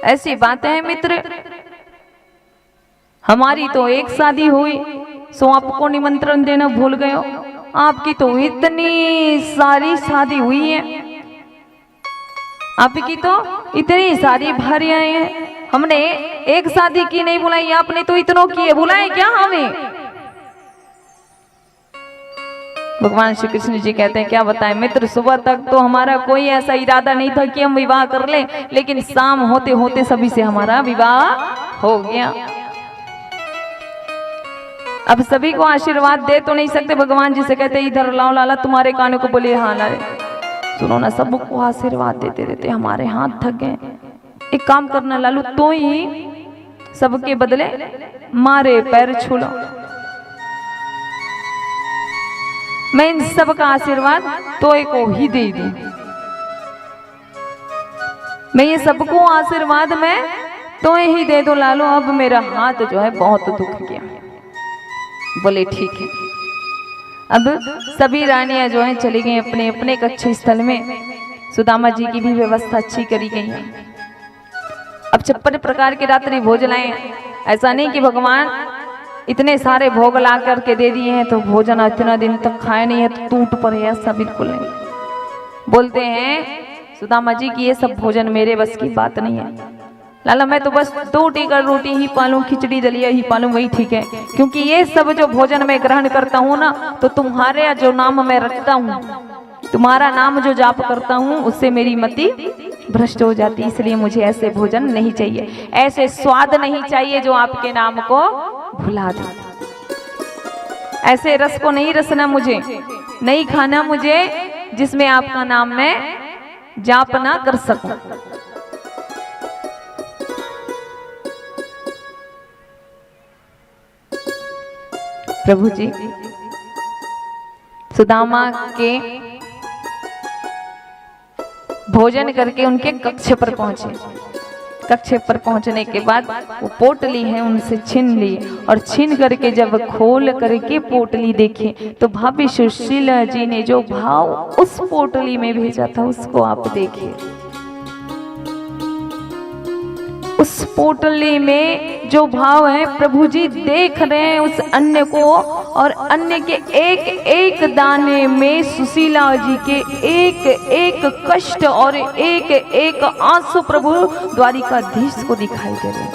ऐसी बातें हैं मित्र, हमारी तो एक शादी हुई सो आपको निमंत्रण देना भूल गए हो, आपकी तो इतनी सारी शादी हुई है, आपकी तो इतनी सारी भारियां हैं, हमने एक शादी की नहीं बुलाई, आपने तो इतनों की है, बुलाए क्या हमें? भगवान श्री कृष्ण जी कहते हैं क्या बताएं मित्र, सुबह तक तो हमारा कोई ऐसा इरादा नहीं था कि हम विवाह कर लें, लेकिन शाम होते होते सभी से हमारा विवाह हो गया। अब सभी को आशीर्वाद दे तो नहीं सकते, भगवान जी से कहते इधर लाओ लाला, तुम्हारे कानों को बोले हाँ लाले, सुनो ना, सबको आशीर्वाद देते देते हमारे हाथ थक गए। एक काम करना लालू, तो ही सबके बदले मारे पैर छू लो, मैं इन सब का आशीर्वाद तोय को ही दे दूं, मैं ये सबको आशीर्वाद में तोय ही दे दो लालो, अब मेरा हाथ जो है बहुत दुख गया। बोले ठीक है। अब सभी रानियां जो हैं चली गई अपने अपने कच्चे स्थल में, सुदामा जी की भी व्यवस्था अच्छी करी गई है। अब 56 प्रकार के रात्रि भोजन आए, ऐसा नहीं कि भगवान इतने सारे भोग ला करके दे दिए हैं तो भोजन इतना दिन तक खाए नहीं है तो टूट पड़े, ऐसा बिल्कुल नहीं। बोलते हैं सुदामा जी की ये सब भोजन मेरे बस की बात नहीं है लाला, मैं तो बस 2 टीकर रोटी ही पालूं, खिचड़ी दलिया ही पालूं, वही ठीक है, क्योंकि ये सब जो भोजन मैं ग्रहण करता हूँ ना तो तुम्हारे जो नाम मैं रखता हूँ, तुम्हारा नाम जो जाप करता हूँ उससे मेरी मति भ्रष्ट हो जाती, इसलिए मुझे ऐसे भोजन नहीं चाहिए, ऐसे स्वाद नहीं चाहिए जो आपके नाम को भुला दे, ऐसे रस को नहीं रसना मुझे, नहीं खाना मुझे जिसमें आपका नाम मैं जाप ना कर सकूं। प्रभु जी सुदामा के भोजन करके उनके कक्ष पर पहुंचे। कक्ष पर पहुंचने के बाद वो पोटली है उनसे छीन ली और छीन करके जब खोल करके पोटली देखे तो भाभी सुशीला जी ने जो भाव उस पोटली में भेजा था उसको आप देखिए। उस पोटली में जो भाव है प्रभु जी देख रहे हैं उस अन्न को, और अन्न के एक एक दाने में सुशीला जी के एक एक कष्ट और एक एक आंसू प्रभु द्वारिकाधीश को दिखाई दे रहे हैं।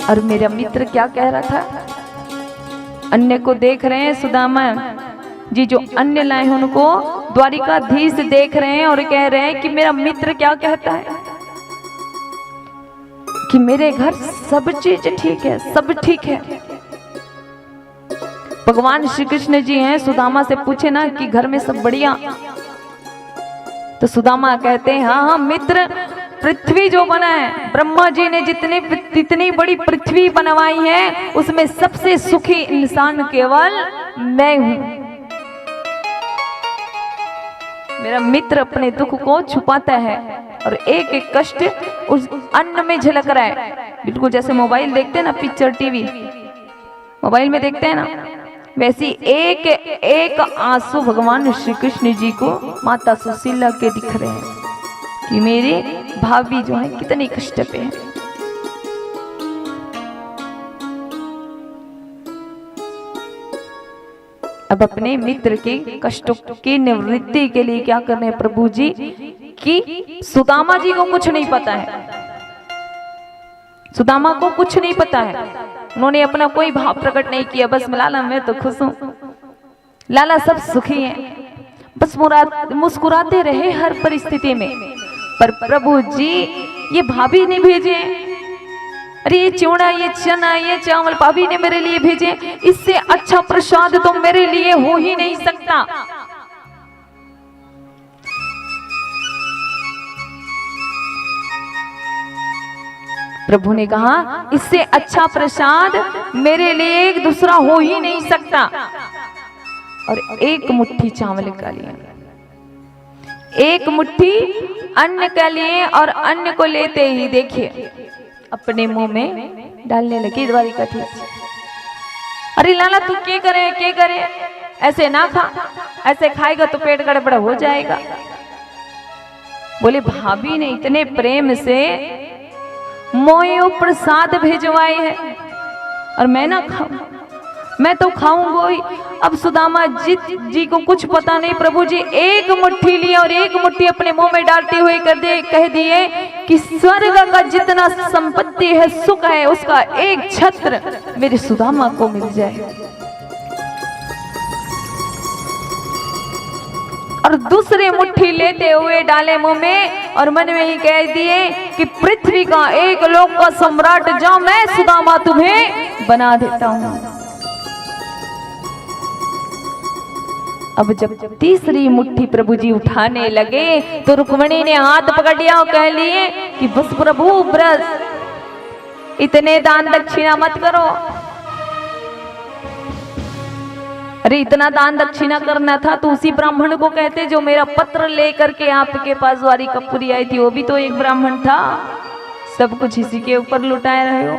और मेरा मित्र क्या कह रहा था, अन्न को देख रहे हैं सुदामा जी जो अन्न लाए हैं उनको द्वारिकाधीश देख रहे हैं और कह रहे हैं कि मेरा मित्र क्या कहता है कि मेरे घर सब चीज ठीक है, सब ठीक है। भगवान श्री कृष्ण जी हैं, सुदामा से पूछे ना कि घर में सब बढ़िया, तो सुदामा कहते हैं हाँ हाँ मित्र, पृथ्वी जो बना है ब्रह्मा जी ने जितनी बड़ी पृथ्वी बनवाई है उसमें सबसे सुखी इंसान केवल मैं हूं। मेरा मित्र अपने दुख को छुपाता है और एक एक कष्ट उस अन्न में झलक रहा है। बिल्कुल जैसे मोबाइल देखते हैं ना, पिक्चर टीवी मोबाइल में देखते हैं ना, वैसी एक एक आंसू भगवान श्री कृष्ण जी को माता सुशीला के दिख रहे हैं कि मेरे भाभी जो है कितने कष्ट पे है। अब अपने मित्र के कष्टों की निवृत्ति के लिए क्या कर रहे हैं प्रभु जी कि सुदामा जी को कुछ नहीं पता है, सुदामा को कुछ नहीं पता है, उन्होंने अपना कोई भाव प्रकट नहीं किया। बस लाला मैं तो खुश हूँ, लाला सब सुखी हैं, बस मुस्कुराते रहे हर परिस्थिति में। पर प्रभु जी ये भाभी ने भेजे, अरे ये चिवड़ा, ये चना, ये चावल भाभी ने मेरे लिए भेजे, इससे अच्छा प्रसाद तो मेरे लिए हो ही नहीं सकता। प्रभु ने कहा इससे अच्छा प्रसाद मेरे लिए एक दूसरा हो ही नहीं सकता। और एक मुट्ठी चावल का लिया, एक मुट्ठी अन्न का लिए और अन्न को लेते ही देखिए अपने मुंह में डालने लगी द्वारिकाधीश। अरे लाला तू क्या करे, ऐसे ना खा, ऐसे खाएगा तो पेट गड़बड़ हो जाएगा। बोले भाभी ने इतने प्रेम से मोयो प्रसाद भेजवाए है और मैं ना खाऊं, मैं तो खाऊंगा ही। अब सुदामा जी को कुछ पता नहीं, प्रभु जी एक मुट्ठी ली और एक मुट्ठी अपने मुंह में डालते हुए कह दिए कि स्वर्ग का जितना संपत्ति है, सुख है, उसका एक छत्र मेरे सुदामा को मिल जाए। और दूसरी मुट्ठी लेते हुए डाले मुंह में और मन में ही कह दिए कि पृथ्वी का एक लोक का सम्राट जाओ, मैं सुदामा तुम्हें बना देता हूं। अब जब तीसरी मुट्ठी प्रभु जी उठाने लगे तो रुक्मिणी ने हाथ पकड़ लिया और कह लिए कि बस प्रभु ब्रज, इतने दान दक्षिणा मत करो। अरे इतना दान दक्षिणा करना था तो उसी ब्राह्मण को कहते जो मेरा पत्र लेकर के आपके पास द्वारिकापुरी आई थी, वो भी तो एक ब्राह्मण था, सब कुछ इसी के ऊपर लुटाए रहे हो।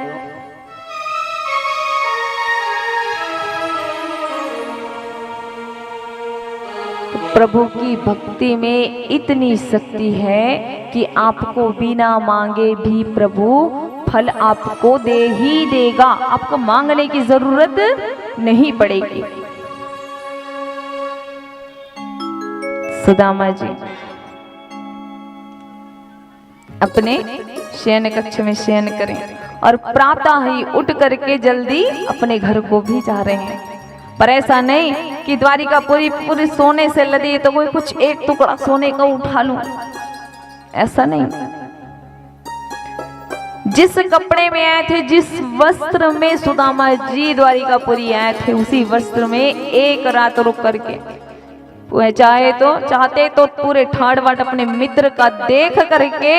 प्रभु की भक्ति में इतनी शक्ति है कि आपको बिना मांगे भी प्रभु फल आपको दे ही देगा, आपको मांगने की जरूरत नहीं पड़ेगी। सुदामा जी अपने शयन कक्ष में शयन करें और प्रातः ही उठ करके जल्दी अपने घर को भी जा रहे हैं। पर ऐसा नहीं कि द्वारिका पूरी सोने से लदी है तो कोई कुछ एक टुकड़ा सोने का उठा लूं, ऐसा नहीं। जिस कपड़े में आए थे, जिस वस्त्र में सुदामा जी द्वारिकापुरी आए थे, उसी वस्त्र में एक रात रुक करके चाहते तो पूरे ठाड़ बाट अपने मित्र का देख करके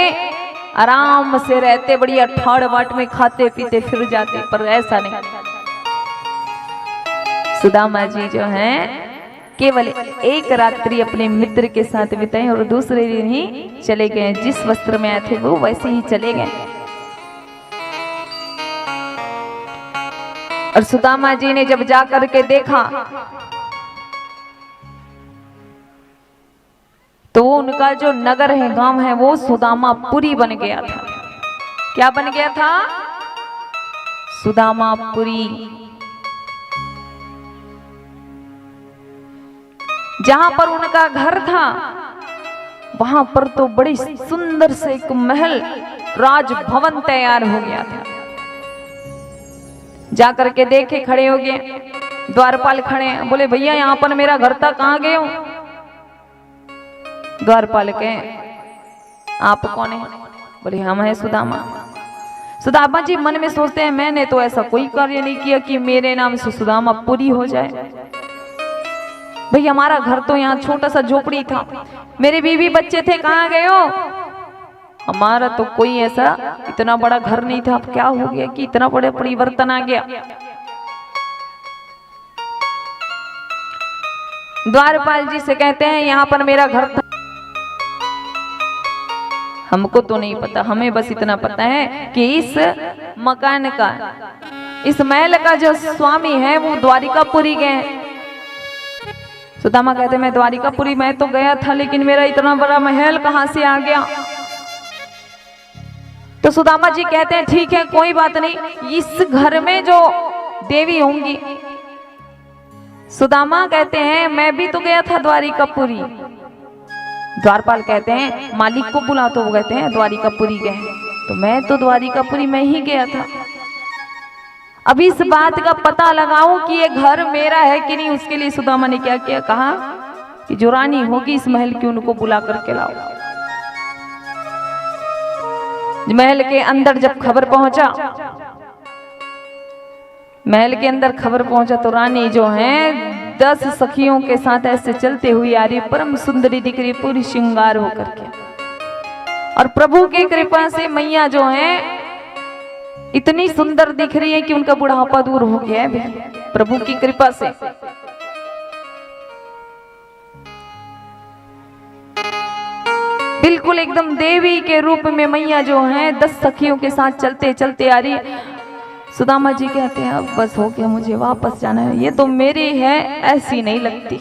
आराम से रहते, बढ़िया ठाड़ बाट में खाते पीते फिर जाते, पर ऐसा नहीं। सुदामा जी जो हैं केवल एक रात्रि अपने मित्र के साथ बिताए और दूसरे दिन ही चले गए। जिस वस्त्र में आए थे वो वैसे ही चले गए। और सुदामा जी ने जब जाकर के देखा तो वो उनका जो नगर है, गांव है, वो सुदामापुरी बन गया था। क्या बन गया था? सुदामापुरी। जहां पर उनका घर था वहां पर तो बड़ी सुंदर से एक महल, राजभवन तैयार हो गया था। जाकर के देखे, खड़े हो गए, द्वारपाल खड़े हैं, बोले भैया यहाँ पर मेरा घर था, कहाँ गए हो? द्वारपाल कहे आप कौन है? बोले हम हैं सुदामा। सुदामा जी मन में सोचते हैं मैंने तो ऐसा कोई कार्य नहीं किया कि मेरे नाम से सुदामापुरी हो जाए। भाई हमारा घर तो यहाँ छोटा सा झोपड़ी था, मेरे बीवी बच्चे थे, कहाँ गए हो? हमारा तो कोई ऐसा इतना बड़ा घर नहीं था। अब क्या हो गया कि इतना बड़ा परिवर्तन आ गया? द्वारपाल जी से कहते हैं यहाँ पर मेरा घर था। हमको तो नहीं पता, हमें बस इतना पता है कि इस मकान का, इस महल का जो स्वामी है वो द्वारिकापुरी गए। सुदामा कहते मैं द्वारिकापुरी मैं तो गया था, लेकिन मेरा इतना बड़ा महल कहां से आ गया? तो सुदामा जी कहते हैं ठीक है कोई बात नहीं, इस घर में जो देवी होंगी। सुदामा कहते हैं मैं भी तो गया था द्वारिकापुरी। द्वारपाल कहते हैं मालिक को बुला, तो वो कहते हैं द्वारिकापुरी गए। तो मैं तो द्वारिकापुरी में ही गया था। अब इस बात का पता लगाऊं कि ये घर मेरा है कि नहीं, उसके लिए सुदामा ने क्या किया, कहा कि जो रानी होगी इस महल की उनको बुला करके लाओ। महल के अंदर जब खबर पहुंचा, महल के अंदर खबर पहुंचा तो रानी जो है 10 सखियों के साथ ऐसे चलते हुए आ रही, परम सुंदरी दिख रही, पूरी श्रृंगार होकर के। और प्रभु की कृपा से मैया जो है इतनी सुंदर दिख रही है कि उनका बुढ़ापा दूर हो गया है प्रभु की कृपा से। बिल्कुल एकदम देवी के रूप में मैया जो है 10 सखियों के साथ चलते चलते आ रही है। सुदामा जी कहते हैं अब बस हो गया, मुझे वापस जाना है। ये तो मेरी है, ऐसी नहीं लगती,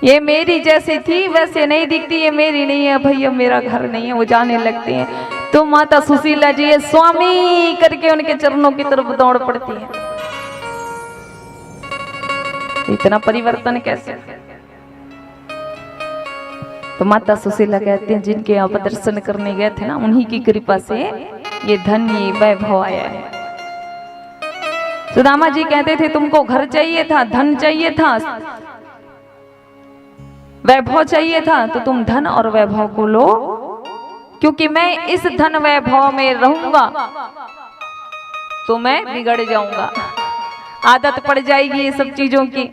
ये मेरी जैसी थी वैसे नहीं दिखती, ये मेरी नहीं है भैया, मेरा घर नहीं है। वो जाने लगते हैं तो माता सुशीला जी स्वामी करके उनके चरणों की तरफ दौड़ पड़ती है। इतना परिवर्तन कैसे? तो माता सुशीला कहते हैं जिनके आप दर्शन करने गए थे ना, उन्हीं की कृपा से ये धन, ये वैभव आया है। सुदामा जी कहते थे तुमको घर चाहिए था, धन चाहिए था, वैभव चाहिए था, तो तुम धन और वैभव को लो, क्योंकि मैं इस धन वैभव में रहूंगा तो मैं बिगड़ जाऊंगा, आदत पड़ जाएगी ये सब चीजों की,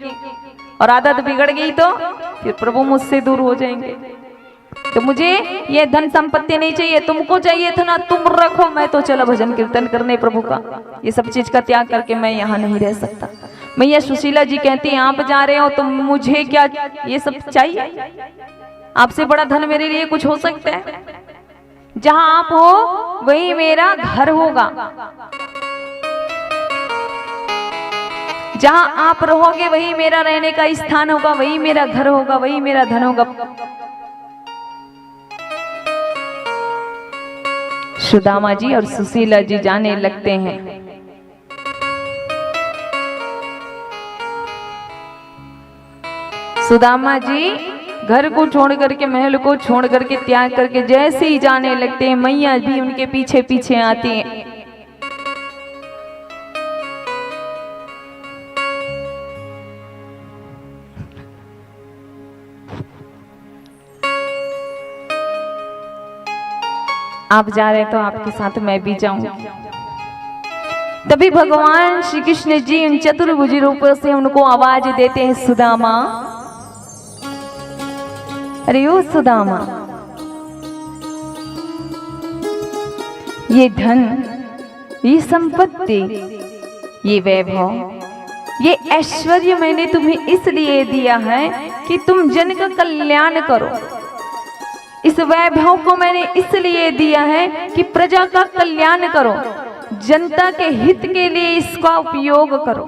और आदत बिगड़ गई तो फिर प्रभु मुझसे दूर हो जाएंगे। तो मुझे ये धन संपत्ति नहीं चाहिए, तुमको चाहिए था ना, तुम रखो, मैं तो चला भजन कीर्तन करने प्रभु का, ये सब चीज का त्याग करके मैं यहाँ नहीं रह सकता। मैया सुशीला जी कहती हैं आप जा रहे हो तो मुझे क्या ये सब चाहिए? आपसे बड़ा धन मेरे लिए कुछ हो सकता है? जहां आप हो वही मेरा घर होगा, जहां आप रहोगे वही मेरा रहने का स्थान होगा, वही मेरा घर होगा, वही मेरा धन होगा। सुदामा जी और सुशीला जी जाने लगते हैं। सुदामा जी घर को छोड़ करके, महल को छोड़ करके, त्याग करके जैसे ही जाने लगते हैं, मैया भी उनके पीछे पीछे आती हैं। आप जा रहे तो आपके साथ मैं भी जाऊंगी। तभी भगवान श्री कृष्ण जी उन चतुर्भुजी रूपों से उनको आवाज देते हैं सुदामा, अरे ओ सुदामा, ये धन, ये संपत्ति, ये वैभव, ये ऐश्वर्य मैंने तुम्हें इसलिए दिया है कि तुम जन का कल्याण करो। इस वैभव को मैंने इसलिए दिया है कि प्रजा का कल्याण करो, जनता के हित के लिए इसका उपयोग करो।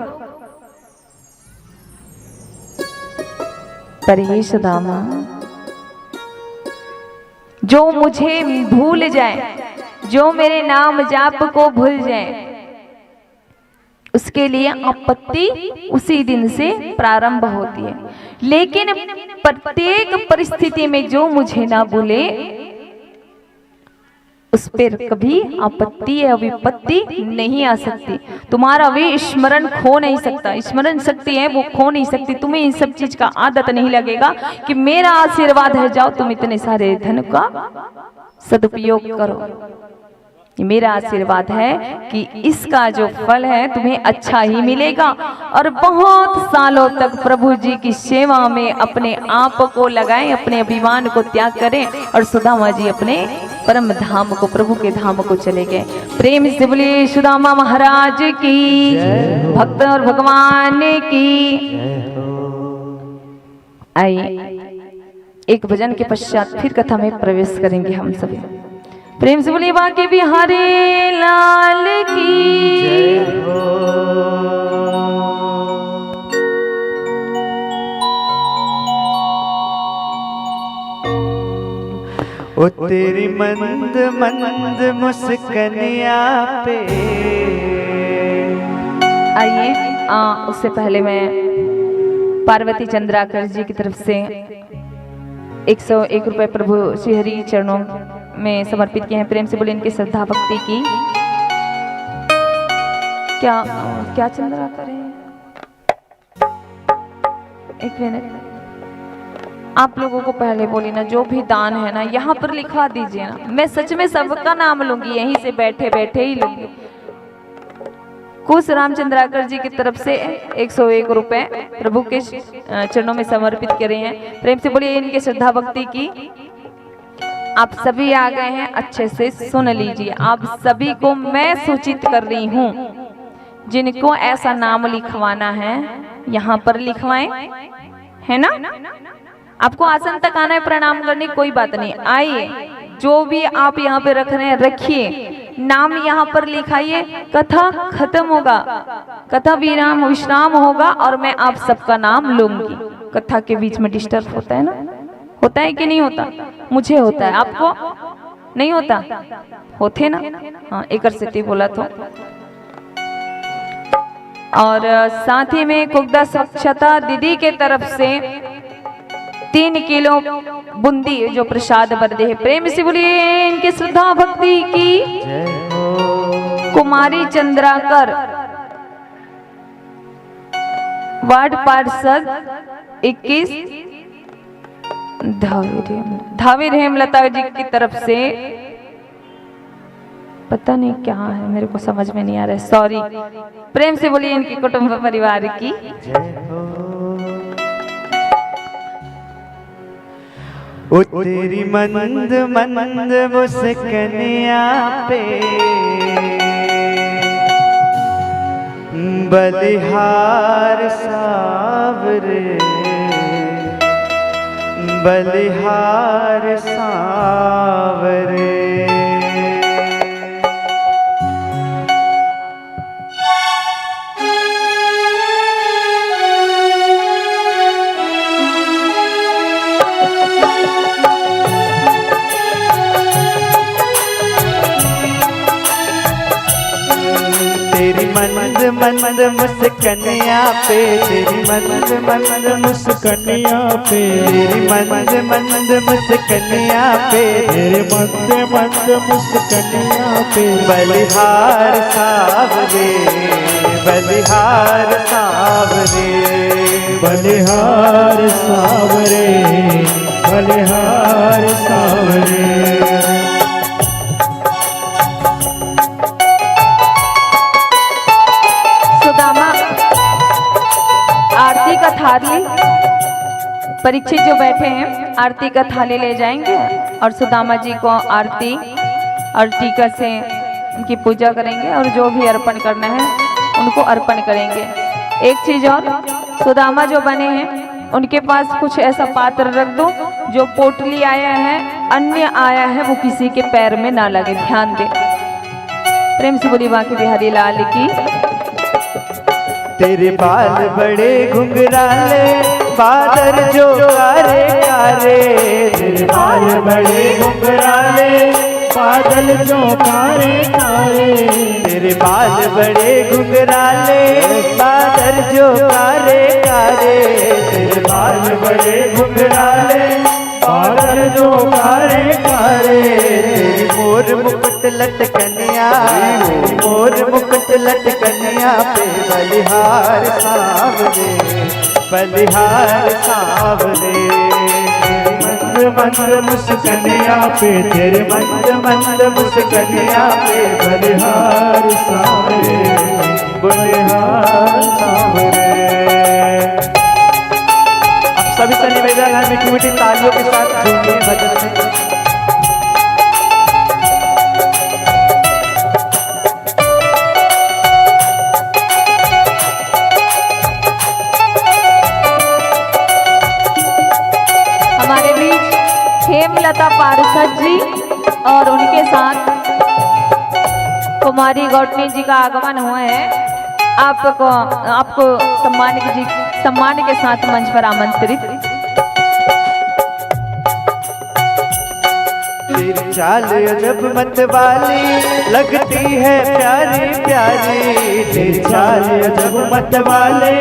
पर हे सुदामा, जो मुझे भूल जाए, जो मेरे नाम जाप को भूल जाए, उसके लिए आपत्ति उसी दिन से प्रारंभ होती है। लेकिन प्रत्येक परिस्थिति में जो मुझे ना भूले, उस पर कभी आपत्ति या विपत्ति नहीं आ सकती। तुम्हारा वे स्मरण खो नहीं सकता, स्मरण शक्ति है वो खो नहीं सकती। तुम्हें इन सब चीज का आदत नहीं लगेगा कि मेरा आशीर्वाद है, जाओ तुम इतने सारे धन का सदुपयोग करो। मेरा आशीर्वाद है कि इसका जो फल है तुम्हें अच्छा ही मिलेगा, और बहुत सालों तक प्रभु जी की सेवा में अपने आप को लगाएं, अपने अभिमान को त्याग करें, और सुदामा जी अपने परम धाम को, प्रभु के धाम को चले गए। प्रेम से बोलिए सुदामा महाराज की, भक्त और भगवान की। आइए एक भजन के पश्चात फिर कथा में प्रवेश करेंगे हम सभी। प्रेम से बोलिए बांके बिहारी लाल की जय हो। ओ तेरी मंद मंद मुस्कनिया पे। आइए उससे पहले मैं पार्वती चंद्राकर जी की तरफ से 101 रुपए प्रभु श्री हरि चरणों में समर्पित किए हैं। प्रेम से बोले इनकी श्रद्धा भक्ति की। क्या चंद्रा करें, एक मिनट। आप लोगों को पहले बोली ना, जो भी दान है ना यहाँ पर लिखवा दीजिए ना। मैं सच में सबका नाम लूंगी, यहीं से बैठे बैठे ही लूंगी। कुछ रामचंद्राकर जी की तरफ से 101 रुपए प्रभु के चरणों में समर्पित करे हैं। प्रेम से बोलिए इनकी श्रद्धा भक्ति की। आप सभी आ गए हैं, अच्छे से सुन लीजिए। आप सभी को मैं सूचित कर रही हूँ, जिनको ऐसा नाम लिखवाना है यहाँ पर लिखवाएं, है ना। आपको आसन तक आना है, प्रणाम करने कोई बात नहीं। आइए, जो भी आप यहाँ पे रख रहे हैं रखिए, नाम यहाँ पर लिखाइए। कथा खत्म होगा, कथा विश्राम होगा, और मैं आप सबका नाम लूंगी। कथा के बीच में डिस्टर्ब होता है ना, होता है कि नहीं होता? मुझे होता है, आपको नहीं होता? होते ना। हाँ, एक सिद्धि बोला तो। और साथ ही में कुगदा स्वच्छता दीदी के तरफ से 3 किलो बूंदी जो प्रसाद बरदे है। प्रेम से बोलिए इनकी श्रद्धा भक्ति की। कुमारी चंद्राकर, वार्ड पार्षद 21 धाविर हेमलता जी की तरफ से, पता नहीं क्या है, मेरे को समझ में नहीं आ रहा है, सॉरी। प्रेम से बोलिए इनकी कुटुंब परिवार की। ओ तेरी मंद मंद मुस्कनिया पे बलिहार सावरे, बलिहार सावरे। तेरी मंद मंद मुस्कनिया पे, तेरी मंद मंद मुस्कनिया पे, तेरी मंद मंद मुस्कनिया पे, तेरे मंद मंद मुस्कनिया पे बलिहार सावरे, बलिहार सावरे, बलिहार सावरे, बलिहार सावरे। आरती का थाली, परीक्षित जो बैठे हैं आरती का थाली ले जाएंगे, और सुदामा जी को आरती और टीका से उनकी पूजा करेंगे और जो भी अर्पण करना है उनको अर्पण करेंगे। एक चीज और, सुदामा जो बने हैं उनके पास कुछ ऐसा पात्र रख दो जो पोटली आया है, अन्य आया है, वो किसी के पैर में ना लगे, ध्यान दे। प्रेम से बोली बांके बिहारी लाल की। तेरे बाल बड़े घुंघराले, बादल जो कारे कारे। तेरे बाल बड़े घुंघराले, बादल जो कारे कारे। तेरे बाल बड़े घुंघराले, बादल जो कारे कारे। तेरे बाल बड़े घुंघराले, बादल जो कारे कारे। तेरी मोर मुकुट लटकनिया, मोर मुकुट लटकनिया पे बलिहार सावरे, बलिहार सावरे। मंद मंद मुस्कनिया पे, तेरे मंद मंद मुस्कनिया पे बलिहार सावरे, बलिहार सावरे। अब सभी से निवेदन है मीठी मीठी तालियों के साथ झूमिए भजन में। हमारे बीच हेमलता पार्षद जी और उनके साथ कुमारी गौतमी जी का आगमन हुआ है। आपको सम्मान के साथ मंच पर आमंत्रित। तेरी चाल अजब मत वाली लगती है प्यारी प्यारी। तेरी चाल अजब मत वाले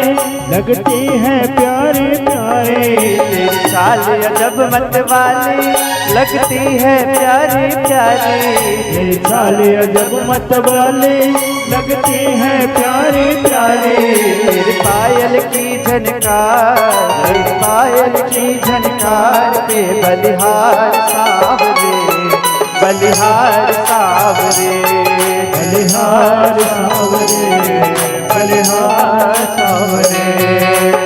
लगती है प्यारी प्यारी। तेरी चाल अजब मत वाली लगती है प्यारी प्यारी। तेरी चाल अजब मत वाले लगती है प्यारी प्यारी। तेरी पायल की झनकार, तेरी पायल की झनकार पे बलिहार सावरे, बलिहार सावरे, बलिहार सावरे, बलिहार सावरे।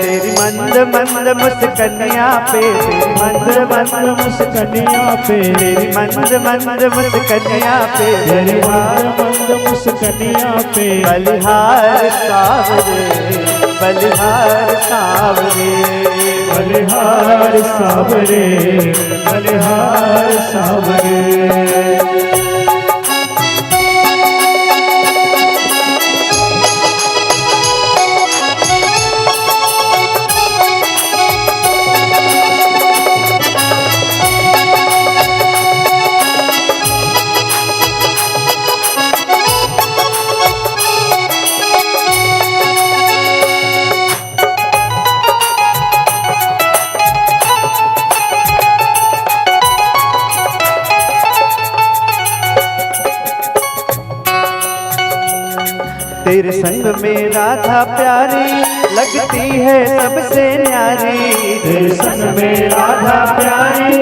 तेरी मंद मंद मुस्कनिया पे, तेरी मंद मंद मुस्कनिया पे, तेरी मंद मंद मुस्कनिया पे, तेरी मंद मंद मुस्कनिया पे बलिहार सावरे, बलिहार सावरे, बलिहार सावरे, बलिहार सावरे। तेरे संग में राधा प्यारी लगती है सबसे न्यारी। तेरे संग में राधा प्यारी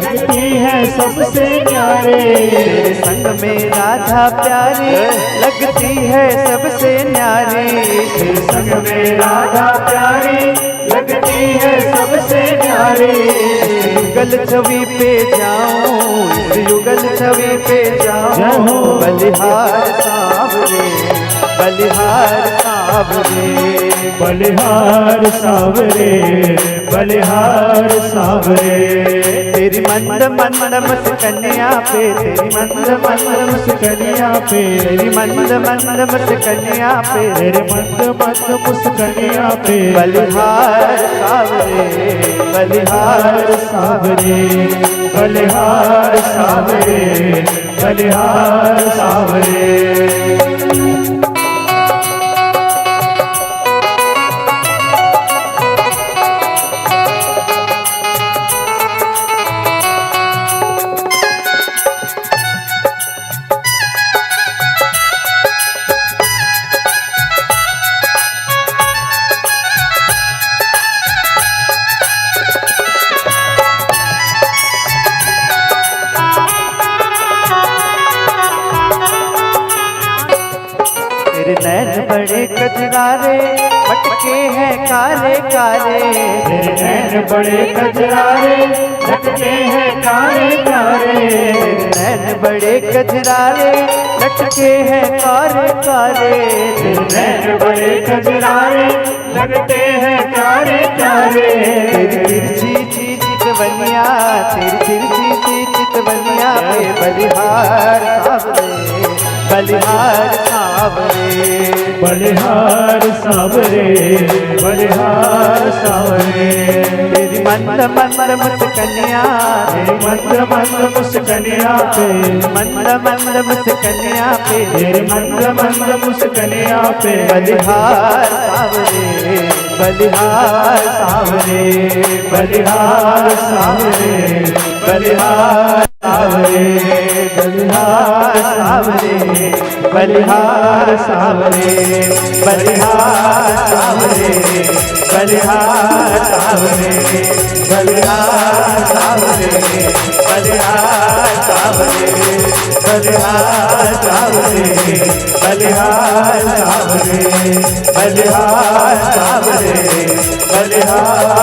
लगती है सबसे न्यारी। तेरे संग में राधा प्यारी लगती है सबसे न्यारी। तेरे संग में राधा प्यारी लगती है सबसे न्यारी। युगल छवि पे जाऊं, इस युगल छवि पे जाऊं, बलिहार सावरे, बलिहार सावरे, बलिहार सावरे, बलिहार सावरे। तेरी मंद मंद मुस्कनिया पे, तेरी मंद मंद मुस्कनिया पे, तेरी मंद मंद मुस्कनिया पे, तेरे मंद मंद मुस्कनिया पे बलिहार सावरे, बलिहार सावरे, बलिहार सावरे, बलिहार सावरे। तेरे नैन बड़े कजरारे, मटके हैं काले काले, तेरे नैन बड़े कजरारे लटके हैं काले काले, नैन बड़े कजरारे लटके हैं काले काले, तेरे नैन बड़े कजरारे लगते हैं काले काले, तेरी तिरछी चितवनिया, तेरी तिरछी चितवनिया पे बलिहार सावरे, बलिहार सावरे, बलिहार सावरे, बलिहार सावरे, तेरी मंद मंद मुस्कनिया, तेरी मंद मंद मुस्कनिया पे, मंद मंद मुस्कनिया पे, तेरी मंद मंद मुस्कनिया पे, बलिहार सावरे, बलिहार सावरे, बलिहार सावरे, बलिहार सावरे, बलिहार सावरे, बलिहार सावरे, बलिहार सावरे, बलिहार सावरे, बलिहार सावरे, बलिहार सावरे, बलिहार सावरे, बलिहार सावरे, बलिहार सावरे, बलिहार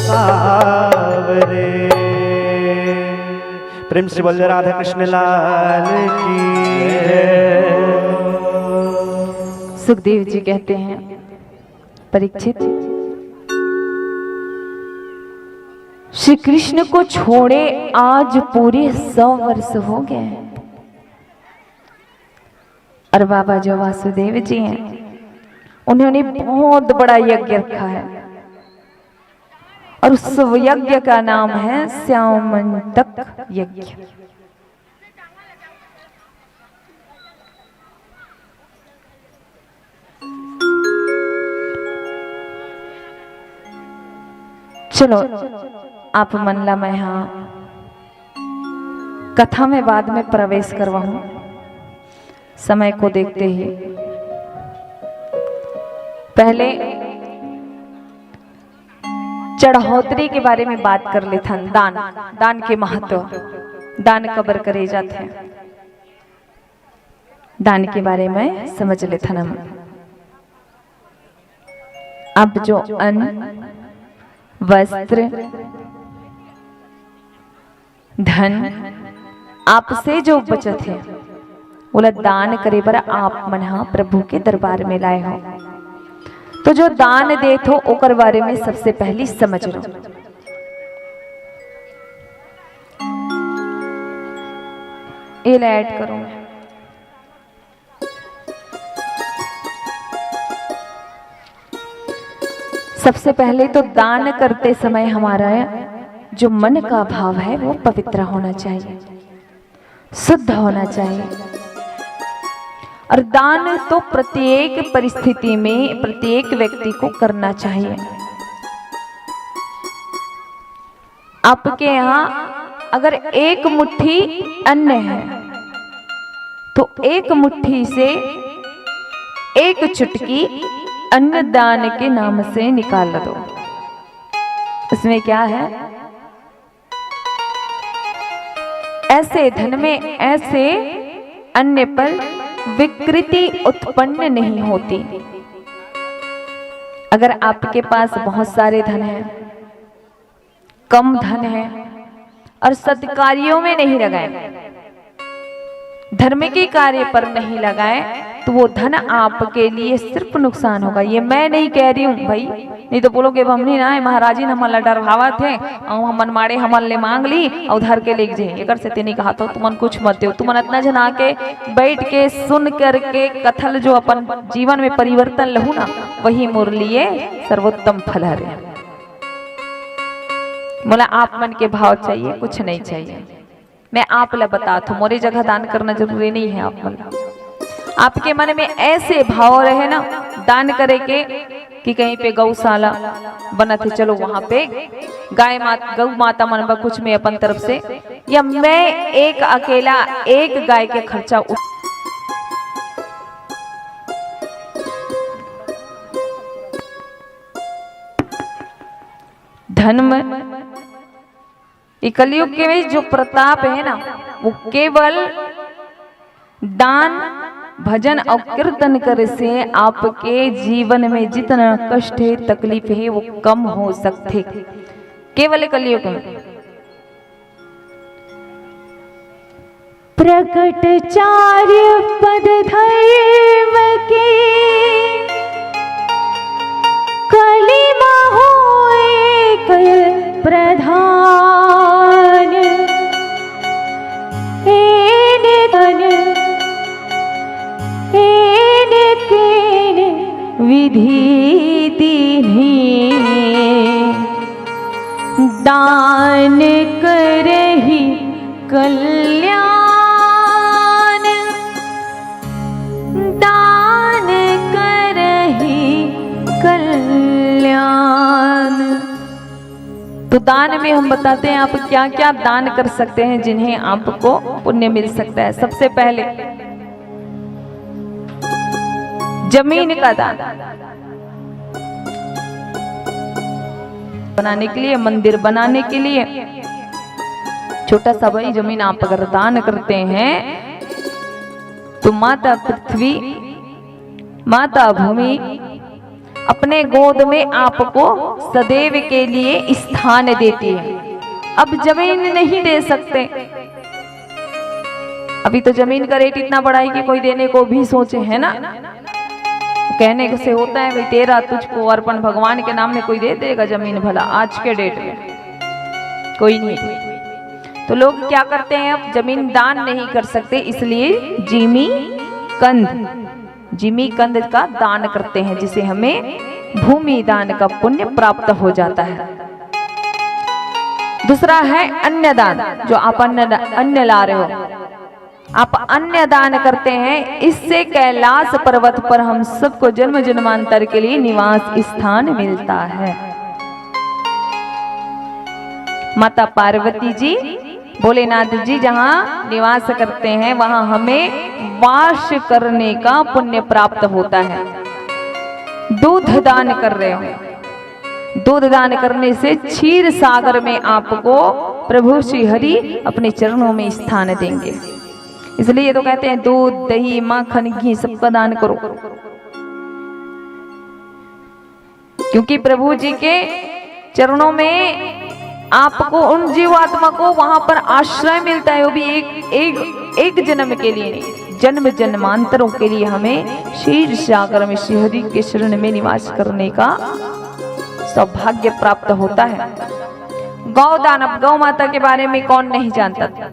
सावरे। प्रेम से बोल राधा कृष्ण लाल की जय। सुखदेव जी कहते हैं, परीक्षित, श्री कृष्ण को छोड़े आज पूरे 100 वर्ष हो गए, और बाबा जो वासुदेव जी हैं उन्होंने बहुत बड़ा यज्ञ रखा है, और उस यज्ञ का नाम है श्यामंतक यज्ञ। चलो आप मन ला, मैं यहाँ कथा में बाद में प्रवेश करवाऊं, समय को देखते ही। पहले चढ़ौतरी के बारे में बात कर ले थन। दान, दान के महत्व, दान कबर करे जाते हैं, दान के बारे में समझ ले थन हम। अब जो अन्न, वस्त्र, धन आपसे जो बचत है बोला दान करे पर आप मना प्रभु के दरबार में लाए हो, तो जो दान दे थो ओकर बारे में सबसे पहली समझ लो। ये ऐड करूं, सबसे पहले तो दान करते समय हमारा जो मन का भाव है वो पवित्र होना चाहिए, शुद्ध होना चाहिए। और दान तो प्रत्येक परिस्थिति में प्रत्येक व्यक्ति को करना चाहिए। आपके यहाँ अगर एक मुट्ठी अन्न है तो एक मुट्ठी से एक चुटकी अन्न दान के नाम से निकाल दो। इसमें क्या है, ऐसे धन में ऐसे अन्य पर विकृति उत्पन्न नहीं होती। अगर आपके पास बहुत सारे धन है, कम धन है और सत्कार्यों में नहीं लगाए, धर्म के कार्य पर नहीं लगाए, तो वो धन आपके लिए सिर्फ नुकसान होगा। ये मैं नहीं कह रही हूँ भाई, नहीं तो बोलोगे हमने ना महाराजी ने हमारा डरवावा थे और हमन मारे हमन ले मांग ली और उधर के ले जाए। एक से नहीं कहा तो तुमन कुछ मत दो, तुमन इतना जना के बैठ के सुन करके कथल जो अपन जीवन में परिवर्तन लहू ना, वही मोर लिए सर्वोत्तम फल है। बोला आप मन के भाव चाहिए, कुछ नहीं चाहिए। मैं आप ला बता थू, मोरी जगह दान करना जरूरी नहीं है। आप मन आपके मन में ऐसे भाव रहे ना दान करे के कि कहीं पे गौशाला बना थे, चलो वहां पे गाय माता गौ माता मन कुछ में अपन तरफ से, या मैं एक अकेला एक गाय के खर्चा धर्म कलयुग के में जो प्रताप है ना, वो केवल दान भजन और कीर्तन कर से आपके जीवन में जितना कष्ट है, तकलीफ है, वो कम हो सकते केवल कलयुग में। प्रकट चार्य पद धर्म के कलिमा होए कल प्रधान, विधि तिन्हीं दान करहि कल्याण, दान करहि कल्याण। तो दान में हम बताते हैं आप क्या क्या दान कर सकते हैं जिन्हें आपको पुण्य मिल सकता है। सबसे पहले जमीन का दान, बनाने के लिए, मंदिर बनाने के लिए छोटा सा भाई जमीन आप अगर दान करते हैं तो माता पृथ्वी, माता भूमि अपने गोद में आपको सदैव के लिए स्थान देती है। अब जमीन नहीं दे सकते, अभी तो जमीन का रेट इतना बढ़ा है कि कोई देने को भी सोचे, है ना। कहने से होता है भाई तेरा तुझको अर्पण, भगवान के नाम में कोई दे देगा जमीन भला? आज के डेट में कोई नहीं। तो लोग क्या करते हैं, अब जमीन दान नहीं कर सकते इसलिए जिमी कंद, जिमी कंद का दान करते हैं, जिसे हमें भूमि दान का पुण्य प्राप्त हो जाता है। दूसरा है अन्न दान, जो आप अन्न ला रहे हो, आप अन्न दान करते हैं, इससे कैलाश पर्वत पर हम सबको जन्म जन्मांतर के लिए निवास स्थान मिलता है। माता पार्वती जी, भोलेनाथ जी जहां निवास करते हैं वहां हमें वास करने का पुण्य प्राप्त होता है। दूध दान कर रहे हो, दूध दान करने से क्षीर सागर में आपको प्रभु श्री हरि अपने चरणों में स्थान देंगे। इसलिए तो कहते हैं दूध, दही, माखन, घी सबका दान करो, क्योंकि प्रभु जी के चरणों में आपको, उन जीवात्मा को वहां पर आश्रय मिलता है, वो भी एक जन्म के लिए नहीं, जन्म जन्मांतरों के लिए हमें क्षीर सागर में श्री हरि के शरण में निवास करने का सौभाग्य प्राप्त होता है। गौदान, अब गौ माता के बारे में कौन नहीं जानता था।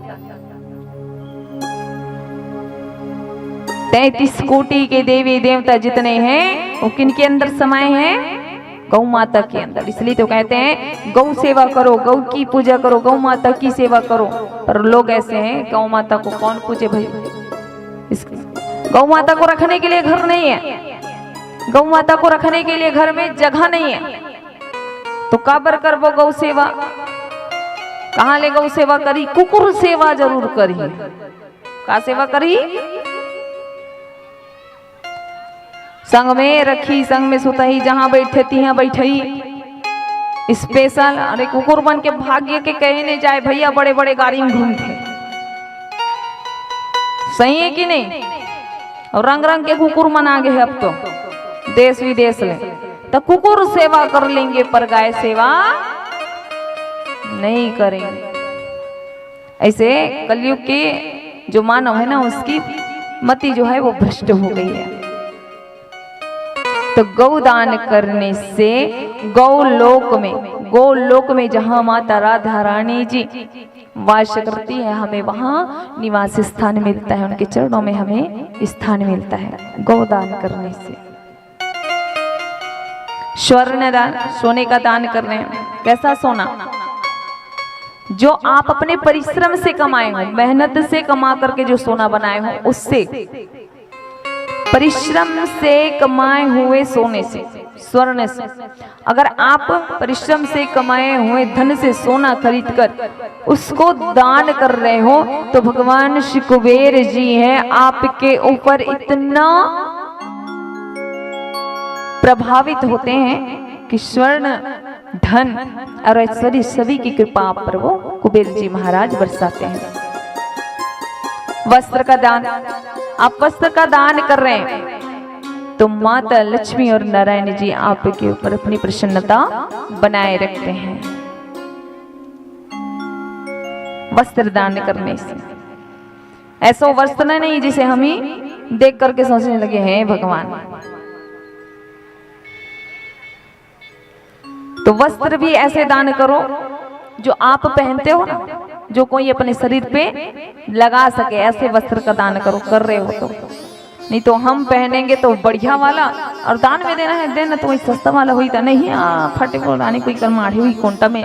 33 कोटि के देवी देवता जितने हैं वो किन के अंदर समाये हैं? गौ माता के अंदर। इसलिए तो कहते हैं गौ सेवा करो, गौ की पूजा करो, गौ माता की सेवा करो। पर लोग ऐसे हैं, गौ माता को कौन पूजे भाई? गौ माता को रखने के लिए घर नहीं है, गौ माता को रखने के लिए घर में जगह नहीं है, तो काबर कर वो गौ सेवा? कहाँ ले गौ सेवा करी? कुकुर सेवा जरूर करी। का सेवा करी? संग में रखी, संग में सुतही, जहां बैठे तिहां बैठई। स्पेशल, अरे कुकुर बन के भाग्य के कहने जाए भैया, बड़े बड़े गाड़ी में घूमते, सही है कि नहीं? और रंग रंग के कुकुर मना गए अब तो देश विदेश में। तो कुकुर सेवा कर लेंगे पर गाय सेवा नहीं करेंगे। ऐसे कलयुग के जो मानव है ना, उसकी मति जो है वो भ्रष्ट हो गई है। तो गौदान करने से गौलोक में जहां माता राधा रानी जी वास करती है, हमें वहां निवास स्थान मिलता है, उनके चरणों में हमें स्थान मिलता है गौदान करने से। स्वर्ण दान, सोने का दान कर रहे हैं। कैसा सोना? जो आप अपने परिश्रम से कमाए हो, मेहनत से कमा करके जो सोना बनाए हो, उससे, परिश्रम से कमाए हुए सोने से, स्वर्ण से, अगर आप परिश्रम से कमाए हुए धन से सोना खरीदकर उसको दान कर रहे हो, तो भगवान श्री कुबेर जी हैं आपके ऊपर इतना प्रभावित होते हैं कि स्वर्ण, धन और ऐश्वर्य सभी की कृपा आप पर वो कुबेर जी महाराज बरसाते हैं। वस्त्र का दान, आप वस्त्र का दान कर रहे हैं तो माता लक्ष्मी और नारायण जी आपके ऊपर अपनी प्रसन्नता बनाए रखते हैं वस्त्र दान करने से। ऐसा वस्त्र नहीं जिसे हम ही देख करके सोचने लगे हैं भगवान। तो वस्त्र भी ऐसे दान करो जो आप पहनते हो ना, जो कोई अपने शरीर पे लगा सके, ऐसे वस्त्र का दान करो। कर रहे हो तो, नहीं तो हम पहनेंगे तो बढ़िया वाला और दान में देना है देना तो वही सस्ता वाला हुई था नहीं फटे को रानी कोई कर माढ़ी हुई कोंटा में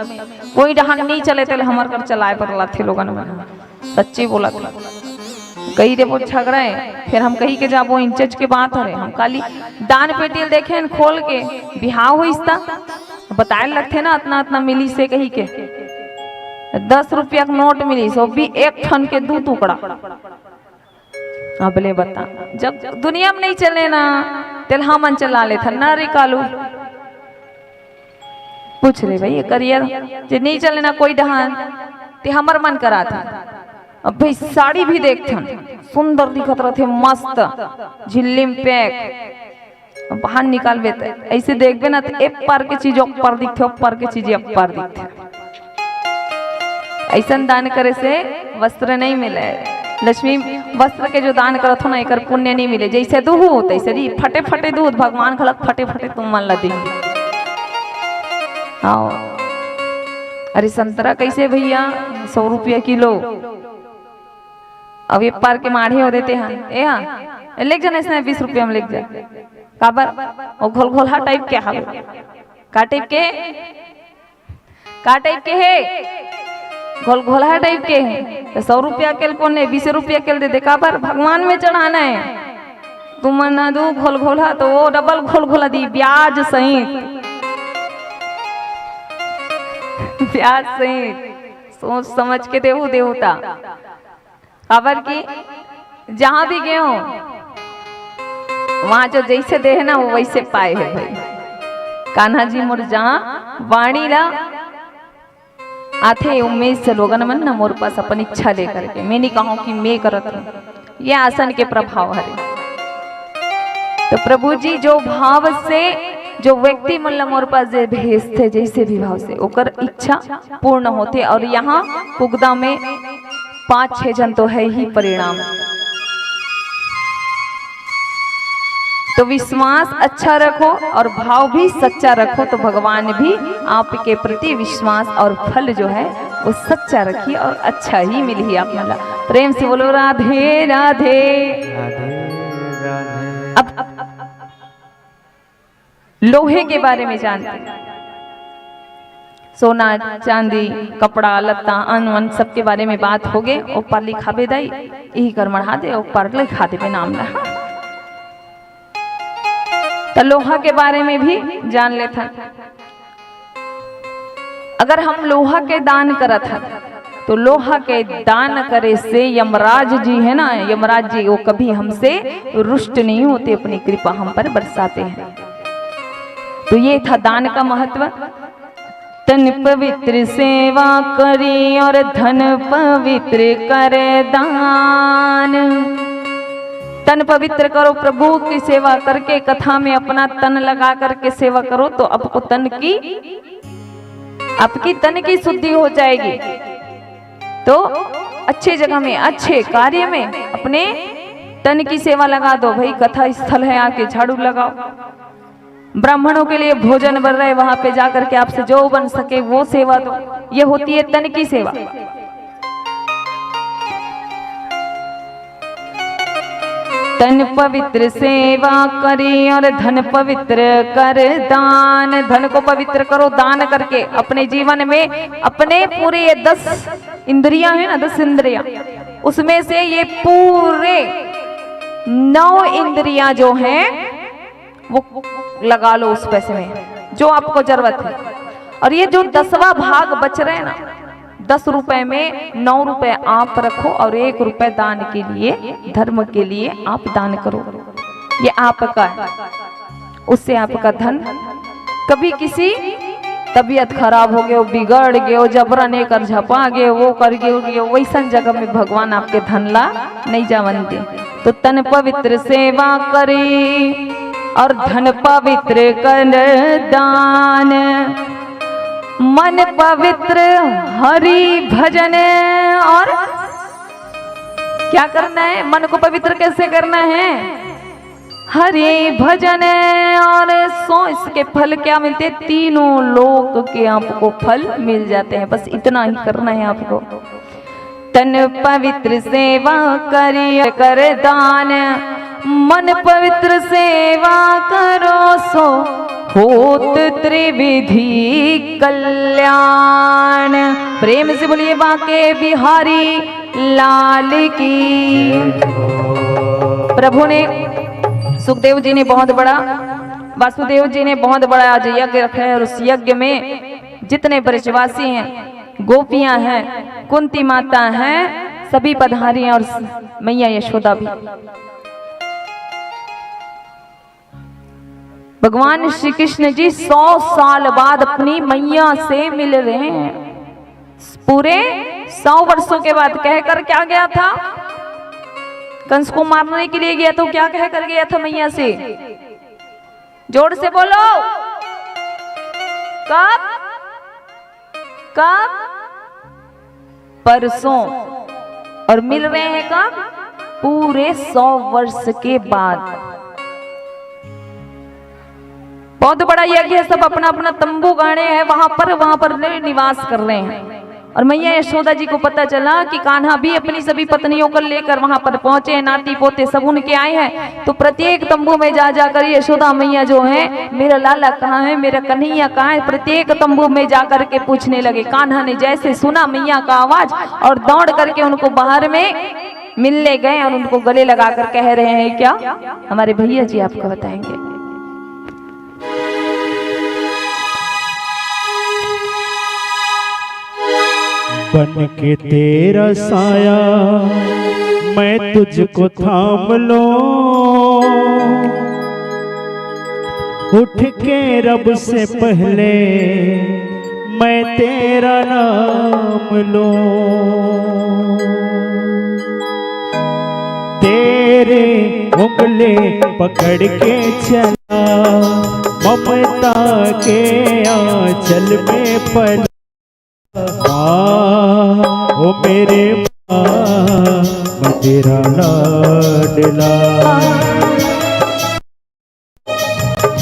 कोई डहान नहीं चले थे हमार कर चलाए पर लाथे लोगन में सच्ची बोला था कही रे वो झगड़ा है। फिर हम कही के जाबो इंचज के बात है हम काली दान पेटिल देखे खोल के बिहाव हुई बताए लगते ना इतना इतना मिली से कही के 10 रुपया का नोट मिली सो भी एक ठन के 2 टुकड़ा। अब ले बता जब दुनिया में नहीं चले ना तेल हमन चला ले था ना रे कालू पूछ रहे भाई करियर जे नहीं चले ना कोई डहान ते हमर मन करा था। अब भाई साड़ी भी देखते सुंदर दिखत रहे मस्त झिल्ली में पैक बाहर निकाल बेते ऐसे देखबे ना तो एक पार के चीज ऊपर दिखते ऊपर के चीज ऊपर दिखते। ऐसा दान करे से वस्त्र नहीं मिले। लक्ष्मी वस्त्र के जो दान करत हो ना एक पुण्य नहीं मिले। जैसे दूध तैसे जी फटे फटे दूध भगवान खलक फटे फटे तुम मन ला देंगे। आओ अरे संतरा कैसे भैया 100 रुपया किलो। अब ये पार के माढ़े हो देते हैं ए हाँ लेक जाना इसने 20 रुपया में लेक जा काबर और घोल घोला टाइप के हा का टाइप के है घोल घोला टाइप के है तो 100 रुपया के कोने 20 रुपया के दे दे काबर भगवान में चढ़ाना है। तुम ना दो घोल घोला तो वो डबल घोल घोला दी ब्याज सहित ब्याज सहित सोच समझ के देहू देवता काबर की जहां भी गए हो वहां जो जैसे दे है ना वो वैसे पाए है भाई। कान्हा जी मोर जहां वाणी ला आथे उम्मीद से लोगन मन ना मोर पास अपन इच्छा लेकर के मैं नहीं कहूं कि मैं करत हूं ये आसन के प्रभाव है। तो प्रभु जी जो भाव से जो व्यक्ति मन ला मोर पास भेजते जैसे भी भाव से ओकर इच्छा पूर्ण होते। और यहाँ कुगदा में 5-6 जन तो है ही परिणाम। तो विश्वास अच्छा रखो और भाव भी सच्चा रखो तो भगवान भी आपके प्रति विश्वास और फल जो है वो सच्चा रखिए और अच्छा ही मिली आप मला। प्रेम से बोलो राधे राधे। अब लोहे के बारे में जानते हैं सोना चांदी कपड़ा लत्ता अन्न वन सबके बारे में बात हो गए। ऊपर लिखा बेदाई यही कर मढ़ा दे ऊपर लिखा दे पे नाम ला। तो लोहा के बारे में भी जान लेता। अगर हम लोहा के दान करत है तो लोहा के दान करे से यमराज जी है ना यमराज जी वो कभी हमसे रुष्ट नहीं होते अपनी कृपा हम पर बरसाते हैं। तो ये था दान का महत्व। तन पवित्र सेवा करी और धन पवित्र करे दान। तन पवित्र करो प्रभु की सेवा करके कथा में अपना तन लगा करके सेवा करो तो आपको आपकी तन की शुद्धि हो जाएगी। तो अच्छे जगह में अच्छे कार्य में अपने तन की सेवा लगा दो। भाई कथा स्थल है आके झाड़ू लगाओ। ब्राह्मणों के लिए भोजन बन रहे वहां पे जाकर के आपसे जो बन सके वो सेवा दो। ये होती है तन की सेवा। तन पवित्र सेवा करी और धन पवित्र कर दान। धन को पवित्र करो दान करके अपने जीवन में अपने पूरे ये 10 इंद्रियां है ना 10 इंद्रियां उसमें से ये पूरे 9 इंद्रियां जो हैं वो लगा लो उस पैसे में जो आपको जरूरत है। और ये जो 10वां भाग बच रहे हैं ना 10 रुपए में 9 रुपए आप रखो और 1 रुपए दान के लिए धर्म के लिए आप दान करो। ये आपका है। उससे आपका धन कभी किसी तबीयत खराब हो गया बिगड़ गया जबरन कर झपा गए वो कर गए वैसा जगह में भगवान आपके धन ला नहीं जावन दे। तो तन पवित्र सेवा करे और धन पवित्र कर दान, मन पवित्र हरि भजन। और क्या करना है? मन को पवित्र कैसे करना है? हरि भजन। और सो इसके फल क्या मिलते? तीनों लोक के आपको फल मिल जाते हैं। बस इतना ही करना है आपको। तन पवित्र सेवा करिए कर दान, मन पवित्र सेवा करो सो होत त्रिविधि कल्याण। प्रेम से बोलिए बांके बिहारी लाल की। प्रभु ने, सुखदेव जी ने बहुत बड़ा, वासुदेव जी ने बहुत बड़ा आज यज्ञ रखा है और उस यज्ञ में जितने ब्रजवासी हैं, गोपियां हैं, कुंती माता हैं, सभी पधारी हैं और मैया यशोदा भी। भगवान श्री कृष्ण जी 100 साल बाद अपनी मैया से मिल रहे हैं। पूरे 100 वर्षों के बाद कहकर क्या गया था? कंस को मारने के लिए गया तो क्या कह कर गया था मैया से? जोर से बोलो। कब? कब? परसों। और मिल रहे हैं कब? पूरे 100 वर्ष के बाद। बहुत बड़ा यज्ञ है, सब अपना अपना तंबू गाड़े हैं, वहां पर निवास कर रहे हैं। और मैया यशोदा जी को पता चला कि कान्हा भी अपनी सभी पत्नियों को लेकर वहां पर पहुंचे, नाती पोते सब उनके आए हैं। तो प्रत्येक तंबू में जा जाकर यशोदा मैया जो है, मेरा लाला कहाँ है, मेरा कन्हैया कहाँ है, प्रत्येक तंबू में जाकर के पूछने लगे। कान्हा ने जैसे सुना मैया का आवाज और दौड़ करके उनको बाहर में मिलने गए और उनको गले लगाकर कह रहे हैं, क्या हमारे भैया जी आपको बताएंगे। बन के तेरा साया मैं तुझको थाम लो, उठ के रब से पहले मैं तेरा नाम लो। तेरे उंगले पकड़ के चला, ममता के आंचल में पला। ओ मेरे माँ मैं तेरा लाडला,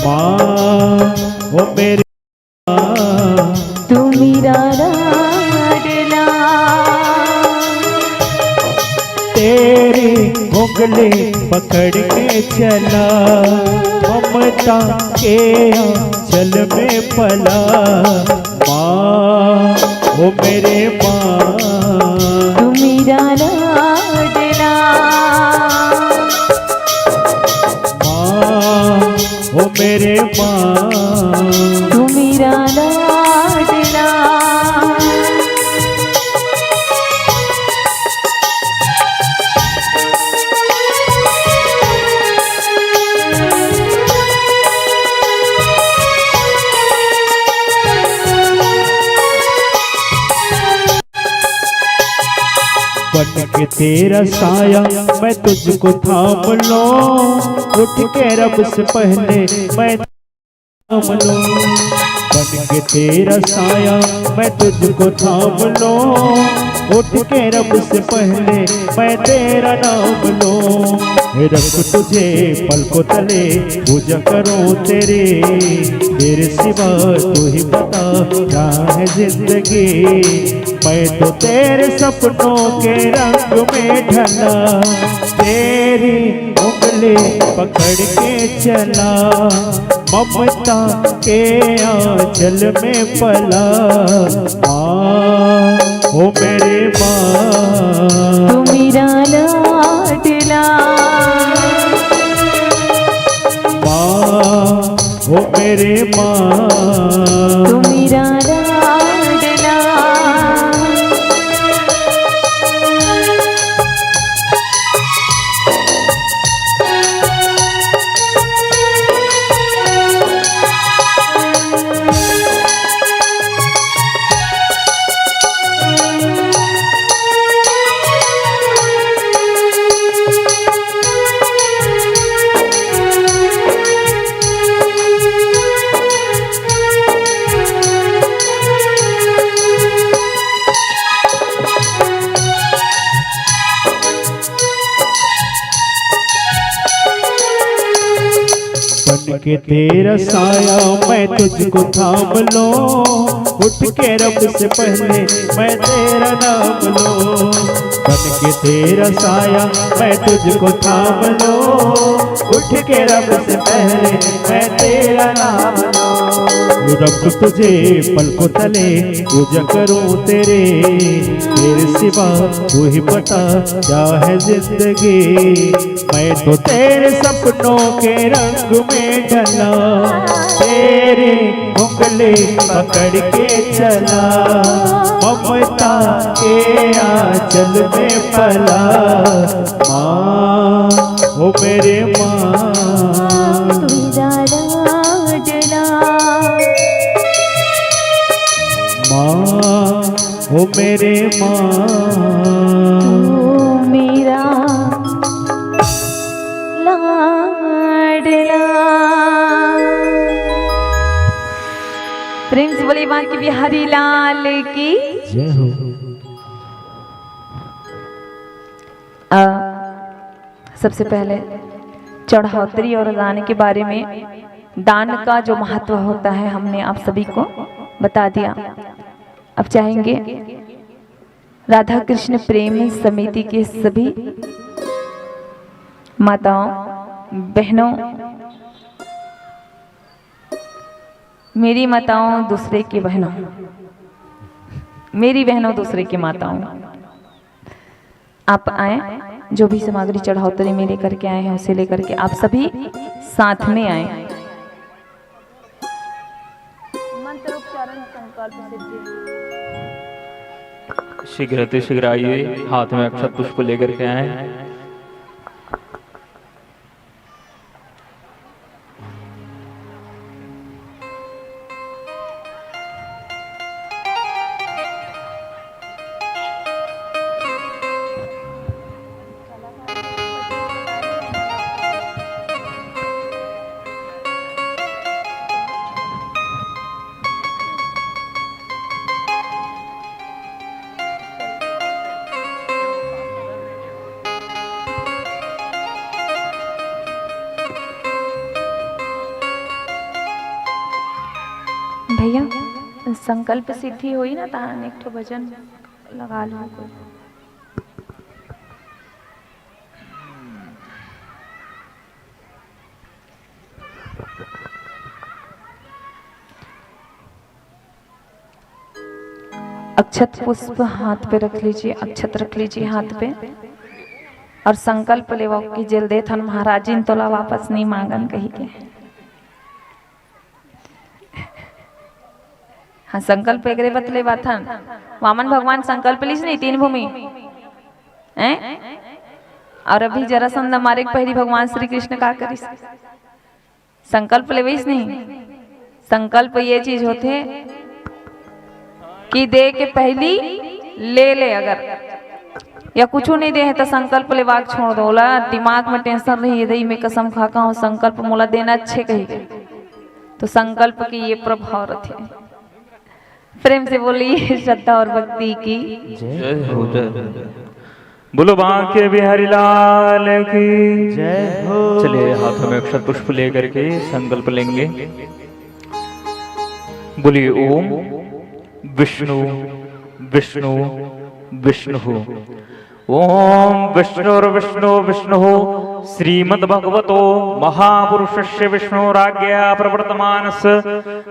माँ ओ मेरे माँ तू मेरा लाडला। तेरे उंगले पकड़ के चला, ममता के आंचल में पला। माँ ओ मेरे माँ तू मेरा लाडला, माँ ओ मेरे माँ तू मेरा लाडला। बन के तेरा साया मैं तुझको थाम लो, उठ के रब से पहले मैं थाम लो। बन के तेरा साया मैं तुझको थाम लो, उठ के रब से पहले मैं तेरा नाम लो। रख तुझे पलकों तले पूजा करो तेरे सिवा तू ही बता क्या है जिंदगी। मैं तो तेरे सपनों के रंग में ढला, तेरी उंगली पकड़ के चला, ममता के आंचल में पला। माँ ओ मेरे माँ तू मेरा लाडला, माँ ओ मेरे माँ तू मेरा लाडला। के तेरा साया मैं तुझको थाम लो, उठ के रब से पहले मैं तेरा नाम लो। बन के तेरा साया मैं तुझको थाम लो, उठ के रब से पहले मैं तेरा नाम लो। रब तुझे पलकों तले पूजा करूं तेरे सिवा तू ही बता क्या है जिंदगी। मैं तो तेरे सपनों के रंग में ढला, तेरे उंगली पकड़ के चला, ममता के आंचल में पला। माँ ओ मेरे माँ माँ ओ मेरे माँ मेरा लाडला। प्रेम से बोले माँ की बिहारी लाल की जय हो। सबसे पहले चढ़ौतरी और दान के बारे में, दान का जो महत्व होता है हमने आप सभी को बता दिया। अब चाहेंगे राधा कृष्ण प्रेम समिति के सभी माताओं बहनों, मेरी माताओं दूसरे की बहनों, मेरी बहनों दूसरे की माताओं, आप आए, जो भी सामग्री चढ़ौतरी में लेकर के आए हैं उसे लेकर के आप सभी साथ में आए। शीघ्र शीघ्र आइए, हाथ में अक्षत पुष्प लेकर के आए। भैया संकल्प सिद्धि हुई ना, तान एक ठो भजन लगा लो कोई। अक्षत पुष्प हाथ पे रख लीजिए, अक्षत रख लीजिए हाथ पे और संकल्प लेवा की जेल दे थन महाराजिन तोला वापस नहीं मांगन कही के। हाँ संकल्प एकरे बतले बाथन वामन भगवान संकल्प लीस नहीं तीन भूमि हैं, और अभी जरासंध मारे पहली भगवान श्री कृष्ण का करिस संकल्प लेवैस नहीं। संकल्प ये चीज होते कि दे के पहली ले ले, अगर या कुछ नहीं दे है तो संकल्प ले वाक छोड़ दो। ला दिमाग में टेंशन रही है, दही में कसम खा का संकल्प मोला देना अच्छे कही, तो संकल्प की ये प्रभाव रहते हैं। प्रेम से बोलिए श्रद्धा और भक्ति की जय हो। बोलो बांके बिहारी लाल की जय हो। चलिए हाथों में अक्षत पुष्प लेकर के संकल्प लेंगे। बोलिए ओम विष्णु विष्णु विष्णु, ओम विष्णु विष्णु श्रीमद्भगवतो महापुरुषस्य विष्णुराज्ञया प्रवर्तमानस्य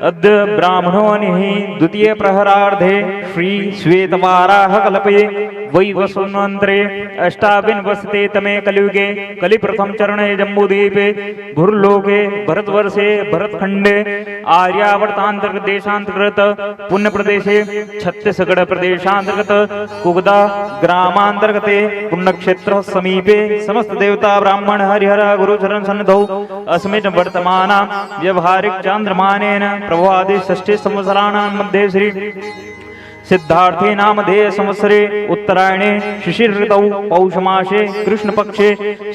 अद्य ब्राह्मणोनिहि द्वितीय प्रहरार्धे श्री श्वेतवाराह कल्पे वैवस्वतंत्रे अष्टाविंशते तमे कलियुगे कलि प्रथम चरणे जम्बूद्वीपे भूर्लोके भरतवर्षे भरतखंडे आर्यावर्तांतर्गत देशांतर्गत पुण्य प्रदेशे छत्तीसगढ़ प्रदेशांतर्गत कुगदा ग्रामांतर्गते पुण्यक्षेत्र समीपे समस्त देवता ब्राह्मण हरिहर गुरुचरण सन्निधौ अस्मिन् वर्तमान व्यवहारिक चांद्रमानेन प्रभवादि षष्ठी संवत्सराणां मध्ये श्री सिद्धार्थे नामधेय संवत्सरे उत्तरायणे शिशिर ऋतौ पौषमासे कृष्ण पक्षे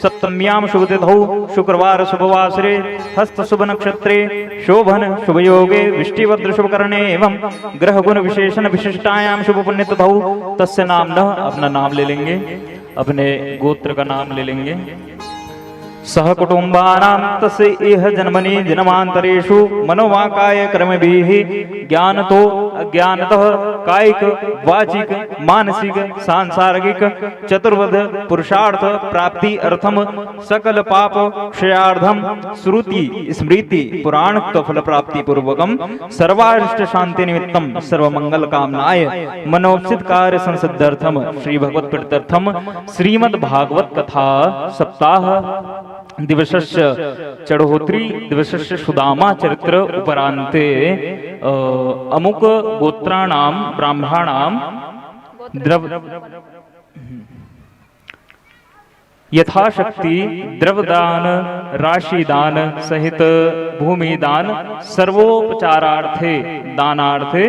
सप्तम्यां शुभतिथौ शुक्रवार शुभवासरे हस्त शुभ नक्षत्रे शोभन शुभ योगे विष्टिभद्र शुभ करणे एवं ग्रह गुण विशेषण विशिष्टायां शुभ पुण्यतिथौ तस्य नाम न, अपना नाम ले लेंगे, अपने गोत्र का नाम ले लेंगे। सह कुटुंबानां तस्य इह जन्मनि जन्मांतरेषु मनोवाकाय कर्मभिः ज्ञानतो अज्ञानतः कायिक वाचिक मानसिक सांसारिक चतुर्विध पुरुषार्थ प्राप्ति अर्थम सकल पाप क्षयार्धम श्रुति स्मृति पुराण फल प्राप्ति पूर्वकम सर्वारिष्ट शांति निमित्तम सर्वमंगल कामनाय मनोचित कार्य संसिद्ध्यर्थम श्री भगवत प्रीत्यर्थम श्रीमद् भागवत कथा सप्ताह दिवसस्य चढ़ोत्री दिवसस्य सुदामा चरित्र उपरांते अमुक गोत्राणाम ब्राह्मणानाम द्रव यथाशक्ति द्रवदान राशिदान सहित भूमिदान सर्वोपचारार्थे दानार्थे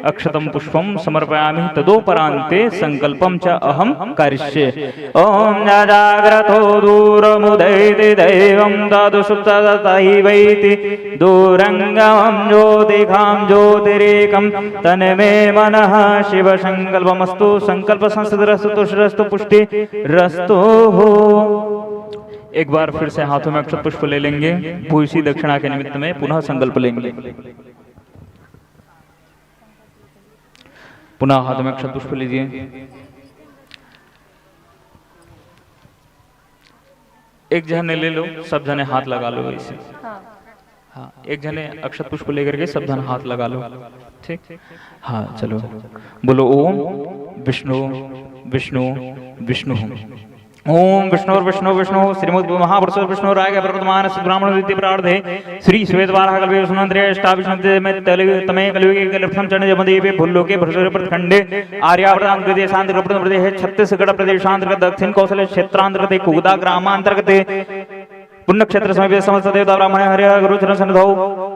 अक्षतम पुष्पम समर्पयामि तदोपरांते संकल्पम च अहम करिष्ये। ओम जाग्रतो दूरमुदैति दैवं तदुसुप्ततैवैति दूरंगमं ज्योतिखां ज्योतिरेकं तन्मे मनः शिव संकल्पमस्तु। संकल्प संसिद्धिरस्तु तुष्टिरस्तु पुष्टिरस्तु। एक बार फिर से हाथों में अक्षत पुष्प ले लेंगे। भूषी दक्षिणा के निमित्त में पुनः संकल्प लेंगे। पुनः हाथों में अक्षत पुष्प लीजिए। एक जने ले लो, सब जने हाथ लगा लो ऐसे। हाँ, एक जने अक्षत पुष्प लेकर के सब जन हाथ लगा लो। ठीक, हाँ चलो बोलो ओम विष्णु विष्णु विष्णु। ओम विष्णु विष्णु विष्णु श्रीमद् महापुरुष विष्णु राय प्रवर्तमान ब्राह्मण रीति प्रार्थे श्री श्वेतवाराह कल्पे सुनंद्रे अष्टाविष्णु में तमे कलियुगे कलप्रथम चरण जमदेवे भूलोके भ्रसुर प्रखंडे आर्यावर्तांत प्रदेशांतर प्रदेश छत्तीसगढ़ प्रदेशांतर्गत दक्षिण कौशल क्षेत्रांतर्गत कुगदा ग्रामांतर्गत पुण्यक्षेत्र समीपे समस्त देवता ब्राह्मण हरि गुरु चरण सन्निधौ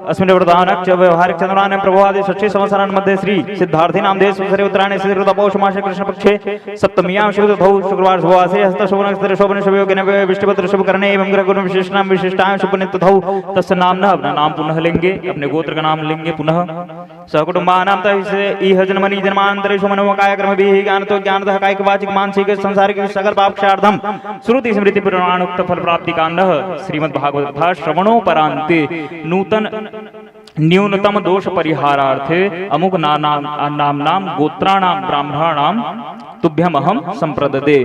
अस्मिन् वरदानक् च व्यवहारिक चंद्राने प्रभवादि षष्ठी संवत्सरान् मध्ये श्री सिद्धार्थी नाम देश उत्सरे उत्तरायणे श्रीकृत पौष मासे कृष्ण पक्षे सप्तम्यां शुभतिथौ शुक्रवार शुभवासरे हस्त शुभ नक्षत्र शोभन शुभ योगे नवे विष्णुपत्र शुभ करणे एवं ग्रह गुण विशेषणाम विशिष्टां शुभ नित्यथौ तस्य नामना अपना नाम पुनः लेंगे, अपने गोत्र का नाम लेंगे पुनः। सहकुटुंबानां तस्य इह जन्मनि जन्मांतरेषु मनोकाय कर्मभिः ज्ञानतो ज्ञानतः कायिक वाचिक मानसिक सांसारिक सकल पापक्षार्थम श्रुति स्मृति पुराणोक्त फल प्राप्ति कांडः श्रीमद्भागवत कथा श्रवणोपरांते नूतन न्यूनतम दोष परिहारार्थे अमुक नाम गोत्राणाम ब्राह्मणानाम तुभ्यमहं संप्रददे।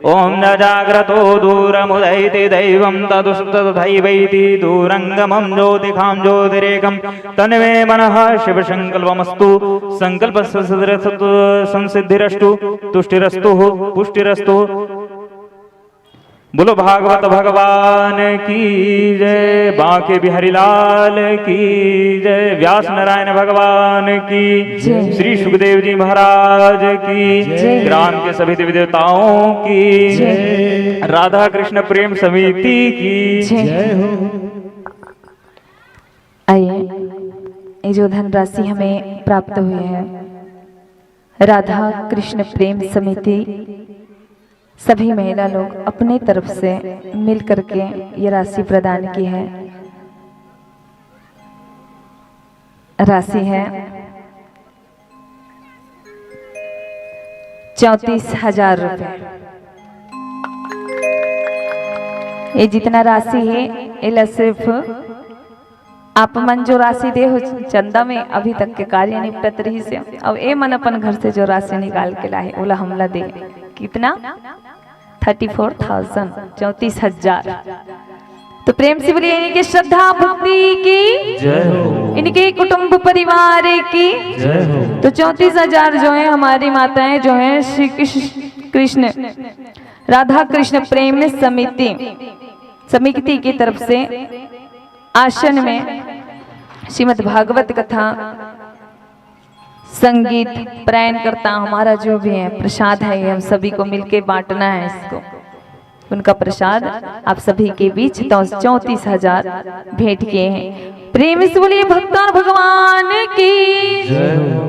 ओम न जाग्रतो दूरमुदैति दैवं तदुसुप्ततथैवैति दूरंगमं ज्योतिखां ज्योतिरेकं तन्मे मनः शिव संकल्पमस्तु। संकल्प संसिद्धिरस्तु तुष्टिरस्तु पुष्टिरस्तु। बोलो भागवत भगवान की जय, बांके बिहारी लाल की जय, व्यास नारायण भगवान की, श्री सुखदेव जी महाराज की, ग्राम के सभी देवी देवताओं की, राधा कृष्ण प्रेम समिति की जय हो। आइए, ये जो धनराशि हमें प्राप्त हुई है राधा कृष्ण प्रेम समिति सभी महिला लोग अपने तरफ से मिल करके ये राशि प्रदान की है। राशि है 34,000 रुपए। ये जितना राशि है ये सिर्फ आप मन जो राशि दे हो चंदा में अभी तक के कार्य निपटत रही से, अब ये मन अपन घर से जो राशि निकाल के लाए ओला हमला दे कितना 34,000 34,000। तो प्रेम से बोलिए इनके श्रद्धा भक्ति की जय हो, इनके कुटुंब परिवार की जय हो। तो 34,000 जो है हमारी माताएं जो है श्री कृष्ण राधा कृष्ण प्रेम समिति की तरफ से आसन में श्रीमद् भागवत कथा संगीत प्रयाण करता हमारा जो भी है प्रसाद है हम सभी को मिलके बांटना है इसको। उनका प्रसाद आप सभी के बीच 34,000 भेंट किए हैं। प्रेम से बोलिए भक्तों भगवान की जय हो।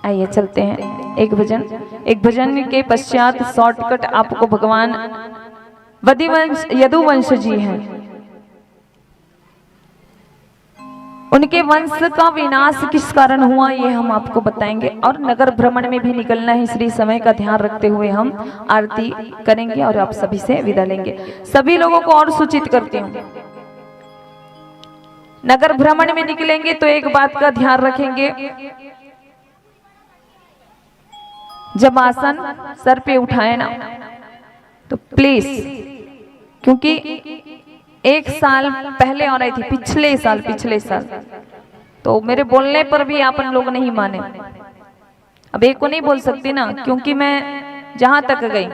आइए चलते हैं एक भजन के पश्चात शॉर्टकट आपको भगवान यदुवंश जी हैं उनके वंश का विनाश किस कारण हुआ ये हम आपको बताएंगे, और नगर भ्रमण में भी निकलना है, इसलिए समय का ध्यान रखते हुए हम आरती करेंगे और आप सभी से विदा लेंगे। सभी लोगों को और सूचित करती हूँ, नगर भ्रमण में निकलेंगे तो एक बात का ध्यान रखेंगे, जब आसन सर पे उठाए ना तो प्लीज, क्योंकि एक साल पहले आ रही थी, पिछले साल तो मेरे बोलने पर भी आप लोग नहीं माने। अब एक को नहीं बोल सकती ना, क्योंकि मैं जहां तक गई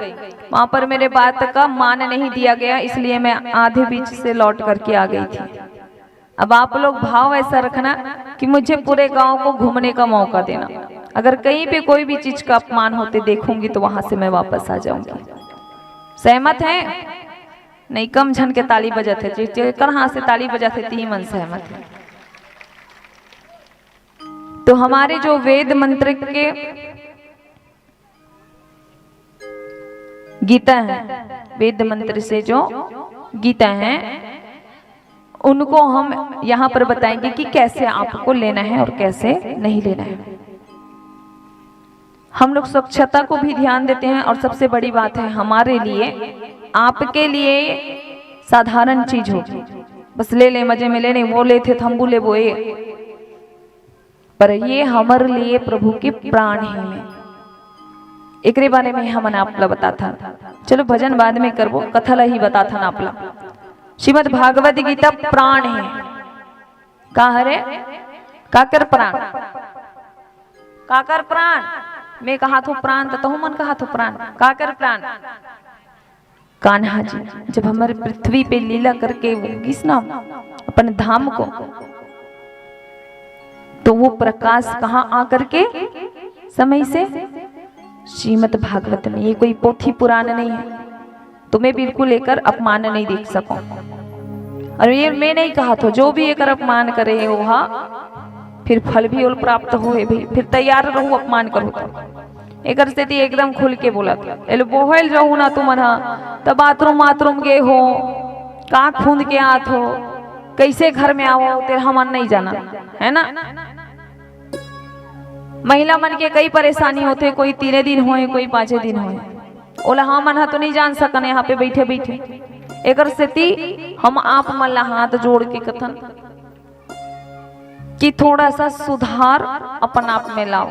वहां पर मेरे बात का मान नहीं दिया गया, इसलिए मैं आधे बीच से लौट करके आ गई थी। अब आप लोग भाव ऐसा रखना कि मुझे पूरे गांव को घूमने का मौका देना, अगर कहीं पे कोई भी चीज का अपमान होते देखूंगी तो वहां से मैं वापस आ जाऊंगी। सहमत है? नहीं, कम झन के ताली बजाते कर हाथ से ताली बजाते ती मन सहमत है। तो हमारे जो वेद मंत्र के गीता है, वेद मंत्र से जो गीता है उनको हम यहाँ पर बताएंगे कि कैसे आपको लेना है और कैसे नहीं लेना है। हम लोग स्वच्छता को भी ध्यान देते हैं, और सबसे बड़ी बात है हमारे लिए, आपके लिए साधारण चीज हो, बस ले ले मजे में लेने, वो ले थे थम्बू ले वो ये, पर ये हमारे लिए प्रभु के प्राण है। एक बारे में हम आपला बता था, चलो भजन बाद में करबो, कथला ही बता था नापला। श्रीमद भागवत गीता प्राण है, का हरे काकर प्राण, काकर प्राण, मैं कहा तो प्राण तो मन कहा तो प्राण, काकर प्राण। कान्हा जी जब हमारे पृथ्वी पे लीला करके किसना अपन धाम को, तो वो प्रकाश कहाँ आकर के समय से श्रीमद भागवत में, ये कोई पोथी पुराण नहीं है, तुम्हें बिल्कुल लेकर अपमान नहीं देख सको। और ये मैं नहीं कहा तो जो भी एक अपमान करे वहा फिर फल भी उल प्राप्त होए भी, फिर तैयार रहू अपमान करो तो। एक स्थिति एकदम खुल के बोला था, एलो बोहल जाऊ ना तुम तब बाथरूम गे हो, का खूंद के आत हो, कैसे घर में आओ तेरे हम नहीं जाना है ना। महिला मन के कई परेशानी होते, कोई 3 दिन होए कोई 5 दिन होए, ओला हाँ मन तो नहीं जान सकन यहाँ पे बैठे बैठे। एक स्थिति हम आप मन ला हाथ जोड़ के कथन कि थोड़ा सा सुधार अपन आप में लाओ,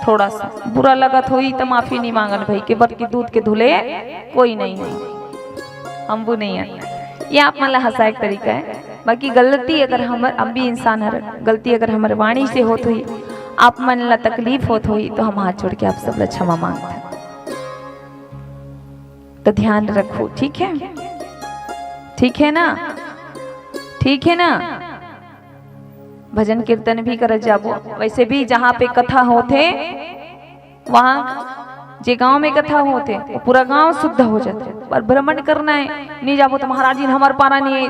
थोड़ा सा बुरा लगत हुई तो माफी नहीं मांगन भाई के, बट की दूध के धुले कोई नहीं है, हम वो नहीं है। ये आप मन ला हंसा एक तरीका है। बाकी गलती अगर हम भी इंसान है, गलती अगर हमारे वाणी से होत हुई, आप मन ला तकलीफ होत हुई, तो हम हाथ जोड़ के आप सब ला क्षमा मांगते हैं। तो ध्यान रखो, ठीक है? ठीक है ना? ठीक है ना? भजन कीर्तन भी कर जाबो। वैसे भी जहाँ पे कथा होते वहाँ जे गांव में कथा होते वो पूरा गांव शुद्ध हो जाते, पर भ्रमण करना है नहीं जाबो तो महाराज जी हमार पारा नहीं है,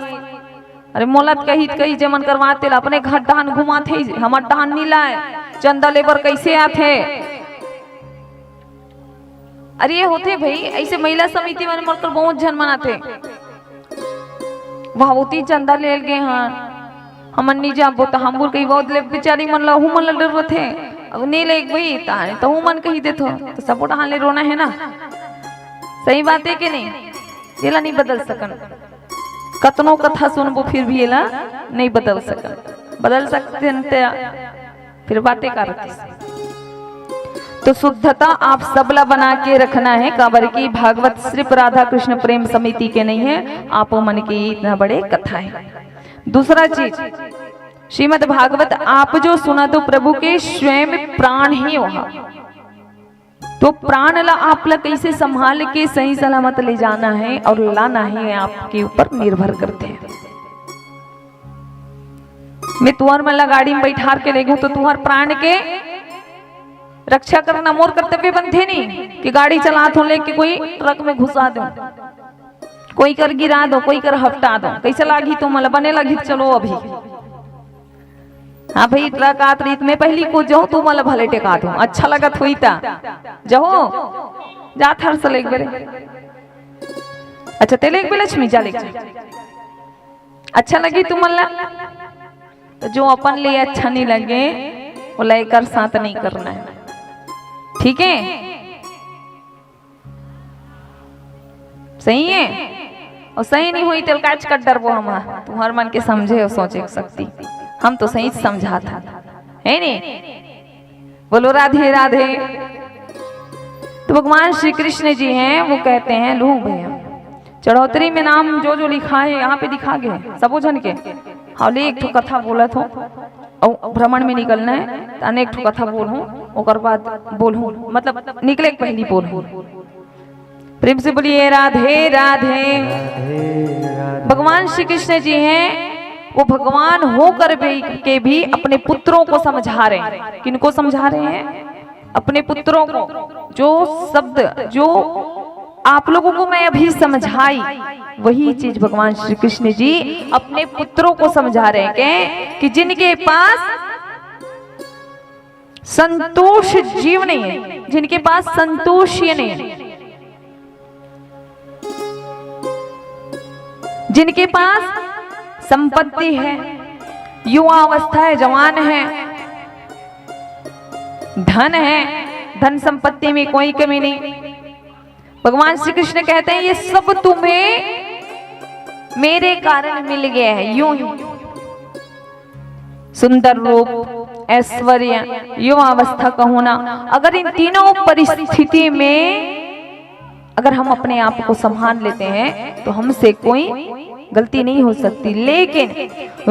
अरे मोलत कही जमन करवाते अपने घर डहान घुमाते, हमार डहान नहीं लाए, चंदा लेबर कैसे आते। अरे ये होते भाई ऐसे महिला समिति में मरकर बहुत जन मनाते, वहां होती चंदा ले गए हाँ हमन नहीं जाबो तो हम बोल कही बहुत ले बेचारी मन ला हूं मन ला डर रथे, अब नहीं ले भाई ताने तो हूं मन कही देथो, तो सब डहान ले रोना है ना। सही बात है कि नहीं? येला नहीं बदल सकन, कतनो कथा सुनबो फिर भी येला नहीं बदल सकन, बदल सकते फिर बातें करते। तो शुद्धता आप सबला बना के रखना है, काबर की भागवत सिर्फ राधा कृष्ण प्रेम समिति के नहीं है, आप मन की इतना बड़े कथा है। दूसरा चीज, श्रीमद भागवत आप जो सुना तो प्रभु के स्वयं प्राण ही वहां, तो प्राण ला आप ला कैसे संभाल के सही सलामत ले जाना है और लाना है आपके ऊपर निर्भर करते हैं। मैं तुहर मन ला गाड़ी में बैठार के ले गूं तो तुहर प्राण के रक्षा करना मोर कर्तव्य बनते नहीं कि गाड़ी चला तो लेके कोई ट्रक में घुसा दो, कोई कर गिरा दो, कोई कर हफ्ता दो, कैसे लागी तो मतलब बने लगी चलो अभी हाँ भाई ट्रक आत रीत में पहली को जो तू मतलब भले टेका दो, अच्छा लगत हुई ता जहो जा थर से लेक बेरे, अच्छा तेले एक लक्ष्मी जा लेक, अच्छा लगी तू मल्ला तो जो अपन लिए अच्छा नहीं लगे वो लेकर साथ नहीं करना है, ठीक है? सही है? और सही नहीं हुई तो काच कर डर वो हम तुम्हार मन के समझे और सोचे सकती, हम तो सही समझा था, है नहीं? बोलो राधे राधे। तो भगवान श्री कृष्ण जी हैं, वो कहते हैं लो भैया चढ़ोतरी में नाम जो जो लिखा है यहाँ पे दिखा गए सबो जन के। हाले एक ठो कथा बोला था और भ्रमण में निकलना है तो अनेक ठो कथा बोलूं और बाद बोलूं, मतलब निकले पहली बोलूं। प्रेम से बोलिए राधे राधे। भगवान श्री कृष्ण जी हैं, वो भगवान होकर के भी अपने पुत्रों को समझा रहे हैं। किनको समझा रहे हैं? अपने पुत्रों को। जो शब्द जो आप लोगों को मैं अभी समझाई वही चीज भगवान श्री कृष्ण जी अपने पुत्रों को समझा रहे हैं कि जिनके पास संतोष जीव नहीं है, जिनके पास संतोष ये नहीं है, जिनके पास संपत्ति है, युवा अवस्था है, जवान है, धन है, धन संपत्ति में कोई कमी नहीं, भगवान श्री कृष्ण कहते हैं ये सब तुम्हें मेरे कारण मिल गया है। यूं ही सुंदर रूप, ऐश्वर्य, युवा अवस्था का होना, अगर इन तीनों परिस्थिति में अगर हम अपने आप को संभाल लेते हैं तो हमसे कोई गलती नहीं हो सकती। लेकिन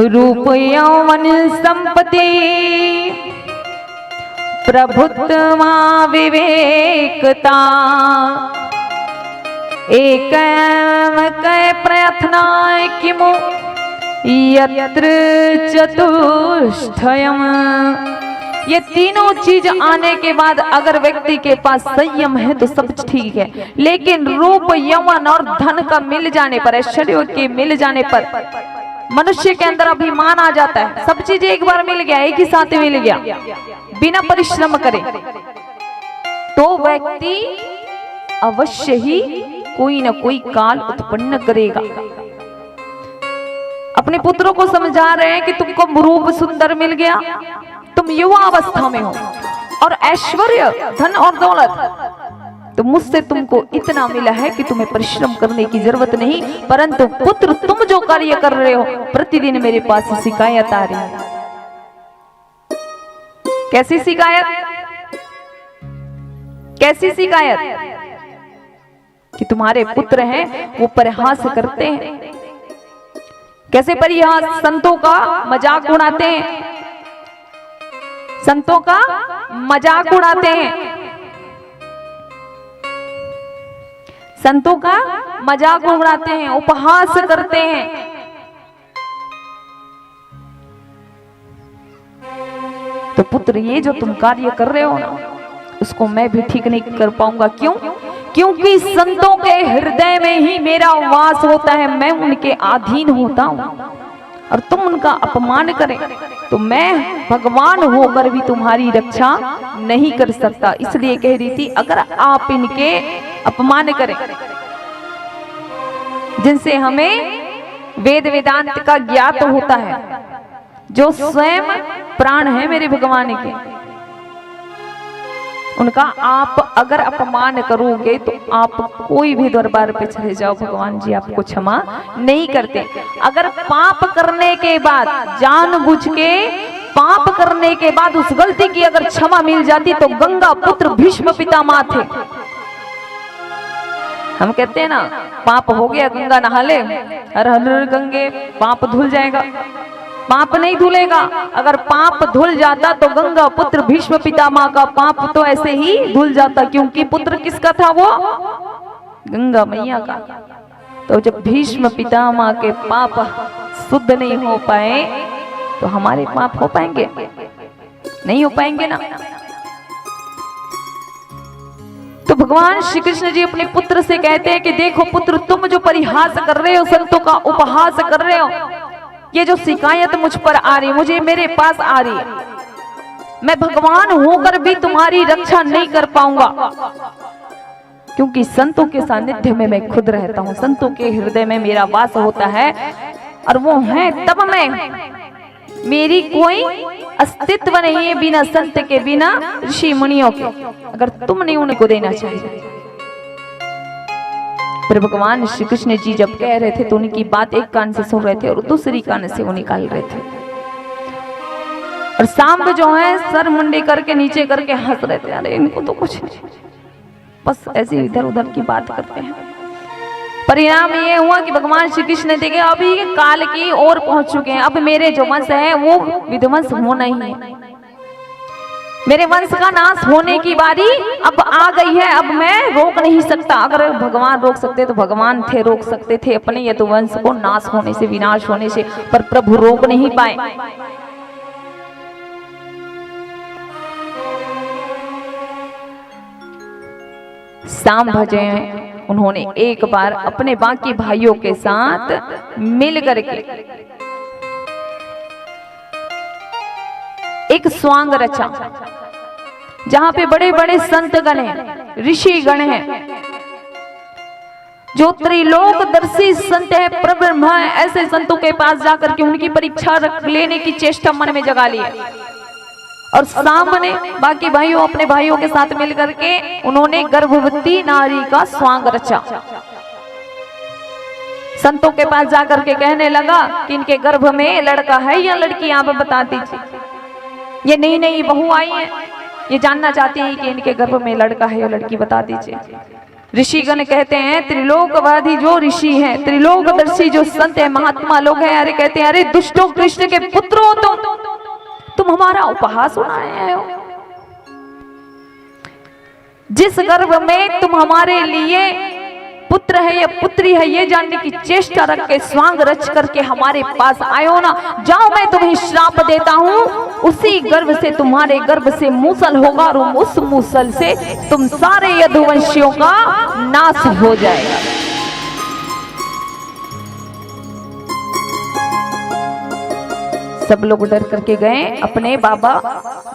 रूप यौवन संपत्ति प्रभुत्व विवेकता एक प्रयत्न किमु यत्र चतुष्टयम्। ये तीनों चीज आने के बाद अगर व्यक्ति के पास संयम है तो सब ठीक है, लेकिन रूप यौवन और धन का मिल जाने पर, ऐश्वर्य के मिल जाने पर मनुष्य के अंदर अभिमान आ जाता है। सब चीज एक बार मिल गया, एक ही साथ मिल गया, बिना परिश्रम करे तो व्यक्ति अवश्य ही कोई ना कोई काल उत्पन्न करेगा। अपने पुत्रों को समझा रहे हैं कि तुमको रूप सुंदर मिल गया, तुम युवा अवस्था में हो और ऐश्वर्य, धन और दौलत, तो मुझसे तुमको इतना मिला है कि तुम्हें परिश्रम करने की जरूरत नहीं, परंतु पुत्र तुम जो कार्य कर रहे हो प्रतिदिन मेरे पास शिकायत आ रही है। कैसी शिकायत? कैसी शिकायत? कि तुम्हारे पुत्र हैं वो परिहास करते हैं। कैसे परिहास? संतों का मजाक उड़ाते हैं, संतों का मजाक उड़ाते हैं, संतों का मजाक उड़ाते हैं, उपहास करते हैं। तो पुत्र ये जो तुम कार्य कर रहे हो ना उसको मैं भी ठीक नहीं कर पाऊंगा। क्यों? क्योंकि संतों के हृदय में ही मेरा वास होता है, मैं उनके अधीन होता हूं और तुम उनका अपमान करें तो मैं भगवान होकर भी तुम्हारी रक्षा नहीं कर सकता। इसलिए कह रही थी अगर आप इनके अपमान करें जिनसे हमें वेद वेदांत का ज्ञात होता है, जो स्वयं प्राण है मेरे भगवान के, उनका आप अगर अपमान करोगे तो आप कोई भी दरबार पे चले जाओ, भगवान जी आपको क्षमा नहीं करते। अगर पाप करने के बाद, जानबूझ के पाप करने के बाद उस गलती की अगर क्षमा मिल जाती तो गंगा पुत्र भीष्म पितामह थे। हम कहते हैं ना पाप हो गया गंगा नहा ले, हर हर गंगे पाप धुल जाएगा। पाप नहीं धुलेगा। अगर पाप धुल जाता तो गंगा पुत्र भीष्म पितामह का पाप तो ऐसे ही धुल जाता, क्योंकि पुत्र किसका था? वो गंगा मैया का। तो जब भीष्म पितामह के पाप शुद्ध नहीं हो पाए तो हमारे पाप हो पाएंगे? नहीं हो पाएंगे ना। तो भगवान श्री कृष्ण जी अपने पुत्र से कहते हैं कि देखो पुत्र, तुम जो परिहास कर रहे हो, संतों का उपहास कर रहे हो, ये जो शिकायत मुझ पर आ रही, मुझे मेरे पास आ रही, मैं भगवान होकर भी तुम्हारी रक्षा नहीं कर पाऊंगा, क्योंकि संतों के सानिध्य में मैं खुद रहता हूं, संतों के हृदय में मेरा वास होता है और वो है तब मैं मेरी कोई अस्तित्व नहीं है बिना संत के, बिना ऋषि मुनियों के, अगर तुम नहीं उनको देना चाहिए। फिर भगवान श्री कृष्ण जी जब कह रहे थे तो उनकी बात एक कान से सुन रहे थे और दूसरी कान से वो निकाल रहे थे। और सांब जो है सर मुंडी करके नीचे करके हंस रहे थे, अरे इनको तो कुछ नहीं, बस ऐसे इधर उधर की बात करते हैं। परिणाम ये हुआ कि भगवान श्री कृष्ण ने देखे अभी काल की ओर पहुंच चुके हैं, अब मेरे जो वंश है वो विध्वंस होना ही है, मेरे वंश का नाश होने की बारी अब आ गई है, अब मैं रोक नहीं सकता। अगर भगवान रोक सकते तो भगवान थे, रोक सकते थे अपने यदुवंश को नाश होने से, विनाश होने से, पर प्रभु रोक नहीं पाए। सांब जो हैं उन्होंने एक बार अपने बाकी भाइयों के साथ मिल करके एक स्वांग रचा, जहां पे बड़े बड़े संत गण हैं, ऋषि गण हैं, जो त्रिलोकदर्शी संत है, परब्रह्म है, ऐसे संतों के पास जाकर के उनकी परीक्षा रख लेने की चेष्टा मन में जगा ली है। और सामने बाकी भाइयों अपने भाइयों के साथ मिलकर के उन्होंने गर्भवती नारी का स्वांग रचा। संतों के पास जाकर के कहने लगा कि इनके गर्भ में लड़का है या लड़की, आप बता दीजिए। ये नई नई बहू आई है, ये जानना चाहती है कि इनके गर्भ में लड़का है या लड़की, बता दीजिए। ऋषिगण कहते हैं, त्रिलोकवादी जो ऋषि हैं, त्रिलोकदर्शी जो संत है, महात्मा लोग हैं, अरे कहते हैं, अरे दुष्टों कृष्ण के पुत्र हो तुम हमारा उपहास उड़ाए हो। जिस गर्भ में तुम हमारे लिए पुत्र है या पुत्री है ये जानने की चेष्टा रख के स्वांग रच करके हमारे पास आयो ना, जाओ मैं तुम्हें श्राप देता हूं, उसी गर्भ से तुम्हारे गर्भ से मूसल होगा और उस मूसल से तुम सारे यदुवंशियों का नाश हो जाएगा। सब लोग डर करके गए अपने बाबा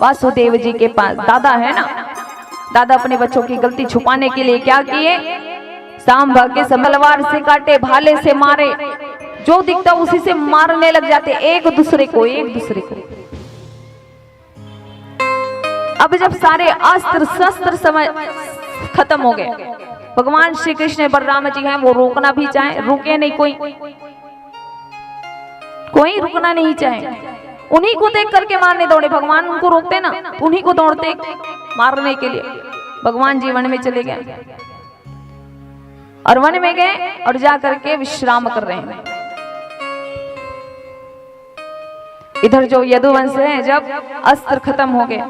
वासुदेव जी के पास। दादा है ना, दादा अपने बच्चों की गलती छुपाने के लिए क्या किए, सांब भाग्य से तलवार से काटे, भाले से मारे, जो दिखता उसी से मारने लग जाते एक दूसरे को। अब जब सारे अस्त्र शस्त्र समय खत्म हो गए, भगवान श्री कृष्ण बलराम जी हैं, वो रोकना भी चाहे, रुके नहीं, कोई रुकना नहीं चाहे, उन्हीं को देख करके मारने दौड़े। भगवान उनको रोकते ना, उन्हीं को दौड़ते मारने के लिए। भगवान जी वन में चले गए और वन में गए और जा करके विश्राम कर रहे हैं। इधर जो यदुवंश है, जब अस्त्र खत्म हो गए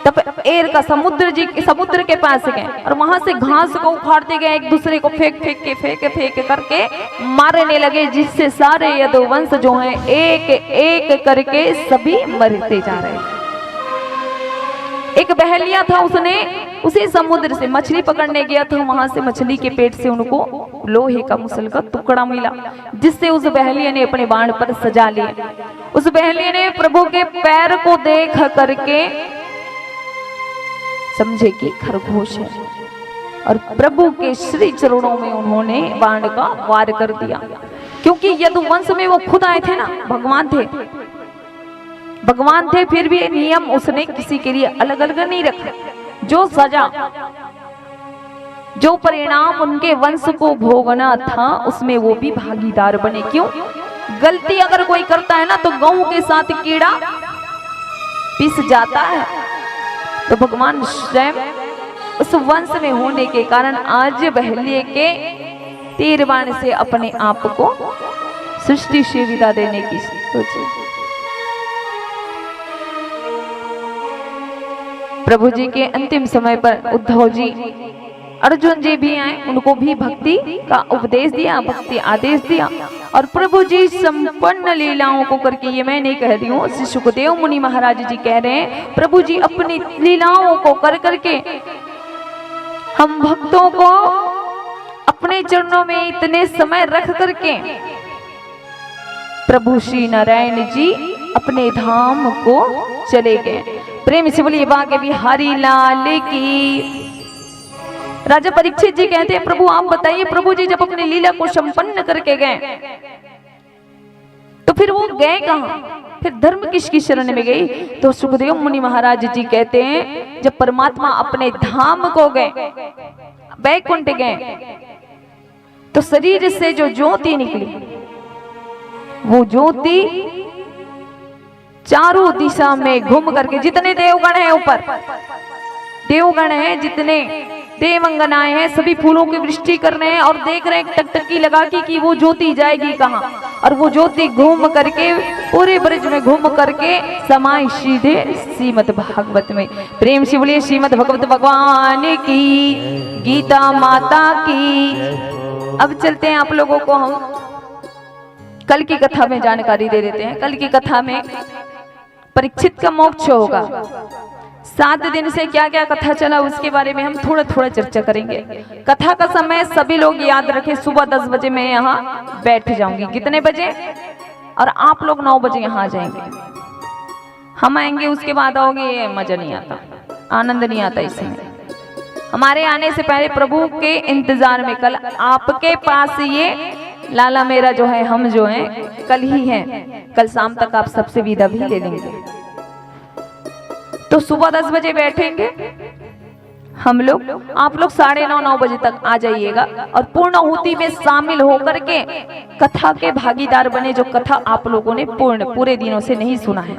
तब एर का समुद्र के पास गए और वहां से घास को उखाड़ते गए, एक दूसरे को फेंक करके मारने लगे, जिससे सारे यदुवंश जो हैं एक एक करके सभी मरते जा रहे हैं। एक बहेलिया था, उसने उसी समुद्र से मछली पकड़ने गया था, वहां से मछली के पेट से उनको लोहे का मुसल का टुकड़ा मिला, जिससे उस बहेलिया ने अपने बाण पर सजा लिया। उस बहेलिया ने प्रभु के पैर को देख करके समझे कि खरगोश है और प्रभु के श्री चरणों में उन्होंने बाण का वार कर दिया। क्योंकि यदुवंश में वो खुद आए थे ना, भगवान थे, फिर भी नियम उसने किसी के लिए अलग अलग नहीं रखा। जो सजा, जो परिणाम उनके वंश को भोगना था, उसमें वो भी भागीदार बने। क्यों? गलती अगर कोई करता है ना तो गऊ के साथ कीड़ा पिस जाता है। तो भगवान स्वयं उस वंश में होने के कारण आज बहेलिये के तीर बाण से अपने आप को सृष्टि से विदा देने की सोची। प्रभु जी के अंतिम समय पर उद्धव जी, अर्जुन जी भी आए, उनको भी भक्ति का उपदेश दिया, भक्ति आदेश दिया। और प्रभु जी संपन्न लीलाओं को करके, ये मैं नहीं कह रही हूँ, श्री सुखदेव मुनि महाराज जी कह रहे हैं, प्रभु जी अपनी लीलाओं को कर करके हम भक्तों को अपने चरणों में इतने समय रख करके प्रभु श्री नारायण जी अपने धाम को चले गए। प्रेम से बोलिए बाके बिहारी लाल की। राजा परीक्षित जी कहते हैं, प्रभु आप बताइए, प्रभु जी जब अपनी लीला को संपन्न करके गए तो फिर वो गए कहाँ, फिर धर्म किसकी शरण में गई? तो सुखदेव मुनि महाराज जी कहते हैं जब परमात्मा अपने धाम को गए, वैकुंठ गए, तो शरीर से जो ज्योति निकली, वो ज्योति चारों दिशा में घूम करके, जितने देवगण हैं ऊपर, देवगण हैं, जितने देवंगनाएं हैं, सभी फूलों की वृष्टि कर रहे हैं और देख रहे हैं टकटकी लगा के कि वो ज्योति जाएगी कहाँ। और वो ज्योति घूम करके पूरे ब्रज में घूम करके समाई सीधे श्रीमद् भागवत में। प्रेम से बोलिए श्रीमद् भगवत भगवान की, गीता माता की। अब चलते हैं, आप लोगों को हम कल की कथा में जानकारी दे देते हैं। कल की कथा में परीक्षित का मोक्ष होगा। 7 दिन से क्या क्या कथा चला उसके बारे में हम थोड़ा थोड़ा चर्चा करेंगे। कथा का समय सभी लोग याद रखें, सुबह 10 बजे मैं यहाँ बैठ जाऊंगी। कितने बजे? और आप लोग 9 बजे यहाँ आ जाएंगे। हम आएंगे उसके बाद आओगे, ये मजा नहीं आता, आनंद नहीं आता। इसमें हमारे आने से पहले प्रभु के इंतजार में कल आपके पास ये लाला मेरा जो है, हम जो हैं कल ही हैं, कल शाम तक आप सबसे विदा भी ले लेंगे। तो सुबह 10 बजे बैठेंगे हम लोग, आप लोग 9:30-9 बजे तक आ जाइएगा और पूर्णाहुति में शामिल होकर के कथा के भागीदार बने। जो कथा आप लोगों ने पूरे दिनों से नहीं सुना है,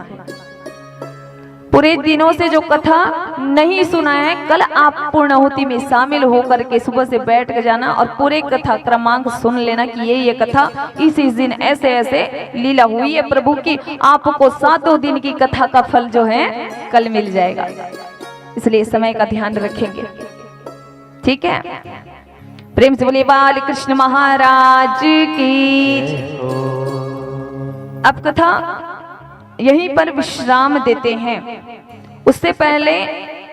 पूरे दिनों से जो कथा नहीं सुना है, कल आप पूर्णाहुति में शामिल होकर के सुबह से बैठ के जाना और पूरे कथा क्रमांक सुन लेना कि ये कथा इस दिन ऐसे ऐसे लीला हुई है प्रभु की। आपको 7 दिन की कथा का फल जो है कल मिल जाएगा, इसलिए समय का ध्यान रखेंगे, ठीक है। प्रेम से बोलिए बाल कृष्ण महाराज की। अब कथा यहीं पर विश्राम देते हैं। उससे पहले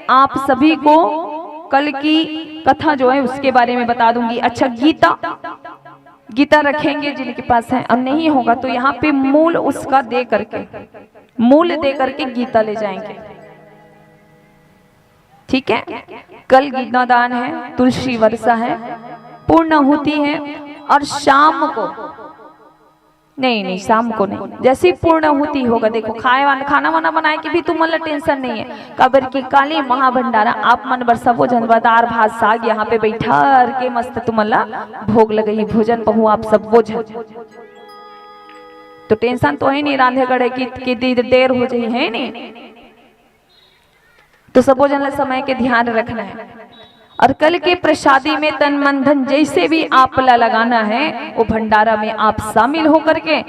आप सभी को कल की कथा जो है उसके बारे में बता दूंगी। अच्छा, गीता रखेंगे जिनके पास है, और नहीं होगा तो यहाँ पे मूल उसका दे करके गीता ले जाएंगे, ठीक है। कल गीता दान है, तुलसी वर्षा है, पूर्णाहुति है, और शाम को नहीं शाम को नहीं, जैसी पूर्णाहुति होगा, देखो खाना वाना बनाए के भी तुम टेंशन नहीं है। कबर की काली महाभंडारा आप मन बरसा भोजन दार भात साग यहाँ पे बैठा के मस्त तुम भोग लगई, भोजन पहु आप सब भोजन, तो टेंशन तो है नहीं रांधे गढ़े की देर हो जाए है नहीं, तो सब भोजन समय के ध्यान रखना है। और कल के प्रसादी में तन मन धन जैसे भी आप लगाना है, वो भंडारा में आप शामिल होकर के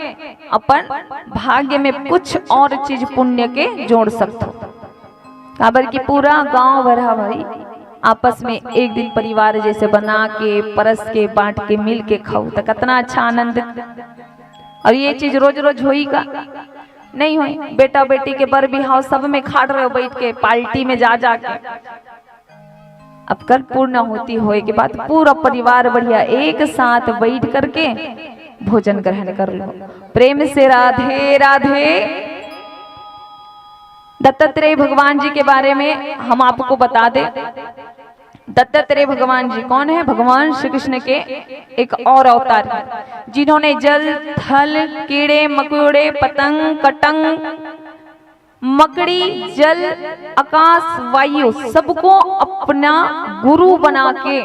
अपन भाग्य में कुछ और चीज पुण्य के जोड़ सकते हो। काबर की पूरा गांव भरा भाई आपस में एक दिन परिवार जैसे बना के परस के बांट के मिल के खाओ तो कितना अच्छा आनंद। और ये चीज रोज रोज होई का नहीं होई, बेटा बेटी के बर बिहाव सब में खाड़ रहे हो बैठ के पार्टी में जा के। अब कल पूर्णाहुति होए के बाद पूरा परिवार बढ़िया एक साथ बैठ करके भोजन ग्रहण कर लो। प्रेम से राधे राधे। दत्तात्रेय भगवान जी के बारे में हम आपको बता दें। दत्तात्रेय भगवान जी कौन है? भगवान श्री कृष्ण के एक और अवतार है, जिन्होंने जल थल कीड़े मकोड़े पतंग कटंग मकड़ी जल आकाश वायु सबको अपना गुरु बना के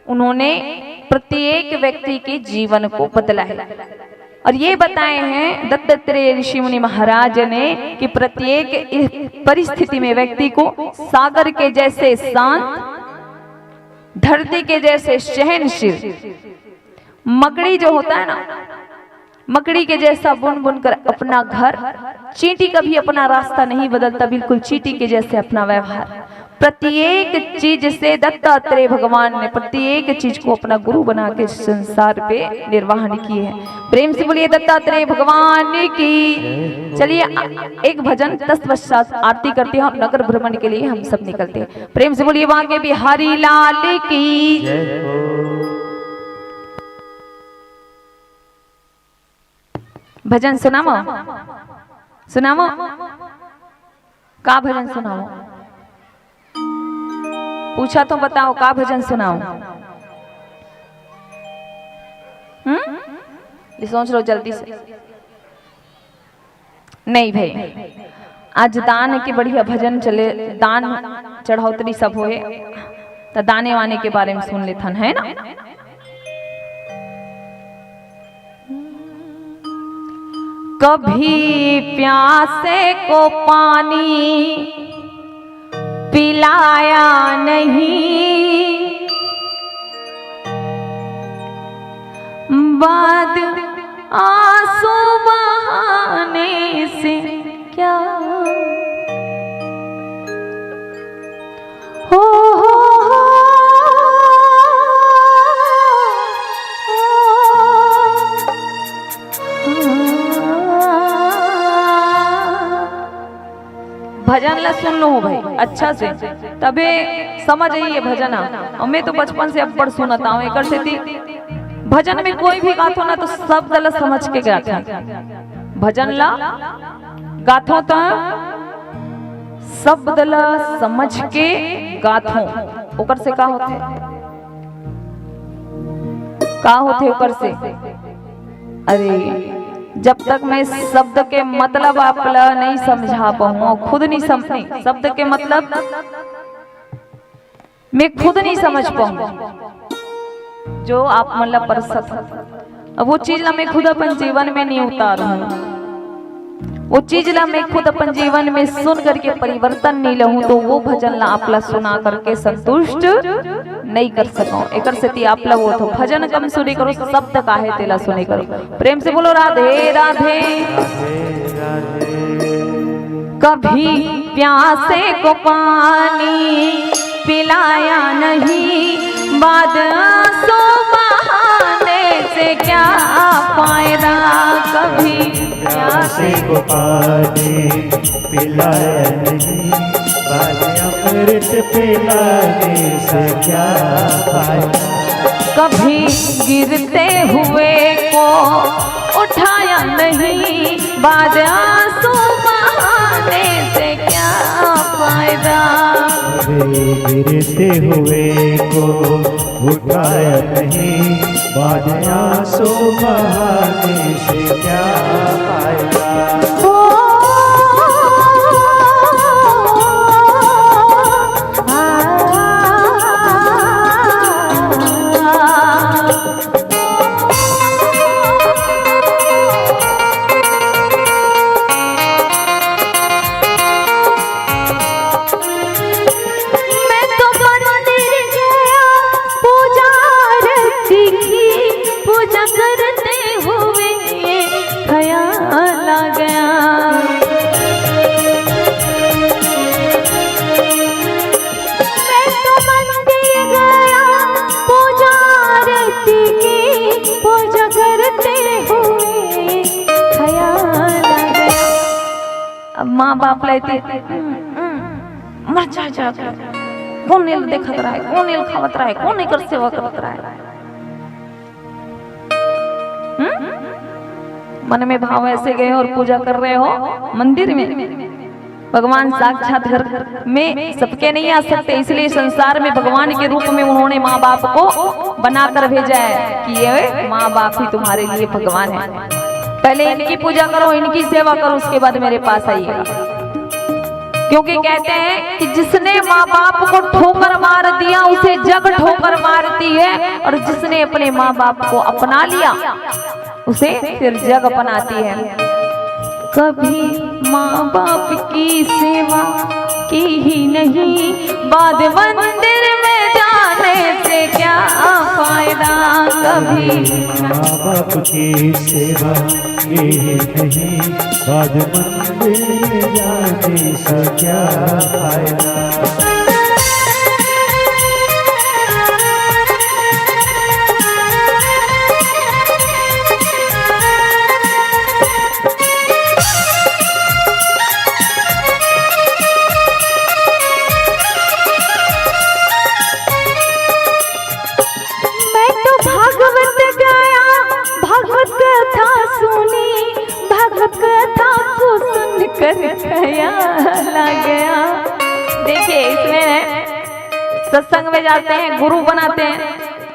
उन्होंने प्रत्येक व्यक्ति के जीवन को बदला है। और ये बताए हैं दत्तात्रेय ऋषि मुनि महाराज ने कि प्रत्येक परिस्थिति में व्यक्ति को सागर के जैसे शांत, धरती के जैसे सहनशील, मकड़ी जो होता है ना, मकड़ी के जैसा बुन बुन कर अपना घर, चींटी कभी अपना रास्ता नहीं बदलता, बिल्कुल चींटी के जैसे अपना व्यवहार, प्रत्येक चीज से दत्तात्रेय भगवान ने प्रत्येक चीज को अपना गुरु बना के संसार पे निर्वाहन किए हैं। प्रेम से बोलिए दत्तात्रेय भगवान की। चलिए एक भजन 10 पश्चात आरती करते हैं और नगर भ्रमण के लिए हम सब निकलते हैं। प्रेम से बोलिए बांके बिहारी लाल की। भजन सुनामो का भजन सुनाओ, पूछा तो बताओ का भजन सुनाओ। ये सोच लो जल्दी से। नहीं भाई, आज दान के बढ़िया भजन चले, दान चढ़ौतरी सब होए, तो दाने वाने के बारे में सुन लेथन, है ना। कभी प्यासे को पानी पिलाया नहीं, बाद आंसू बहाने से क्या हो भजन ला सुन लो भाई अच्छा से, तबे समझ आई ये भजन। और मैं तो बचपन से अब बड़ सुनता हूँ एक से थी। भजन में कोई भी गाथो ना तो शब्द ला समझ के गाथा, भजन ला गाथो तो शब्द ला समझ के गाथो, ओकर से का होते, का होते ओकर से। अरे जब तक मैं शब्द के मतलब आपला नहीं समझा पाऊँ, खुद नहीं समझ, शब्द के मतलब मैं खुद नहीं समझ पाऊँ जो आप मतलब परसत, अब वो चीज ला मैं खुद अपन जीवन में नहीं उतारू, वो चीज ला मैं खुद अपन जीवन में सुन करके परिवर्तन नहीं लाऊं, तो वो भजन ला आप ला सुना करके संतुष्ट नहीं कर सकूं। एकर से ती आप ला वो तो भजन कम सुने करो, शब्द काहे तेला सुने करो। प्रेम से बोलो राधे राधे। कभी प्यासे को पानी पिलाया नहीं, बाद आंसू बहाने से क्या फायदा। कभी प्यासे को पानी पिलाया नहीं, बाद अमृत पिलाने से क्या फायदा। कभी गिरते हुए को उठाया नहीं, बाद आंसू बहाने से क्या फायदा। कभी गिरते हुए को उठाया नहीं, बाद आंसू बहाने से क्या फायदा। माँ बाप लेते मर जा कौन नील देखत रहा है, कौन नील खावत रहा है, कौन नहीं कर सेवा करत रहा है। मन में भाव ऐसे गए और पूजा कर रहे हो मंदिर में। भगवान साक्षात घर में सबके नहीं आ सकते, इसलिए संसार में भगवान के रूप में उन्होंने माँ बाप को बनाकर भेजा है कि ये माँ बाप ही तुम्हारे लिए भगवान है। पहले इनकी पूजा करो, इनकी सेवा करो, उसके बाद मेरे पास आइएगा। क्योंकि कहते हैं कि जिसने माँ बाप को ठोकर मार दिया उसे जग ठोकर मारती है, और जिसने अपने माँ बाप को अपना लिया उसे फिर जग अपनाती है। कभी माँ बाप की सेवा की ही नहीं, बाद मंदिर में जाने से क्या फायदा। कभी माँ बाप की सेवा की ही नहीं, बाद मंदिर में जाने से क्या फायदा। देखिए इसमें सत्संग में जाते हैं, गुरु बनाते हैं,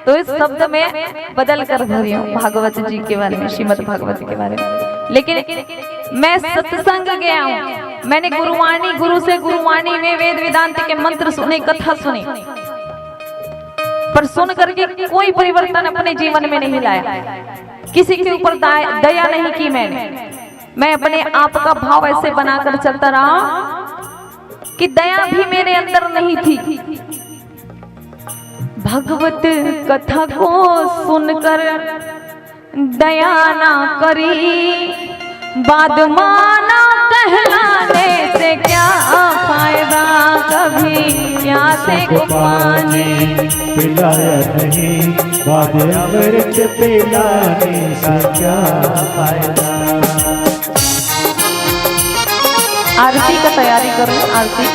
तो इस शब्द में बदल कर भरी हूँ भागवत जी के बारे में, श्रीमद् भागवत के बारे में। लेकिन मैं सत्संग गया हूँ, मैंने गुरुवाणी गुरु से गुरुवाणी में वेद वेदांत के मंत्र सुने, कथा सुनी, पर सुन करके कोई परिवर्तन अपने जीवन में नहीं लाया। किसी के ऊपर दया नहीं की मैं अपने आप का भाव ऐसे बनाकर चलता रहा कि दया भी मेरे अंदर नहीं थी। भगवत कथा को सुनकर दया ना करी, बाद माना कहलाने से क्या फायदा, कभी प्यासे को पानी पिलाया नहीं, बाद अमृत पिलाने से क्या फायदा। आरती का तैयारी करो, आरती।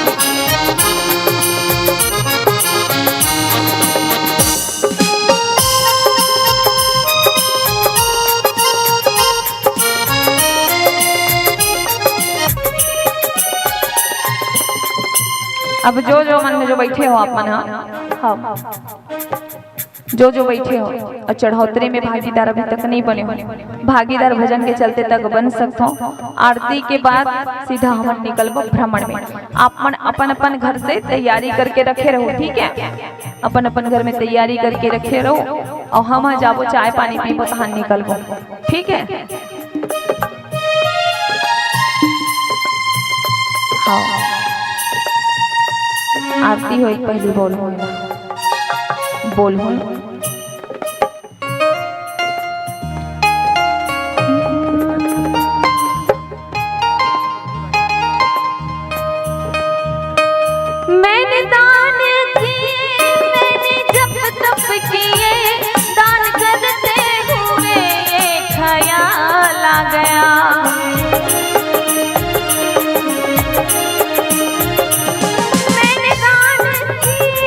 अब जो मन में जो बैठे हो आप मन, हाँ जो बैठे हो और चढ़ोतरी में भागीदार अभी तक नहीं बने हो, भागीदार भजन के चलते तक बन सकते हो। आरती के बाद सीधा हम निकलबो भ्रमण में। आप मन अपन अपन घर से तैयारी करके रखे रहो, ठीक है? अपन अपन घर में तैयारी करके रखे रहो और हम जाबो चाय पानी पीबो तो हम निकलबो, ठीक है? हाँ, आरती हो एक पहली बोल हो मैंने दान किए, मैंने जब तप किए, दान करते हुए ये ख्याल आ गया। मैंने दान किए,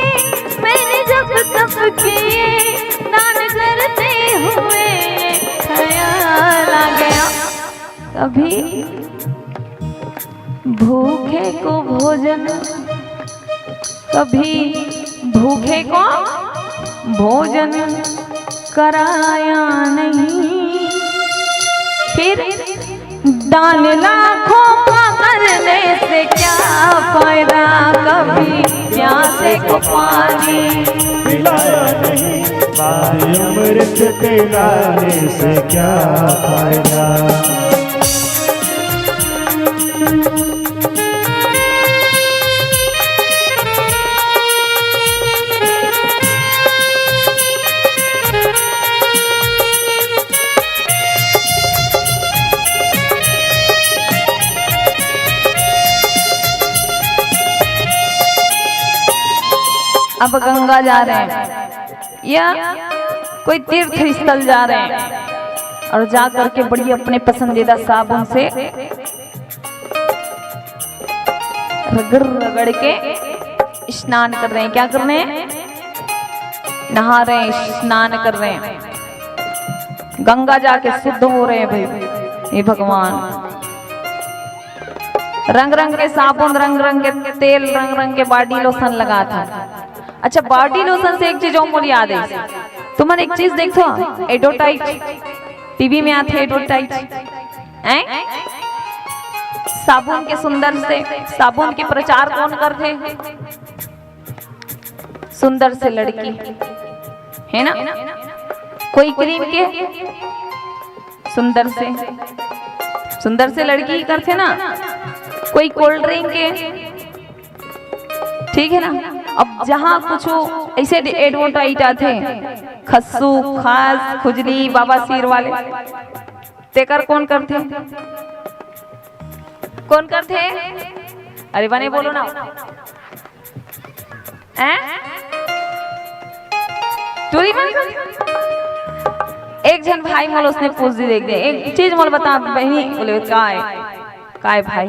मैंने जब तप किए, दान करते हुए ये ख्याल आ गया। कभी भूखे को भोजन, कभी भूखे को भोजन कराया नहीं, फिर दान लाखों का करने से क्या फायदा, कभी प्यासे को पानी पिलाया नहीं, बाद अमृत पिलाने से क्या फायदा। अब गंगा जा रहे हैं या कोई तीर्थ स्थल जा रहे हैं और जा करके बड़ी अपने पसंदीदा साबुन से रगड़ रगड़ के स्नान कर रहे हैं। क्या कर रहे हैं? नहा रहे हैं, स्नान कर रहे हैं, गंगा जाके शुद्ध हो रहे हैं। भाई ये भगवान रंग रंग के साबुन, रंग रंग के तेल, रंग रंग के बॉडी लोशन लगा था। अच्छा, बॉडी लोशन से एक चीज और मुझे याद है, तुमने एक चीज देखो, एडवर्टाइज टीवी में आते एडवर्टाइज हैं, साबुन के सुंदर से, साबुन के प्रचार कौन करते? सुंदर से लड़की है ना, कोई क्रीम के सुंदर से लड़की करते ना, कोई कोल्ड ड्रिंक के, ठीक है ना। अब जहाँ कुछ ऐसे एडवर्टाइज आते खस्सू, खास, खुजली, बाबा सिर वाले, तेकर कौन करते? कौन करते? अरे बने बोलो ना, चोरी एक जन भाई मोल उसने पूछ दी, देख दे एक चीज मोल बता बहनी, बोले काय भाई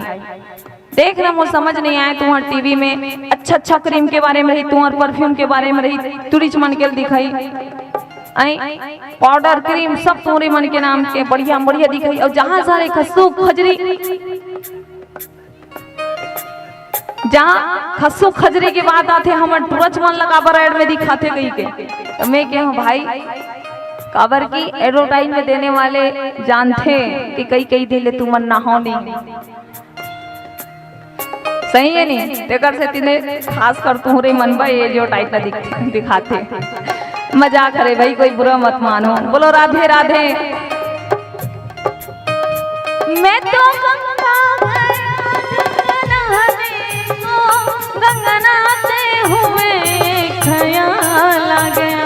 देख ना, मुझे समझ नहीं आया, तुम्हारे टीवी में अच्छा अच्छा क्रीम के बारे में रही, तुम्हारे परफ्यूम के बारे में रही, तुरिच मन के दिखाई, पाउडर क्रीम सब तुम्हारे मन के नाम के बढ़िया बढ़िया दिखाई, और जहाँ सारे खस्सू खजरी, जहाँ खस्सू खजरी के बात आते हमारे तुरंत मन लगा बराड़ में दिखाते गई के, तो मैं क्या हूँ भाई काबर की एडवर्टाइज में देने वाले जानते कि कई कई दिले तू मन ना हो नहीं सही है नहीं तेकर से तिने खास कर तू रे मन भाई ये जो टाइट ना दिखाते मजाक करे भाई कोई बुरा मत मानो बोलो राधे राधे। मैं तो गंगा नहाते हुए ख्याल आ गया।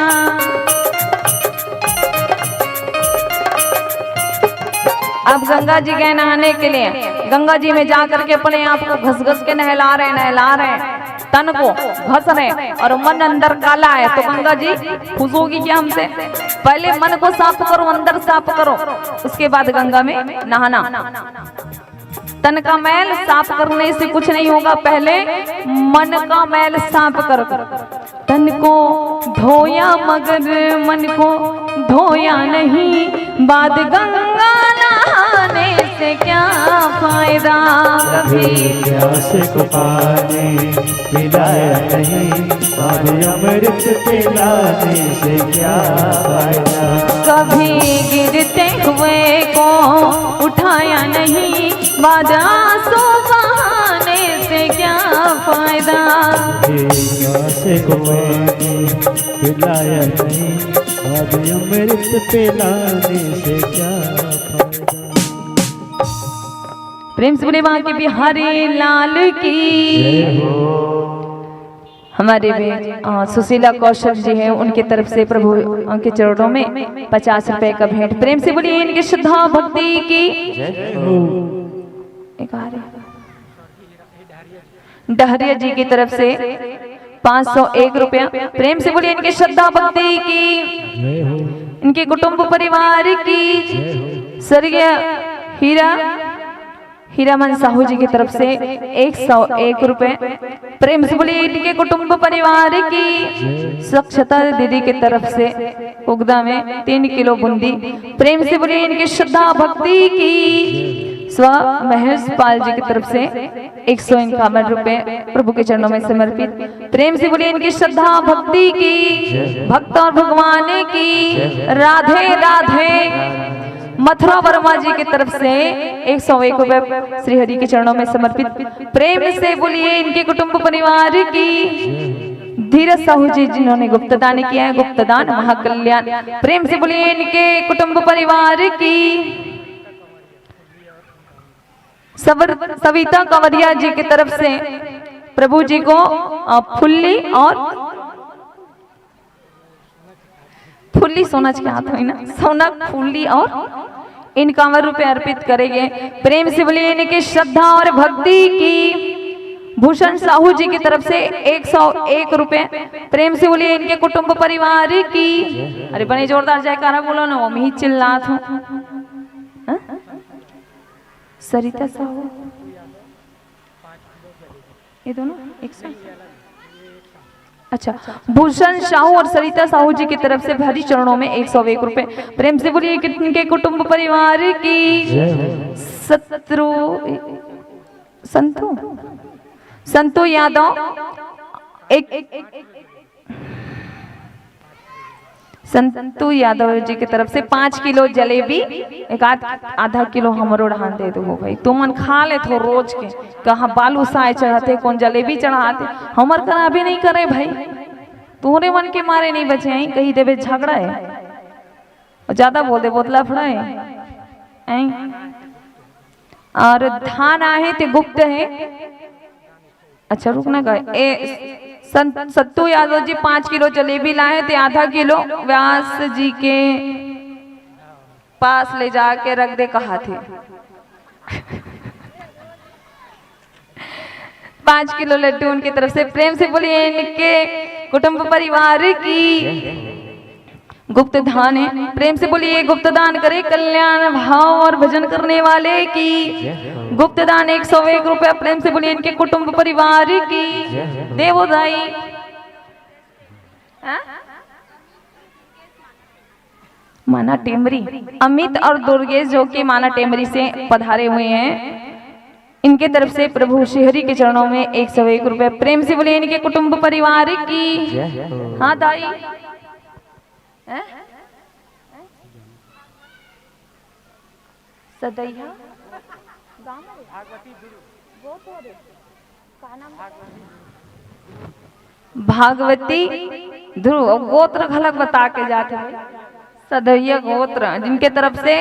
अब गंगा जी गए नहाने के लिए, गंगा जी में जाकर के अपने आप को घस घस के नहला रहे तन को घस रहे और मन अंदर काला है तो गंगा जी खुश होगी क्या हमसे? पहले मन को साफ करो, अंदर साफ करो, उसके बाद गंगा में नहाना। तन का मैल साफ करने से कुछ नहीं होगा, पहले मन का मैल साफ करो। तन को धोया मगर मन को धोया नहीं, बाद गंगा नहाने से क्या फायदा? कभी प्यास को पानी पिलाया नहीं, बाद अमृत पिलाने से क्या फायदा? कभी गिरते हुए को उठाया नहीं, बाद आंसू बहाने से क्या फायदा? प्यास को पानी पिलाया नहीं, बाद अमृत पिलाने से क्या फायदा? प्रेम से बोले वहां के बिहारी लाल की। हमारे भी सुशीला कौशल जी हैं, उनकी तरफ से प्रभु के चरणों में 50 रुपए का भेंट। प्रेम से बोलिए इनकी श्रद्धा भक्ति की। डहरिया जी की तरफ से 501 रुपया। प्रेम से बोलिए इनकी श्रद्धा भक्ति की, इनके कुटुंब परिवार की। स्वर्गीय हीरामन साहू जी की तरफ से 101 रुपए। प्रेम से बोलिए इनके कुटुंब परिवार की। स्वच्छता दीदी की तरफ से उगदा में 3 किलो बूंदी। प्रेम से बोलिए इनकी श्रद्धा भक्ति की। स्व महेश पाल जी की तरफ से 151 रुपए प्रभु के चरणों में समर्पित। प्रेम से बोलिए इनकी श्रद्धा भक्ति की। भक्त और भगवान की राधे राधे। मथुरा वर्मा जी की तरफ से 101 रुपए श्री हरि के चरणों में समर्पित। प्रेम से बोलिए इनके कुटुंब परिवार की। धीरज साहू जी जिन्होंने गुप्तदान किया है, गुप्तदान महाकल्याण। प्रेम से बोलिए इनके कुटुंब परिवार की। सविता कंवरिया जी की तरफ से प्रभु जी को फुल्ली सोना के हाथ में ना सोना फुल्ली और 51 रुपए अर्पित करेंगे। प्रेम से बोलिए इनकी श्रद्धा और भक्ति की। भूषण साहू जी की तरफ से 101 रुपए। प्रेम से बोलिए इनके कुटुंब परिवार की। अरे बने जोरदार जयकारा बोलो ना, वो ही चिल्लात हूँ। सरिता साहू ये दोनों एक साथ। अच्छा, भूषण साहू और सरिता साहू जी की तरफ से हरि चरणों में 101 रुपए। प्रेम से बोलिए किनके कुटुंब परिवार की। संतू यादव संतू यादव जी की तरफ से 5 किलो जलेबी, एक आधा किलो हमरो ढान दे दो भाई। तुमन खा ले थो रोज के, कहाँ बालू साए चढ़ाते, कौन जलेबी चढ़ाते, हमर करा भी नहीं करे भाई। तुम्हारे मन के मारे नहीं बचे हैं, कहीं देवे झगड़ा है और ज्यादा बोल दे बोतला फड़ा है। और धान आए थे गुप्त है। अच्छा रुकना गए। सत्तू यादव जी 5 किलो जलेबी लाए थे, आधा किलो व्यास जी के पास ले जाके रख दे कहा थे। 5 किलो लड्डू उनकी तरफ से। प्रेम से बोलिए इनके कुटुंब परिवार की। गुप्त दान है। प्रेम से बोलिए गुप्त दान करे कल्याण भाव और भजन करने वाले की। गुप्त दान 101 रुपया। प्रेम से बोलिए इनके कुटुंब परिवार की। देवोदाई माना टेमरी। अमित और दुर्गेश जो कि माना टेमरी से पधारे हुए हैं, इनके तरफ से प्रभु श्रीहरि के चरणों में 101 रुपए। प्रेम से बोलिए इनके कुटुंब परिवार की। हाँ दाई सदैया भागवती ध्रुव गोत्र खलक बता के जाते हैं। सदैया गोत्र जिनके तरफ से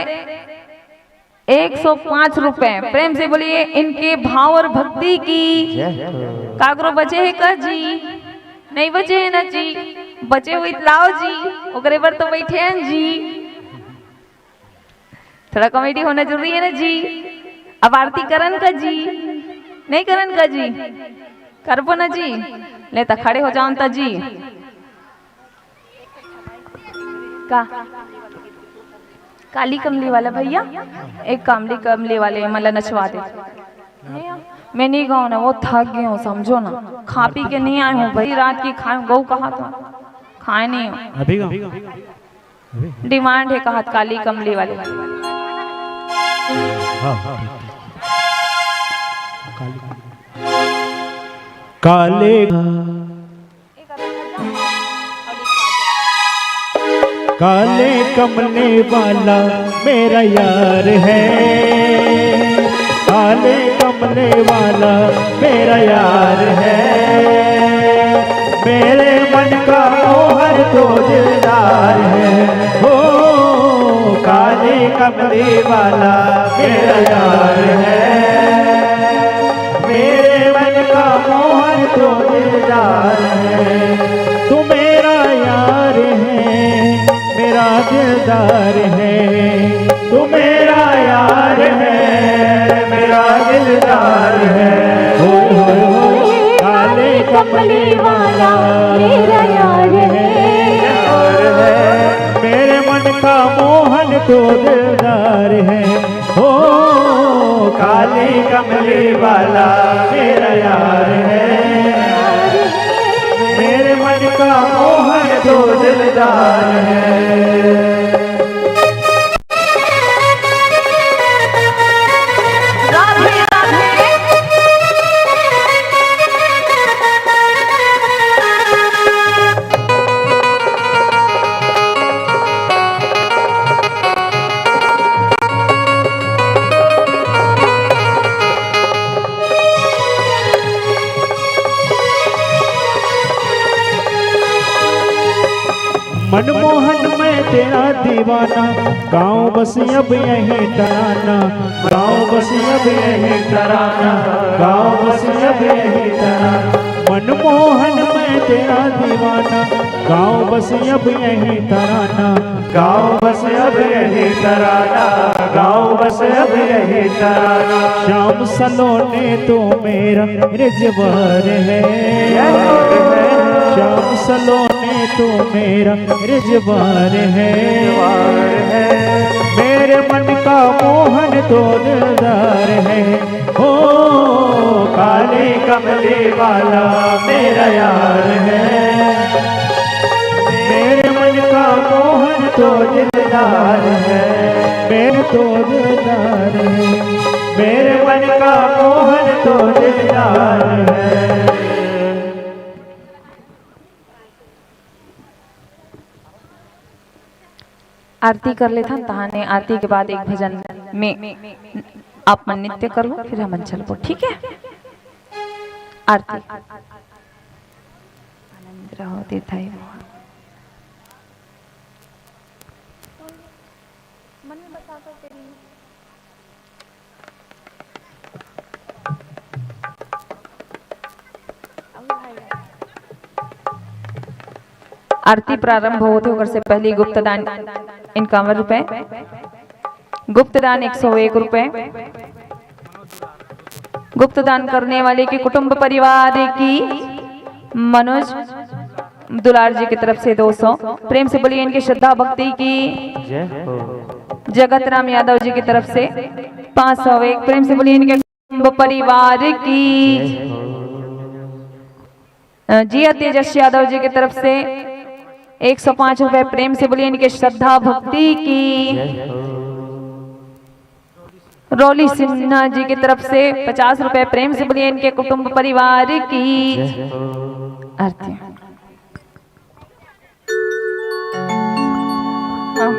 105 रुपए। प्रेम से बोलिए इनके भाव और भक्ति की। कागरो बचे है का जी? नहीं बचे है ना जी? बचे हुए लाओ जी, ओकरे पर तो बैठे हैं जी। थोड़ा कॉमेडी होना जरूरी है ना जी। अब आरती करन का जी? नहीं करन का जी? करबो ना जी? ले ता खड़े हो जाओ ता जी। का काली कमली वाला भैया, एक कामली कमली वाले मतलब नचवा दे। मैं नहीं गाऊँ ना, वो थक गए हूँ समझो ना। खा पी के नहीं आए हूँ भाई, रात की खाए गऊ कहा था, खाए नहीं हूँ। डिमांड है कहा काली कमली वाले। काले काले कमले वाला मेरा यार है, काले कमले वाला मेरा यार है। मेरे मन का मोहर तो दिलदार है, हो काले कमले वाला मेरा यार है। मेरे मन का मोहर तो दिलदार है। तू मेरा यार है, मेरा दिलदार है। तू मेरा यार है, मेरा दिलदार है। हो काले कमली वाला मेरा यार है। मेरे मन का मोहन तो दिलदार है, हो काले कमली वाला मेरा यार है। मेरे मन का मोहन तो दिलदार है। मनमोहन मैं तेरा दीवाना, गाँव बस अब यही तराना। गाँव बस अब यही तराना, गाँव बस अब यही तराना। मनमोहन मैं तेरा दीवाना, गाँव बस अब यही तराना। गाँव बस अब यही तराना, गाँव बस अब यही तराना। श्याम सलोने तो मेरा रिजवार है, श्याम सलोने तो मेरा रिजवार है। मेरे मन का मोहन तो दिलदार है, हो काले कमली वाला मेरा यार है। मेरे मन का मोहन तो दिलदार है, मेरे तो दिलदार है। मेरे मन का मोहन तो दिलदार है। आरती कर लेता तहाने। आरती के बाद एक भजन में आप मन नृत्य करो, फिर हम चलो, ठीक है? आरती आनंद रहो देताई आरती प्रारंभ होते होकर से पहले गुप्तदान 51 रुपए, गुप्तदान 101 रुपए, गुप्तदान करने वाले के कुटुंब परिवार की मनोज दुलार जी की तरफ से 200। प्रेम से बोलिए इनकी श्रद्धा भक्ति की। जगत राम यादव जी की तरफ से 501। प्रेम से बोलिए इनके कुटुंब परिवार की। जिया तेजस यादव जी की तरफ से 105 रुपए। प्रेम से बोलिए इनके श्रद्धा भक्ति की। रोली सिन्हा जी की तरफ से 50 रुपए। प्रेम से बोलिए इनके कुटुंब परिवार की। आरती। हाँ।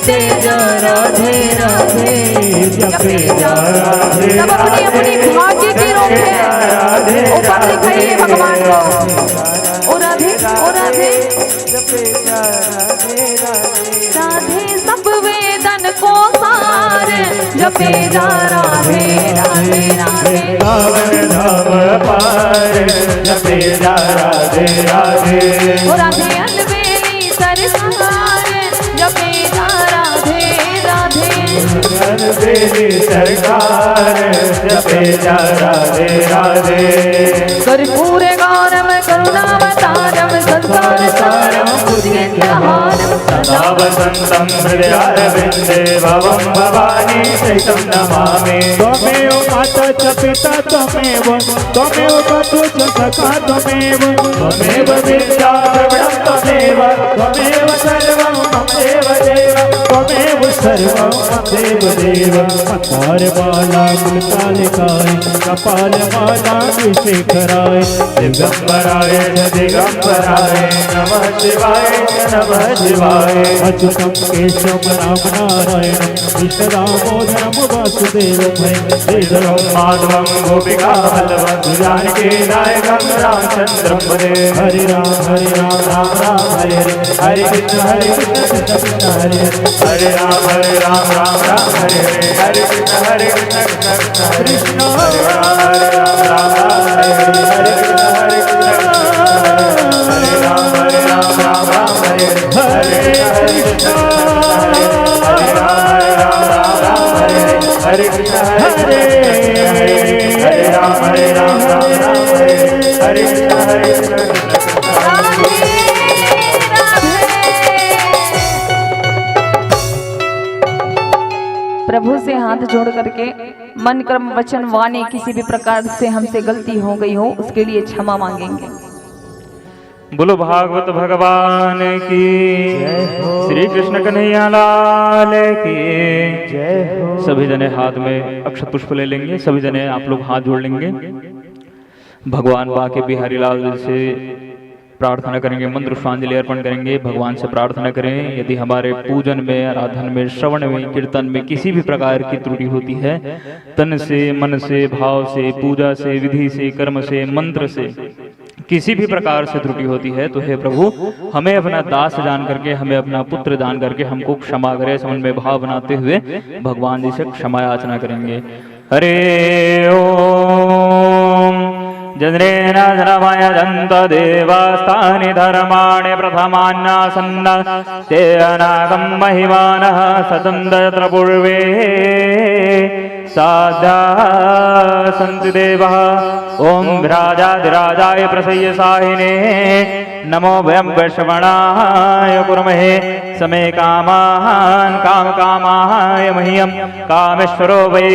जपे जा राधे राधे, जपे जा राधे सब अपनी अपनी भाग्य की रोके ऊपर दिखाइए भगवान को। ओ राधे जपे जा राधे राधे, राधे सब वेदन को सार जपे जा राधे राधे राधे। धावन धाम पार, जपे जा राधे राधे। ओ राधे अलबेली सरकार जपे जा राधे राधे। अलबेली सरकार, जपे जा राधे राधे। कर्पूर गौरम करुणावतारम संसार सारम भुजगेन्द्रहारम सदा वसन्तं हृदयारविन्दे भवं भवानी चैतं नमामि। त्वमेव माता च पिता त्वमेव, त्वमेव बन्धु च सखा त्वमेव, त्वमेव विद्या प्रविणं त्वमेव, त्वमेव सर्वं मम देव देव, त्वमेव सर्वं मम देव देव। मन्दारमाला कुलतालिकाय, कपालमाला विशेखराय, दिगम्बराय च दिगम्बराय, नमः शिवाय च नमः शिवाय। अच्युतं केशवं राम नारायणं, कृष्णदामोदरं वासुदेवं श्रीधरं माधवं गोपिका वल्लभं जानकी नायकं रामचन्द्रं भजे। हरे राम राम राम हरे हरे, हरे कृष्ण कृष्ण कृष्ण हरे हरे, हरे राम राम हरे हरे, हरे कृष्ण कृष्ण कृष्ण कृष्ण हरे राम राम हरे हरे, हरे कृष्ण हरे राम राम हरे हरे, हरे कृष्ण हरे राम हरे हरे, हरे कृष्ण हरे राम हरे हरे, हरे कृष्ण हरे कृष्ण। राधे राधे। प्रभु से हाथ जोड़ करके मन कर्म वचन वाणी किसी भी प्रकार से हमसे गलती हो गई हो उसके लिए क्षमा मांगेंगे। बोलो भागवत भगवान की, श्री कृष्ण कन्हैया लाल की जय हो। सभी जने हाथ में अक्षत पुष्प ले लेंगे, सभी जने आप लोग हाथ जोड़ लेंगे। भगवान बाके बिहारी लाल से प्रार्थना करेंगे, मंत्र पुष्पांजलि अर्पण करेंगे, भगवान से प्रार्थना करें यदि हमारे पूजन में, आराधन में, श्रवण में, कीर्तन में किसी भी प्रकार की त्रुटि होती है, तन से, मन से, भाव से, पूजा से, विधि से, कर्म से, मंत्र से किसी भी प्रकार से त्रुटि होती है तो हे प्रभु हमें अपना दास जान करके, हमें अपना पुत्र जान करके हमको क्षमा करे। समन में भाव बनाते हुए भगवान जी से क्षमा याचना करेंगे। हरे ओम। जन्रेण धर्माय दन्त देवास्तानि धर्माणि प्रथमान्यासन्न ते अनागं महिमानः सतन्त्र पूर्वे साधा सन्ति देवः। ओम विराजाधिराजाय प्रसह्य साहिने नमो वयं वैश्रवणाय कुर्महे समे कामान् काम कामाय मह्यं कामेश्वरो वै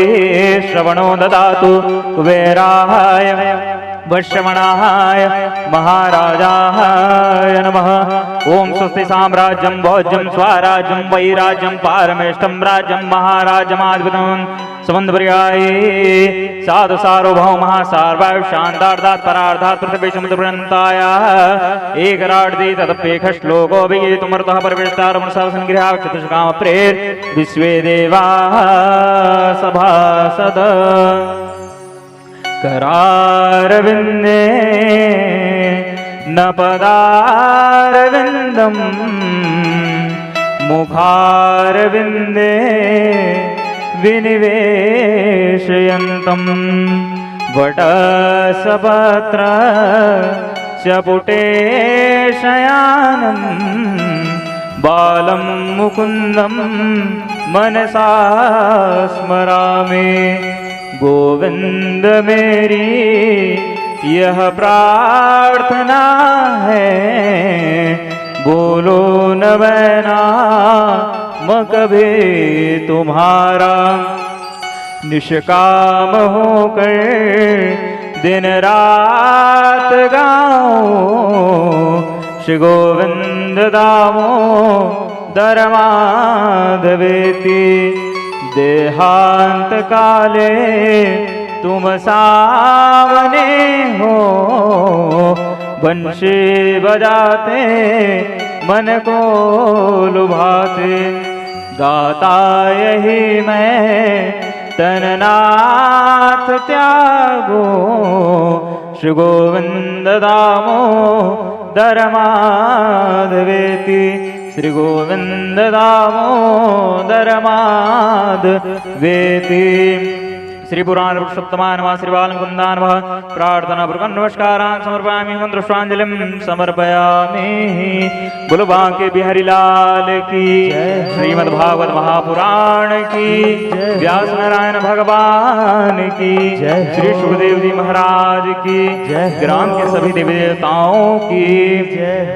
श्रवणो ददातु कुबेराय वैश्रवणाय महाराजाय नमः। ओम स्वस्ति साम्राज्यं भोज्यं स्वराज्यं वैराज्यं पारमेष्टं राज्यं महाराजमाद्भुतं समन्वयाय साधु सार्वभौमः सार्वैव शान्तार्थात् परार्थात् पृथ्वी समुद्रपर्यन्ताय एकराड्ति तदप्येकः श्लोको विगीतुमर्थः परिवेष्टारमणसः संगृह्य चतुष्काम प्रेर विश्वे देवाः सभासद। करारविन्दे न पदारविन्दम् मुखारविन्दे विनिवेशयन्तं वटसपत्र च पुटे शयानं बालं मुकुन्दं मनसा स्मरामि। गोविंद मेरी यह प्रार्थना है, बोलो न बैना म कभी तुम्हारा। निष्काम होकर दिन रात गाओ श्री गोविंद दामो दरमाधवेति। देहांत काले तुम सामने हो, बंशी बजाते मन को लुभाते। गाता यही मैं तननाथ त्यागो, श्री गोविंद दामोदर माधवेति, श्री गोविंद दामोदर माधवेति। श्री पुराण पुरुषोत्तमाय नमः, श्री बालमुकुन्दाय नमः। प्रार्थना पूर्वक नमस्कारान् समर्पयामि, मंत्रपुष्पांजलिं समर्पयामि। बोलो बांके बिहारी लाल की, श्रीमद्भागवत महापुराण की, व्यास नारायण भगवान की, श्री सुखदेव जी महाराज की, ग्राम के सभी देवी देवताओं की,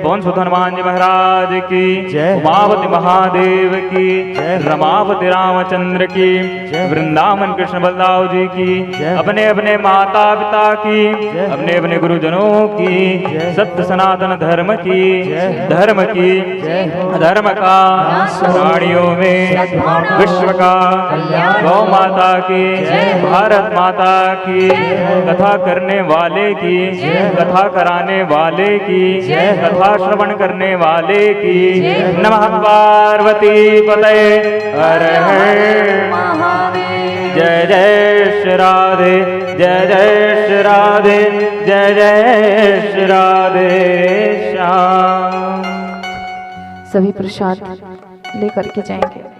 पवन सुत हनुमान जी महाराज की, उमावती महादेव की, रमावती रामचंद्र की, वृंदावन कृष्ण बलदाव जी की, अपने अपने माता पिता की, अपने अपने गुरुजनों की, सत्य सनातन धर्म की, धर्म की, धर्म का, प्राणियों में विश्व का, गौ माता की, भारत माता की, कथा करने वाले की, कथा कराने वाले की, कथा श्रवण करने वाले की। नमः पार्वती पतये हर हर। जय जय श्री राधे, जय जय श्री राधे, जय जय श्री राधे श्याम। सभी प्रसाद लेकर के जाएंगे।